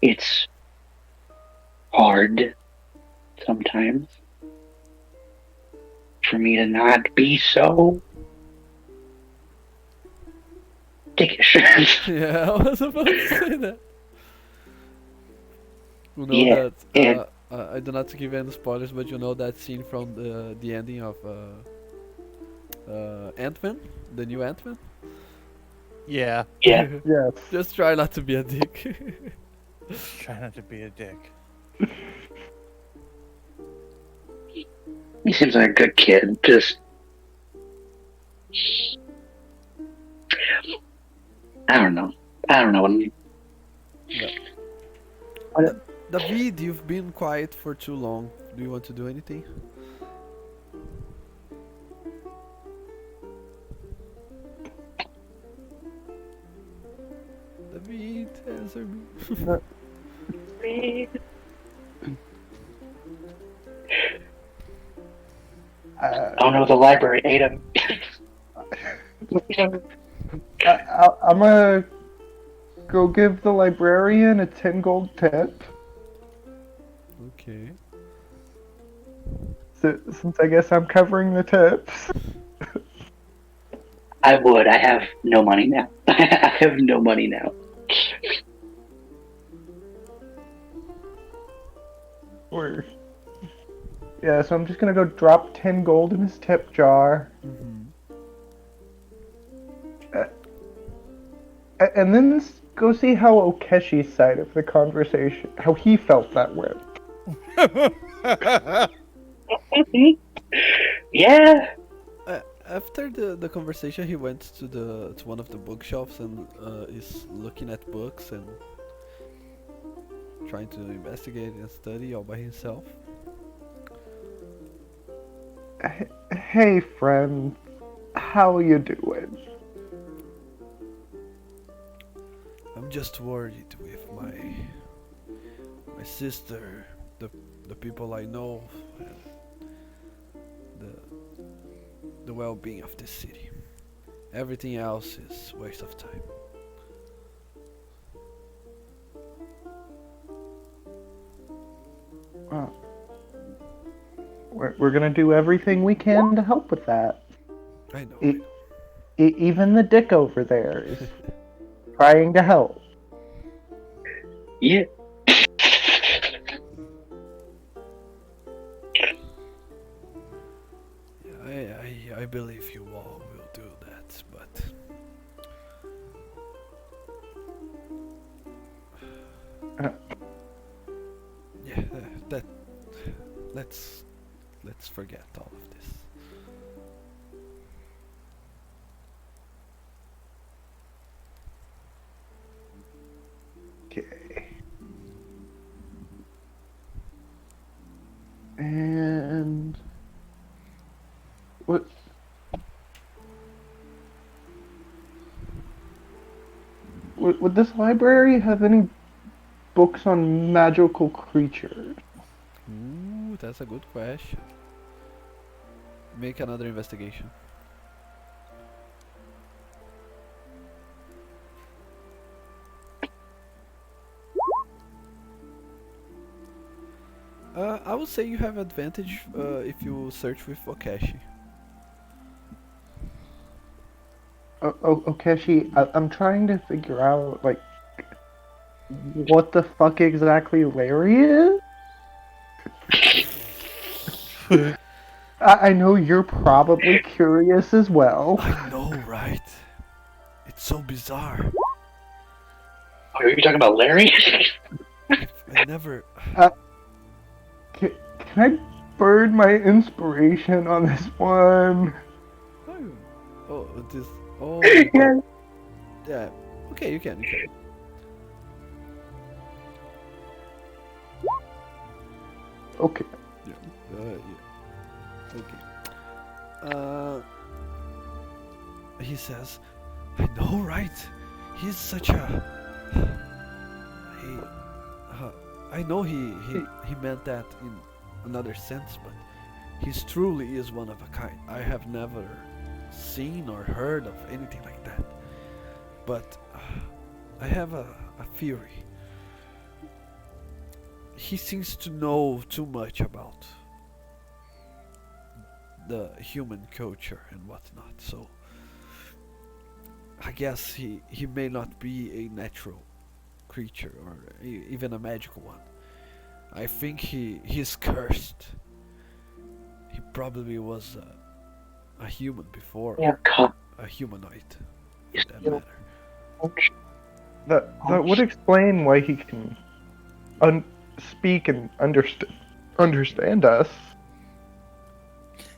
It's hard sometimes for me to not be so dickish. Yeah, I was about to say that. You know Yeah, that I do not give any spoilers, but you know that scene from the ending of Ant-Man, the new Ant-Man. Yeah. Yeah. Yes. Just try not to be a dick. Try not to be a dick. He seems like a good kid. Just, I don't know. David, you've been quiet for too long. Do you want to do anything? David, answer me. Oh no, the library ate him. I'm gonna go give the librarian a 10 gold tip. Okay. So, since I guess I'm covering the tips. I would. I have no money now. I have no money now. Or, yeah, so I'm just gonna go drop 10 gold in his tip jar. And then go see how Okeshi's side of the conversation, how he felt that went. Yeah. After the conversation, he went to one of the bookshelves and is looking at books and trying to investigate and study all by himself. Hey, friend. How you doing? I'm just worried with my sister, the people I know, and the well-being of this city. Everything else is waste of time. Well, we're gonna do everything we can to help with that. I know. E- Even the dick over there is trying to help. Yeah. I believe you all will do that, but Uh. yeah, that let's forget all of this. Okay. And what? Would this library have any books on magical creatures? Ooh, that's a good question. Make another investigation. I would say you have advantage if you search with Okashi. Okeshi, I'm trying to figure out, like, what the fuck exactly Larry is? I know you're probably curious as well. I know, right? It's so bizarre. Are you talking about Larry? I never. Can I burn my inspiration on this one? Oh, this. Oh, Yeah. yeah. Okay, you can. Okay. Yeah. Okay. He says, I know, right? He's such a. I know he meant that in another sense, but he truly is one of a kind. I have never seen or heard of anything like that. But I have a theory. He seems to know too much about the human culture and whatnot, so I guess he may not be a natural creature or even a magical one. I think he's cursed. He probably was a human before, Yeah, or a humanoid, for that matter. That would explain why he can speak and understand us.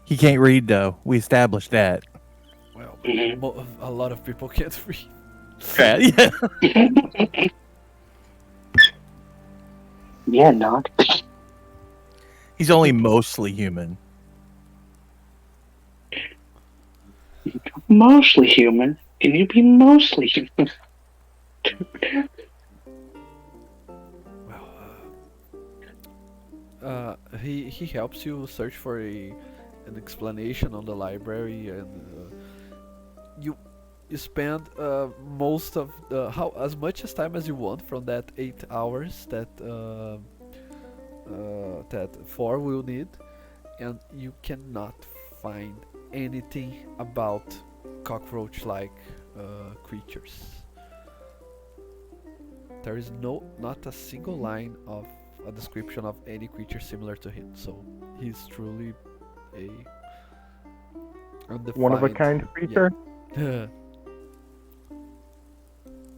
He can't read though. We established that. Well, Mhm. a lot of people can't read. Yeah. Yeah, not. He's only mostly human. Mostly human. Can you be mostly human? Well, he helps you search for an explanation on the library, and you spend most of as much as time as you want from that 8 hours that 4 will need, and you cannot find anything about cockroach-like creatures. There is not a single line of a description of any creature similar to him. So he's truly a undefined, One of a kind creature. Yeah.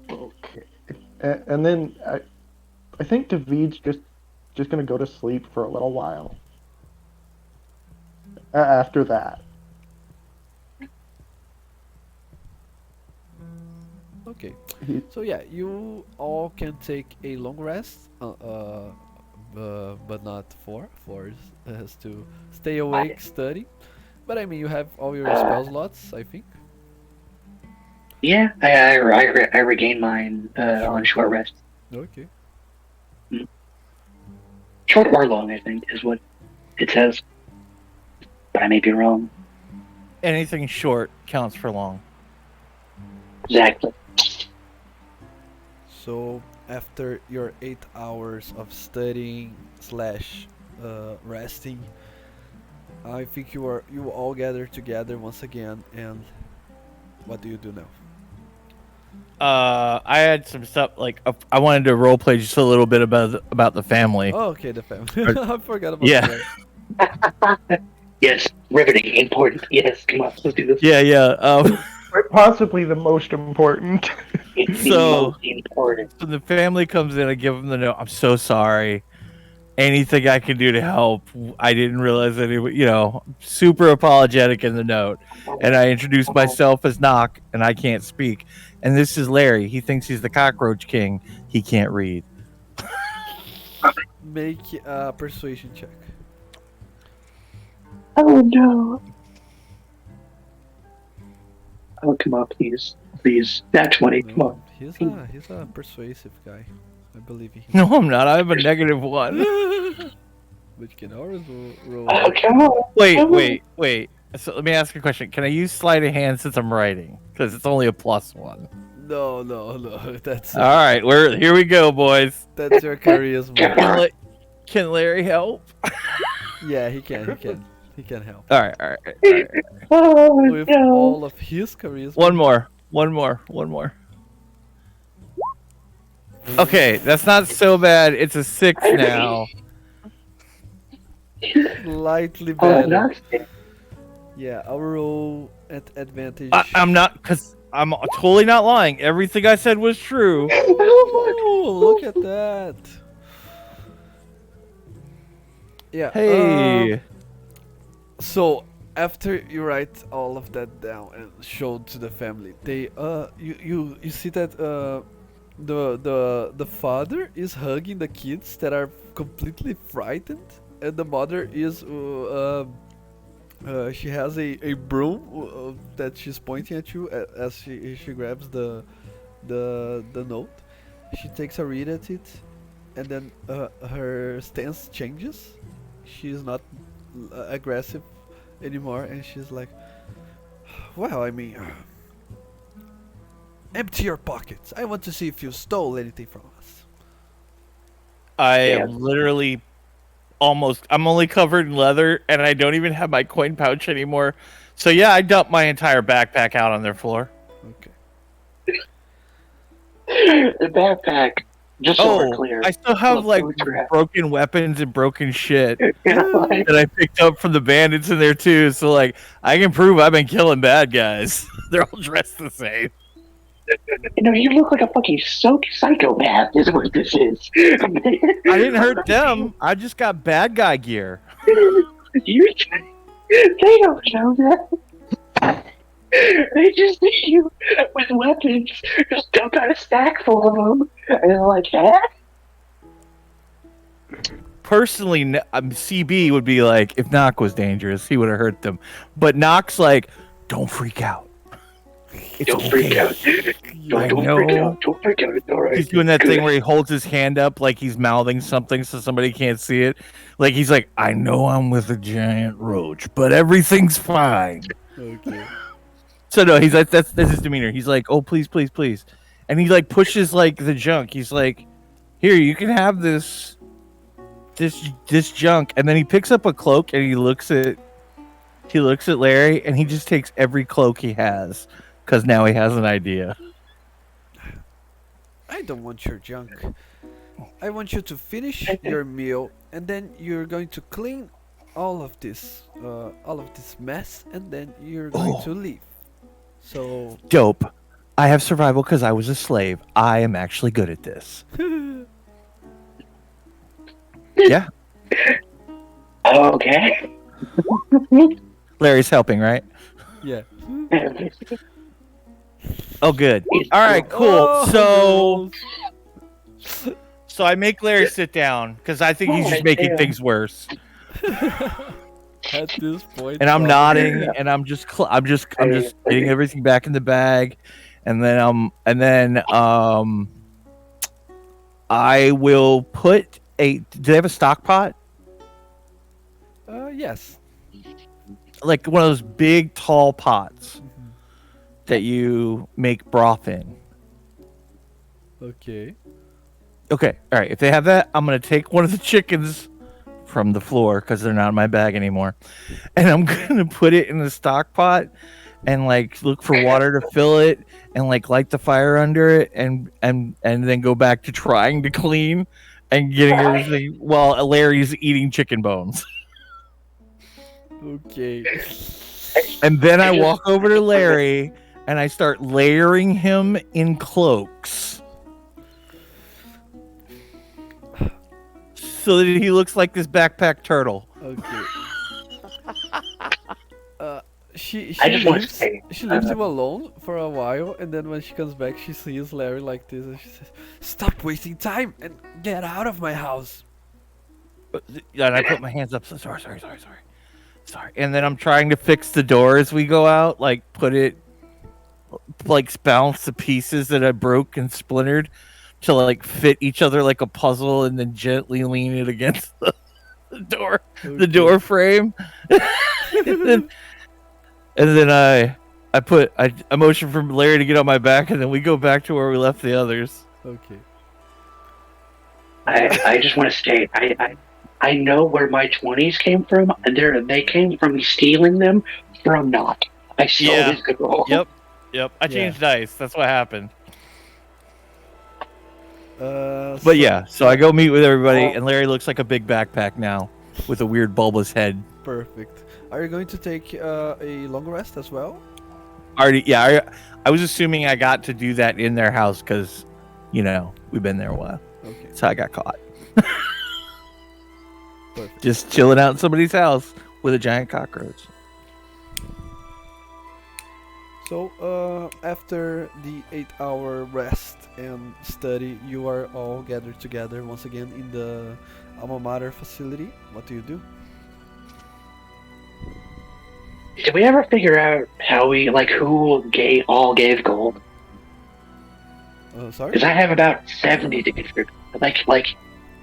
Okay. And then I think David's just gonna go to sleep for a little while. After that. Okay. He- So yeah, you all can take a long rest, but not four. Four has to stay awake, study. But I mean, you have all your spell slots, I think. Yeah, I regained mine on short rest. Okay. Short or long, I think, is what it says. But I may be wrong. Anything short counts for long. Exactly. So after your 8 hours of studying slash resting, I think you all gather together once again. And what do you do now? I had some stuff like I wanted to roleplay just a little bit about the family. Oh, okay, the family. Or- I forgot about Yeah. that. Yes, riveting, important. Yes, come on, let's do this. Yeah. Possibly the most important. It's the So- most important. So the family comes in, I give them the note. I'm so sorry. Anything I can do to help. I didn't realize anybody, super apologetic in the note. And I introduced myself as Knock, and I can't speak. And this is Larry. He thinks he's the cockroach king. He can't read. Make a persuasion check. Oh no. Oh, come on, please. Please. Nat 20, come on. He's a persuasive guy. I believe he. No, I'm not. I have a -1. But you can always roll. Oh, come on. Wait. So let me ask you a question. Can I use sleight of hand since I'm writing? Because it's only a +1. No. That's All right, here we go, boys. that's your charisma. Can Larry help? Yeah, he can. He can help. All right. Oh, With no. all of his charisma. One more. Okay, that's not so bad. It's a 6 now. Slightly Oh, better. Knox. Yeah, I'll roll at advantage. I'm not, because I'm totally not lying. Everything I said was true. Oh, look at that. Yeah. Hey. So after you write all of that down and show to the family, they you see that the father is hugging the kids that are completely frightened, and the mother is she has a broom that she's pointing at you as she grabs the note. She takes a read at it, and then her stance changes. She's not aggressive anymore, and she's like, well, I mean, empty your pockets. I want to see if you stole anything from us. I Yeah. am literally I'm only covered in leather, and I don't even have my coin pouch anymore. So yeah, I dumped my entire backpack out on their floor. Okay. The backpack, just so we're clear. I still have Look, like boots are- broken weapons and broken shit Like, that I picked up from the bandits in there too. So like, I can prove I've been killing bad guys. They're all dressed the same. you look like a fucking psychopath, is what this is. I didn't hurt them. I just got bad guy gear. They don't know that. They just see you with weapons, just dump out a stack full of them, and they're like, "Eh?" Personally, CB would be like, if Knock was dangerous, he would have hurt them. But Knock's like, don't freak out. It's Don't freak out. I Don't know. freak out. Don't freak out. It's all right. He's doing that Good. thing where he holds his hand up like he's mouthing something so somebody can't see it. Like he's like, I know I'm with a giant roach, but everything's fine. Okay. So no, he's like, that's his demeanor. He's like, oh please, and he like pushes like the junk. He's like, here, you can have this junk, and then he picks up a cloak and he looks at Larry, and he just takes every cloak he has because now he has an idea. I don't want your junk. I want you to finish your meal, and then you're going to clean all of this mess, and then you're going to leave. So Dope. I have survival because I was a slave. I am actually good at this. Yeah. Okay. Larry's helping, right? yeah. Oh, good. He's All right, cool. cool. girls. So I make Larry sit down because I think he's just making things worse. At this point, And I'm probably. nodding, and I'm just getting everything back in the bag, and then I will put a. Do they have a stock pot? Yes. Like one of those big, tall pots that you make broth in. Okay. Okay, all right. If they have that, I'm gonna take one of the chickens from the floor because they're not in my bag anymore, and I'm gonna put it in the stock pot and like look for water to fill it and like light the fire under it and then go back to trying to clean and getting everything while Larry's eating chicken bones. Okay. And then I walk over to Larry and I start layering him in cloaks. So that he looks like this backpack turtle. Okay. She I just want to leaves. say, She leaves him alone for a while, and then when she comes back, she sees Larry like this, and she says, "Stop wasting time and get out of my house." And I put my hands up. So sorry. And then I'm trying to fix the door as we go out, like bounce the pieces that I broke and splintered to like fit each other like a puzzle, and then gently lean it against the door, the door frame. And then I motion for Larry to get on my back, and then we go back to where we left the others. Okay. I just want to state, I know where my 20s came from. They came from me stealing them from Not. I stole Yeah. his girl. Yep. I changed dice. That's what happened. But yeah, so I go meet with everybody, and Larry looks like a big backpack now with a weird bulbous head. Perfect. Are you going to take a long rest as well? I was assuming I got to do that in their house because, we've been there a while. Okay. So I got caught. Perfect. Just chilling out in somebody's house with a giant cockroach. So, after the 8-hour rest and study, you are all gathered together once again in the alma mater facility. What do you do? Did we ever figure out how who gave gold? Sorry? Because I have about 70 to contribute.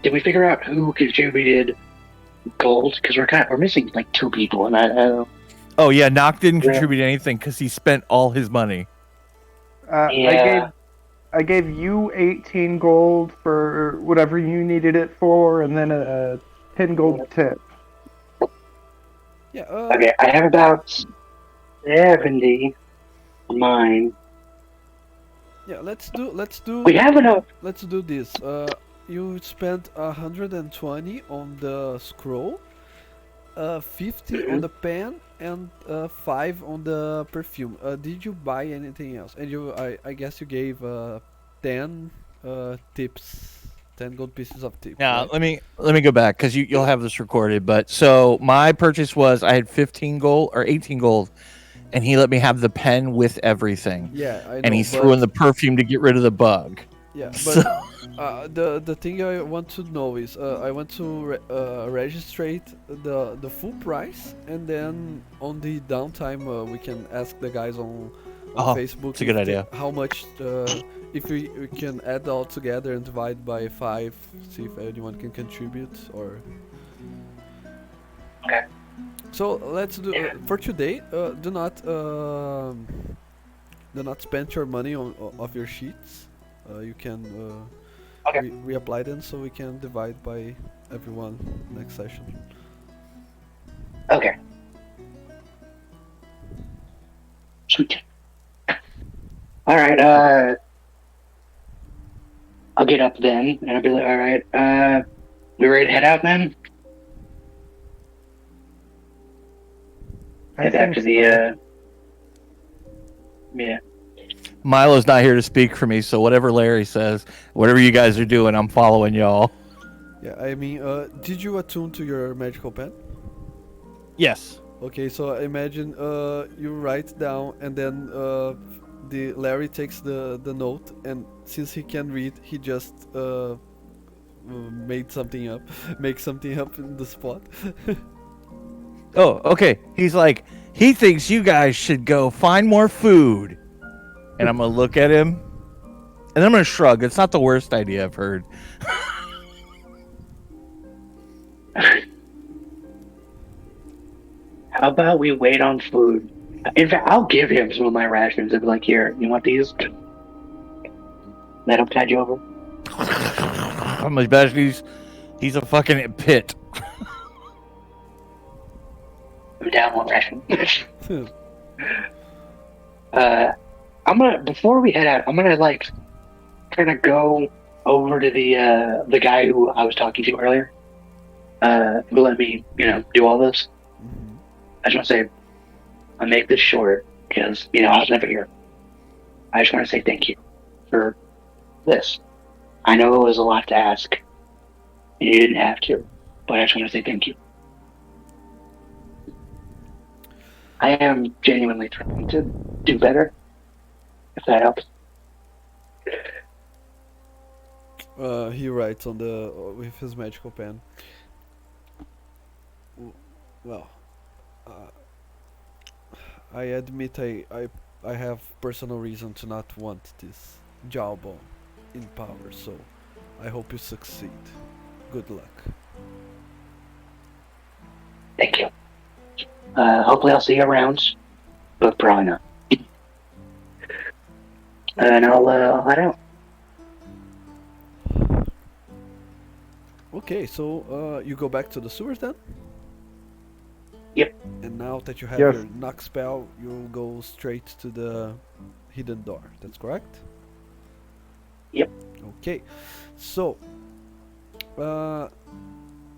Did we figure out who contributed gold? Because we're missing like 2 people, and I don't. Oh yeah, Nock didn't contribute anything because he spent all his money. Yeah. I gave you 18 gold for whatever you needed it for, and then a 10 gold tip. Yeah. Okay, I have about 70 on mine. Yeah. Let's do. We have enough. Let's do this. You spent 120 on the scroll, 50 on the pen, and 5 on the perfume. Did you buy anything else? And I guess you gave 10 tips, 10 gold pieces of tips. Now right? let me go back because you'll have this recorded. But so my purchase was I had 15 gold or 18 gold, and he let me have the pen with everything. Yeah, I know. And he threw in the perfume to get rid of the bug. Yeah, So- but the thing I want to know is I want to register the full price, and then on the downtime we can ask the guys on Facebook. That's a good idea. How much if we can add all together and divide by 5, see if anyone can contribute or. Okay. So let's do for today. Do not spend your money on of your sheets. You can reapply them so we can divide by everyone next session. Okay. Sweet. All right. I'll get up then, and I'll be like, all right. We ready to head out then? Head back to the. Yeah. Milo's not here to speak for me, so whatever Larry says, whatever you guys are doing, I'm following y'all. Yeah, I mean, did you attune to your magical pen? Yes. Okay, so imagine you write down and then the Larry takes the note, and since he can read, he just made something up, make something up in the spot. Oh, okay. He's like, he thinks you guys should go find more food. And I'm going to look at him. And I'm going to shrug. It's not the worst idea I've heard. How about we wait on food? In fact, I'll give him some of my rations and be like, here, you want these? Let him tide you over. I'm like, he's a fucking pit. I'm down one ration. I'm gonna, before we head out, I'm gonna like kind of go over to the guy who I was talking to earlier. Who let me, do all this. Mhm. I just want to say, I'll make this short because I was never here. I just want to say thank you for this. I know it was a lot to ask, and you didn't have to, but I just want to say thank you. I am genuinely trying to do better, if that helps. He writes on the with his magical pen. Well, I admit I have personal reason to not want this jawbone in power, so I hope you succeed. Good luck. Thank you. Hopefully I'll see you around, but probably not. And I'll head out. Okay, so you go back to the sewers then? Yep. And now that you have Yes. your knock spell, you'll go straight to the hidden door. That's correct? Yep. Okay, so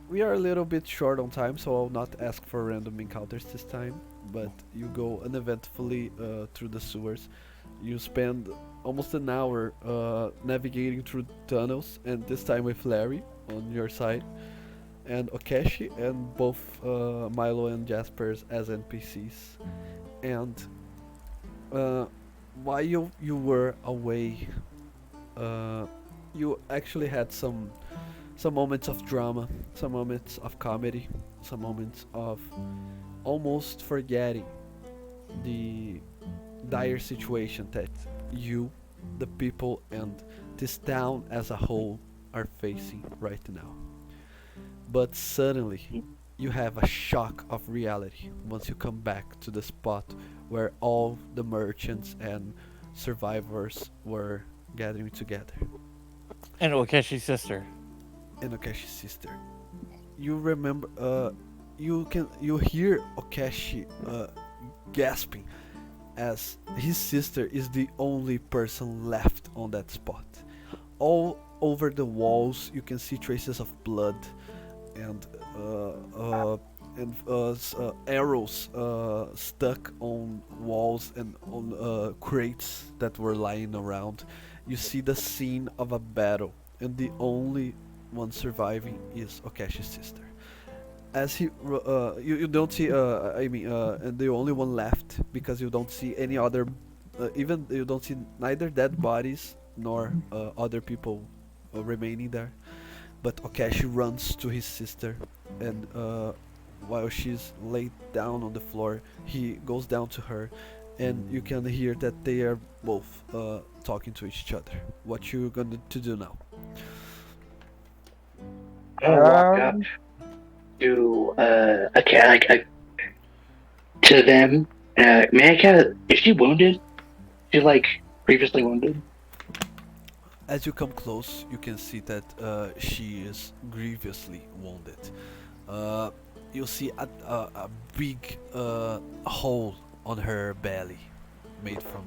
we are a little bit short on time, so I'll not ask for random encounters this time. But you go uneventfully through the sewers. You spend almost an hour navigating through tunnels, and this time with Larry on your side, and Okeshi, and both Milo and Jaspers as NPCs. And while you were away, you actually had some moments of drama, some moments of comedy, some moments of almost forgetting the dire situation that you, the people, and this town as a whole are facing right now. But suddenly, you have a shock of reality once you come back to the spot where all the merchants and survivors were gathering together. And Okeshi's sister. And Okeshi's sister. You remember, you hear Okeshi gasping as his sister is the only person left on that spot. All over the walls, you can see traces of blood and arrows stuck on walls and on crates that were lying around. You see the scene of a battle, and the only one surviving is Okeshi's sister. As you don't see and the only one left because you don't see any other, even you don't see neither dead bodies nor other people remaining there. But Okeshi runs to his sister, and while she's laid down on the floor, he goes down to her, and you can hear that they are both talking to each other. What you gonna to do now? I'm gonna walk up to to them. May I is she wounded? She's like previously wounded. As you come close, you can see that she is grievously wounded. You see a big hole on her belly, made from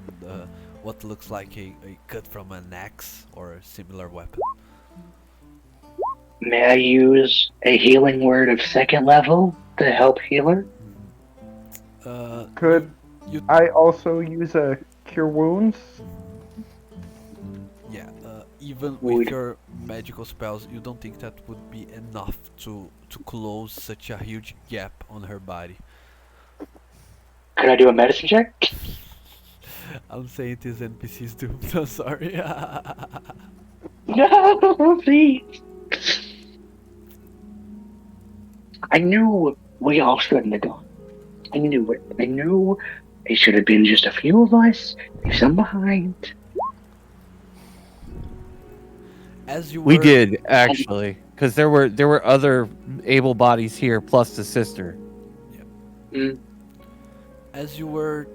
what looks like a cut from an axe or a similar weapon. May I use a healing word of second level to help heal her? Could I also use a cure wounds? Yeah, even with your magical spells, you don't think that would be enough to close such a huge gap on her body. Could I do a medicine check? I'm saying these NPCs do. I'm sorry. No, please. I knew we all shouldn't have gone. I knew it. I knew it should have been just a few of us, leave some behind. As you We were, did actually, because there were other able bodies here plus the sister. Mm. as you were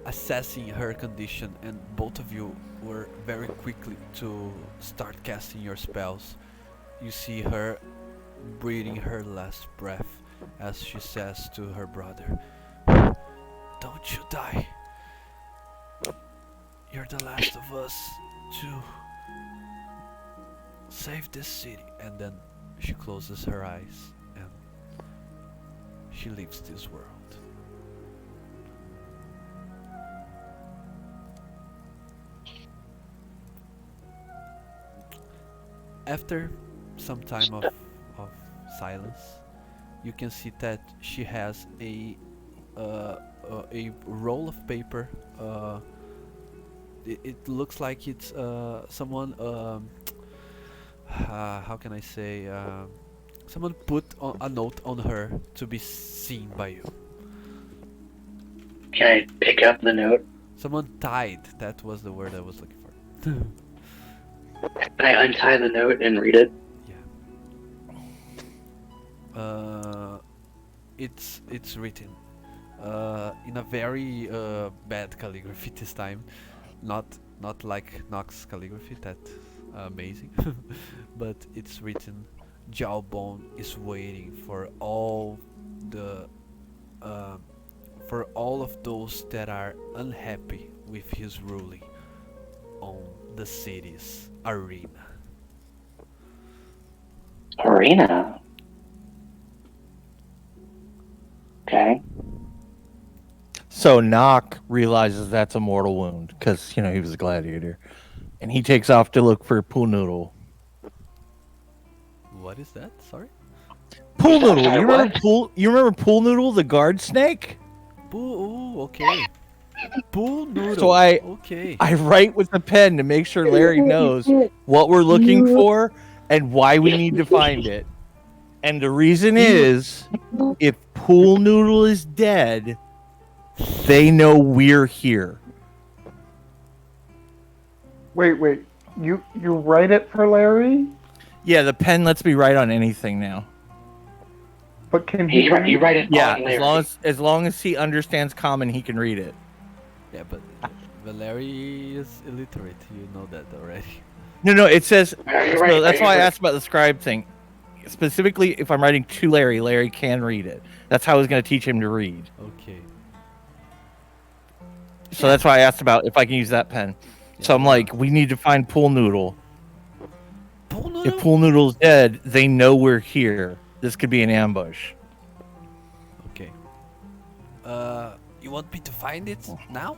assessing her condition, and both of you were very quickly to start casting your spells, you see her breathing her last breath as she says to her brother, "Don't you die. You're the last of us to save this city." And then she closes her eyes and she leaves this world. After some time of silence, you can see that she has a roll of paper. It looks like it's someone. How can I say? Someone put a note on her to be seen by you. Can I pick up the note? Someone tied. That was the word I was looking for. Can I untie the note and read it? It's written in a very bad calligraphy this time, not like Nox calligraphy, that amazing, but it's written, "Jawbone is waiting for all of those that are unhappy with his ruling on the city's arena." Arena. Okay. So Nock realizes that's a mortal wound because he was a gladiator, and he takes off to look for Pool Noodle. What is that? Sorry. Pool Noodle. Sorry, You remember what? Pool? You remember Pool Noodle, the guard snake? Ooh, okay. Pool noodle. So I write with a pen to make sure Larry knows what we're looking for and why we need to find it. And the reason is, if Pool Noodle is dead, they know we're here. Wait. You write it for Larry? Yeah, the pen lets me write on anything now. But can he? You write it Yeah, on Larry. as long as he understands common, he can read it. Yeah, but Larry is illiterate. You know that already. No, it says. You're So right, that's you're why I right. asked about the scribe thing. Specifically, if I'm writing to Larry, Larry can read it. That's how I was going to teach him to read. Okay. So that's why I asked about if I can use that pen. So I'm like, we need to find Pool Noodle. Pool If noodle? Pool Noodle's dead, they know we're here. This could be an ambush. Okay. You want me to find it now?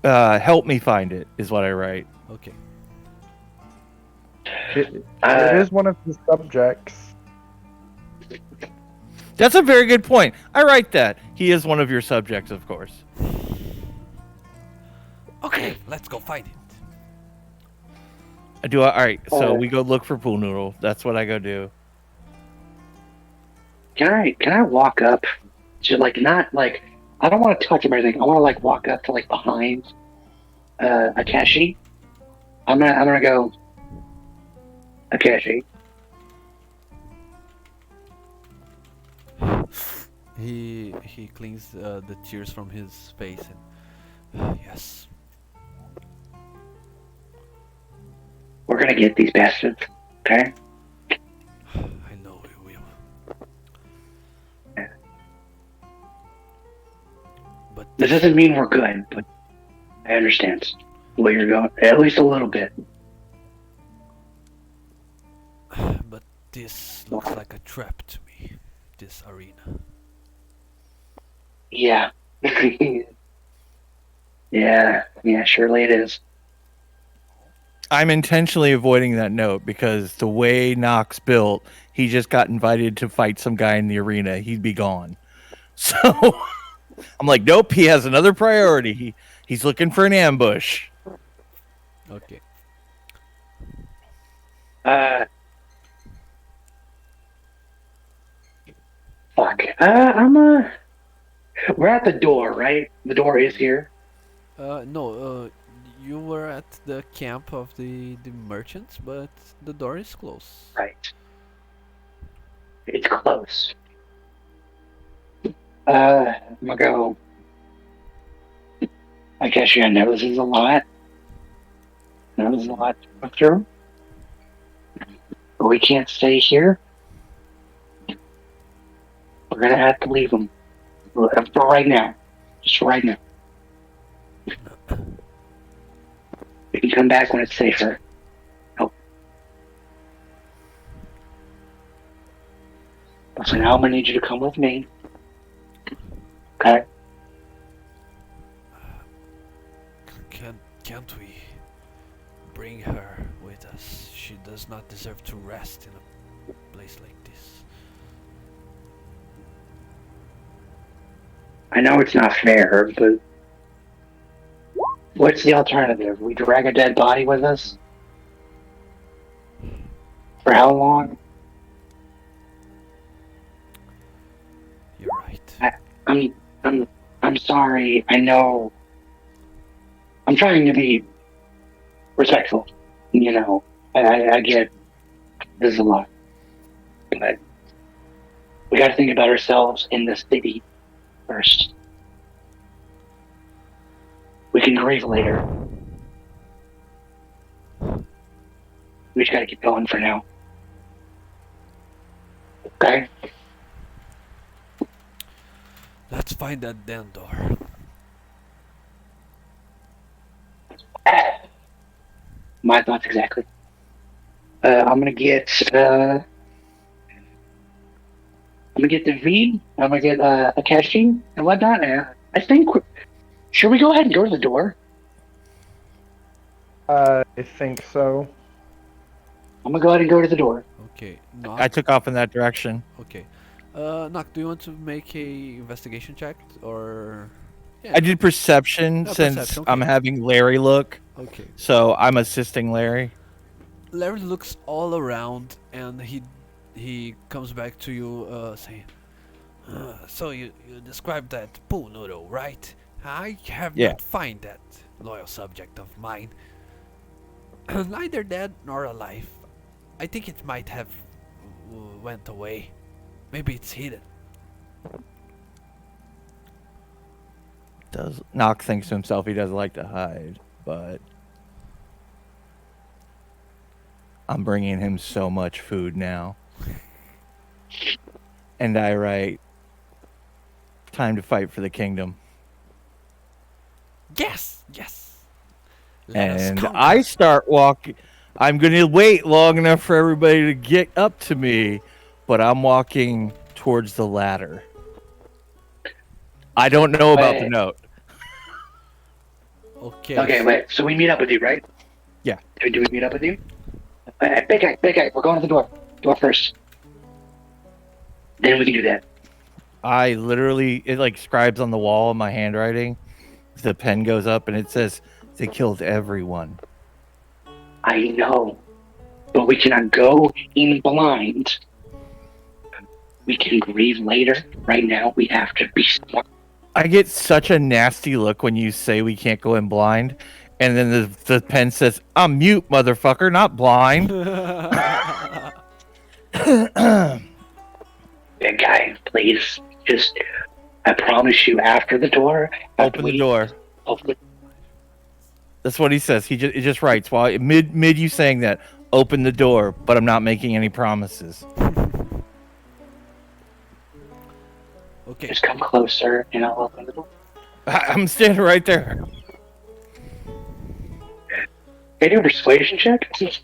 Help me find it, is what I write. Okay. It is one of his subjects. That's a very good point. I write that. He is one of your subjects, of course. Okay, let's go find it. All right, so we go look for Pool Noodle. That's what I go do. Can I walk up to not I don't want to touch him or anything. I want to walk up to behind Akashi. I'm gonna go Akashi. He cleans the tears from his face and yes. We're gonna get these bastards, okay? I know we will. But This doesn't mean we're good, but I understand where you're going, at least a little bit. but this looks like a trap to me. This arena. Yeah. yeah, surely it is. I'm intentionally avoiding that note because the way Nox built, he just got invited to fight some guy in the arena. He'd be gone. So I'm like, nope, he has another priority. He's looking for an ambush. Okay. Fuck. We're at the door, right? The door is here. No. You were at the camp of the merchants, but the door is closed. Right. It's close. I'm gonna go. I guess you know this is a lot. This is a lot to go through. But we can't stay here. We're gonna have to leave them. For right now. Just for right now. We can come back when it's safer. Oh. So now I'm gonna need you to come with me. Okay? Can't we bring her with us? She does not deserve to rest in a place like this. I know it's not fair, but what's the alternative? We drag a dead body with us? For how long? You're right. I'm sorry. I know. I'm trying to be respectful. You know, I get there's a lot, but we got to think about ourselves in the city first. We can grieve later. We just got to keep going for now. Okay. Let's find that damn door. My thoughts exactly. I'm gonna get the feed. I'm gonna get a caching and whatnot. I think. Should we go ahead and go to the door? I think so. I'm gonna go ahead and go to the door. Okay. Knock. I took off in that direction. Okay. Knock, do you want to make a investigation check or? Yeah. I did perception Oh, since perception, okay. I'm having Larry look. Okay. So I'm assisting Larry. Larry looks all around and he comes back to you saying, so you described that pool noodle, right? I have Yeah. not find that loyal subject of mine. Neither dead nor alive. I think it might have went away. Maybe it's hidden. Nock thinks to himself he doesn't like to hide, but I'm bringing him so much food now. And I write, time to fight for the kingdom. Yes, yes. Let us And conquer. I start walking. I'm going to wait long enough for everybody to get up to me, but I'm walking towards the ladder. I don't know about the Wait. note. Okay. Okay, wait. So we meet up with you, right? Yeah. Do we meet up with you? Big guy. We're going to the door. Door first. Then we can do that. I literally, it like scribes on the wall in my handwriting. The pen goes up and it says, they killed everyone. I know, but we cannot go in blind. We can grieve later. Right now, we have to be smart. I get such a nasty look when you say we can't go in blind. And then the pen says, I'm mute, motherfucker, not blind. Big guy, please. Just, I promise you, after the door. Open the door. Open. That's what he says. He just writes while mid you saying that. Open the door, but I'm not making any promises. Okay. Just come closer, and I'll open the door. I'm standing right there. Can you do a persuasion check? It's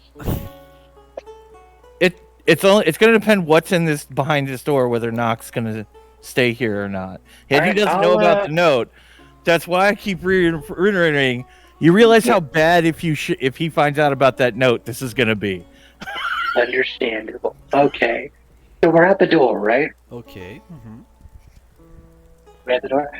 going to depend what's in this behind this door, whether Nock's going to stay here or not. If he doesn't know about the note, that's why I keep reiterating. You realize how bad if he finds out about that note, this is going to be. Understandable. Okay. So we're at the door, right? Okay. Mm-hmm. We're at the door.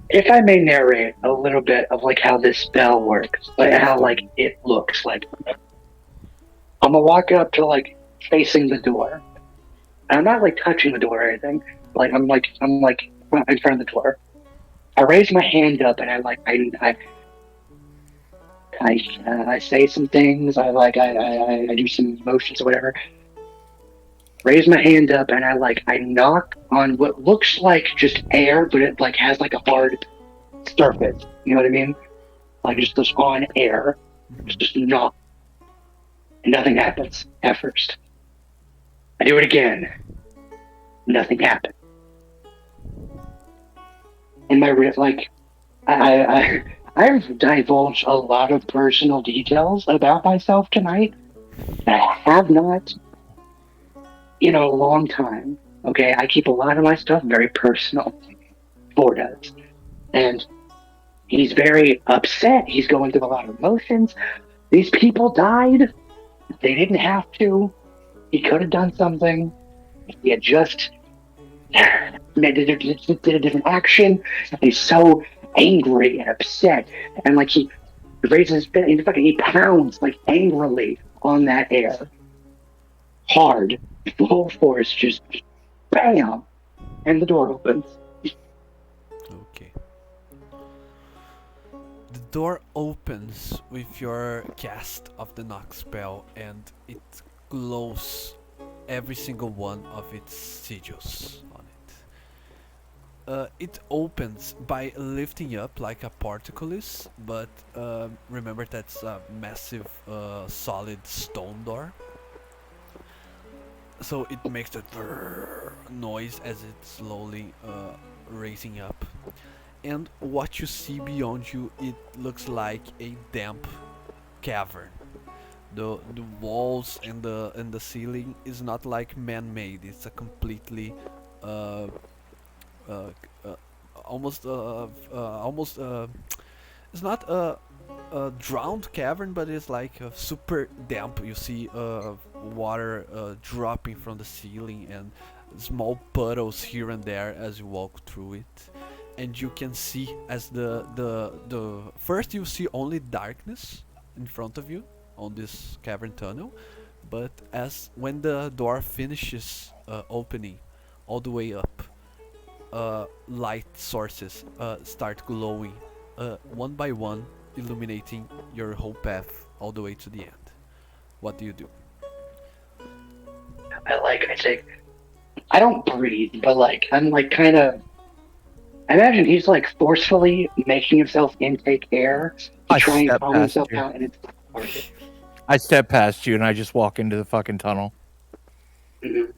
If I may narrate a little bit of like how this spell works, like Please how do. like it looks like, I'm gonna walk up to like facing the door. And I'm not like touching the door or anything. Like I'm like in front of the door. I raise my hand up and I say some things. I do some motions or whatever. Raise my hand up and I knock on what looks like just air, but it like has like a hard surface. You know what I mean? Like just on air. Just knock. And nothing happens at first. I do it again. Nothing happens. And I've divulged a lot of personal details about myself tonight that I have not in a long time. Okay, I keep a lot of my stuff very personal. Ford does. And he's very upset. He's going through a lot of emotions. These people died. They didn't have to. He could have done something. He had just did a different action. He's so angry and upset. And like he raises his fist and he pounds like angrily on that air. Hard. Full force, just bam. And the door opens. Okay. The door opens with your cast of the knock spell, and it glows every single one of its sigils on it. It opens by lifting up like a portcullis, but remember that's a massive solid stone door. So it makes a noise as it's slowly raising up. And what you see beyond you, it looks like a damp cavern. The walls and the ceiling is not like man-made. It's a completely uh, uh, uh, almost it's not a drowned cavern, but it's like super damp. You see water dropping from the ceiling and small puddles here and there as you walk through it. And you can see as the first you see only darkness in front of you on this cavern tunnel, but as when the door finishes opening all the way up, light sources start glowing one by one, illuminating your whole path all the way to the end. What do you do? I say, I don't breathe, but like, I'm like kind of. I imagine he's like forcefully making himself intake air to I try and step calm past himself you. down, and it's hard. I step past you and I just walk into the fucking tunnel. Mhm.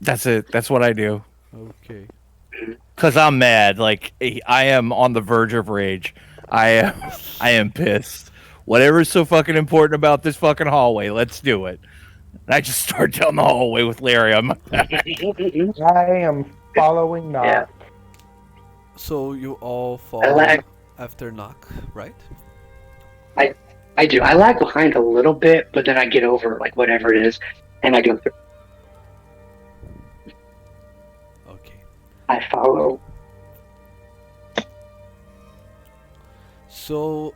That's it. That's what I do. Okay. Cause I'm mad. Like I am on the verge of rage. I am pissed. Whatever's so fucking important about this fucking hallway, let's do it. And I just start down the hallway with Larry on my back. I am following Knock. Yeah. So you all I follow lag. after knock, right? I do. I lag behind a little bit, but then I get over like whatever it is, and I go through. Okay. I follow. So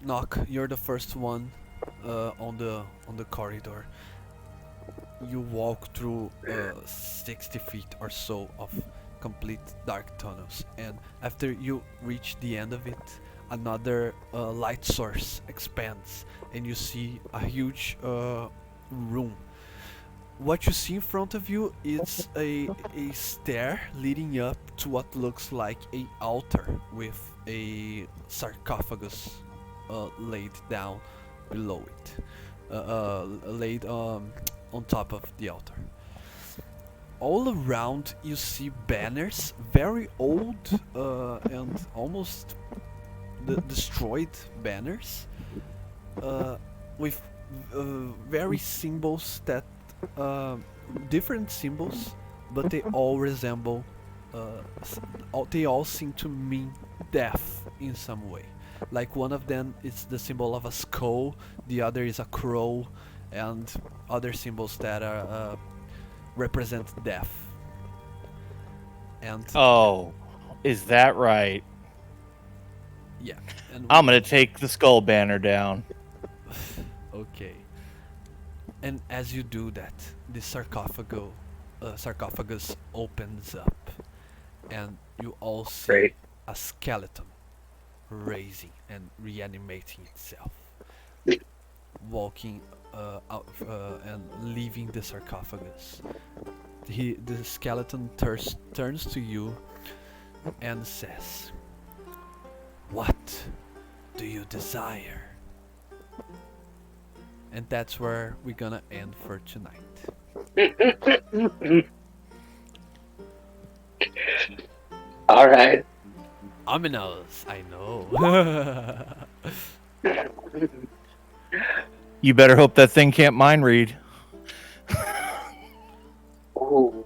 knock, you're the first one on the corridor. You walk through 60 feet or so of complete dark tunnels, and after you reach the end of it, another light source expands, and you see a huge room. What you see in front of you is a stair leading up to what looks like a altar with a sarcophagus laid down below it, laid on top of the altar. All around you see banners, very old and almost destroyed banners, with very symbols that different symbols, but they all resemble. They all seem to mean death in some way. Like one of them is the symbol of a skull, the other is a crow, and other symbols that are represent death. And Oh, is that right? yeah, and I'm gonna take the skull banner down. okay. And as you do that, the sarcophagus opens up, and you all see Great. a skeleton raising and reanimating itself, walking out and leaving the sarcophagus. The skeleton turns to you and says, "What do you desire?" And that's where we're gonna end for tonight. All right. Ominous, I know. You better hope that thing can't mind read. Ooh.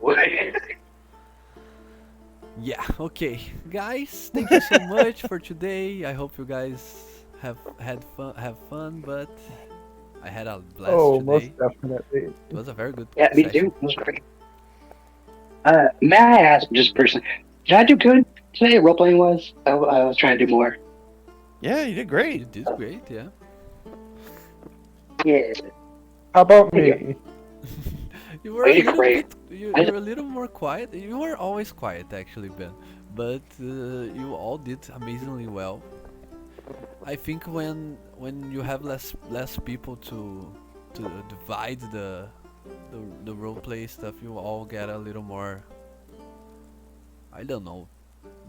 Yeah, okay. Guys, thank you so much for today. I hope you guys have fun, but I had a blast Oh, today. most definitely. It was a very good Yeah, me session. too. It was great. May I ask, just personally, did I do good today? Role playing was. I was trying to do more. Yeah, you did You great. did great, yeah. Yeah. How about Yeah. me? You were a You did little great. bit. You're a little more quiet. You were always quiet, actually, Ben. But you all did amazingly well. I think when you have less people to divide the roleplay stuff, you all get a little more. I don't know.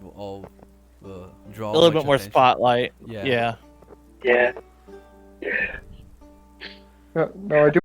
You all draw A little much bit more attention. spotlight. Yeah. Yeah. Yeah. No, I do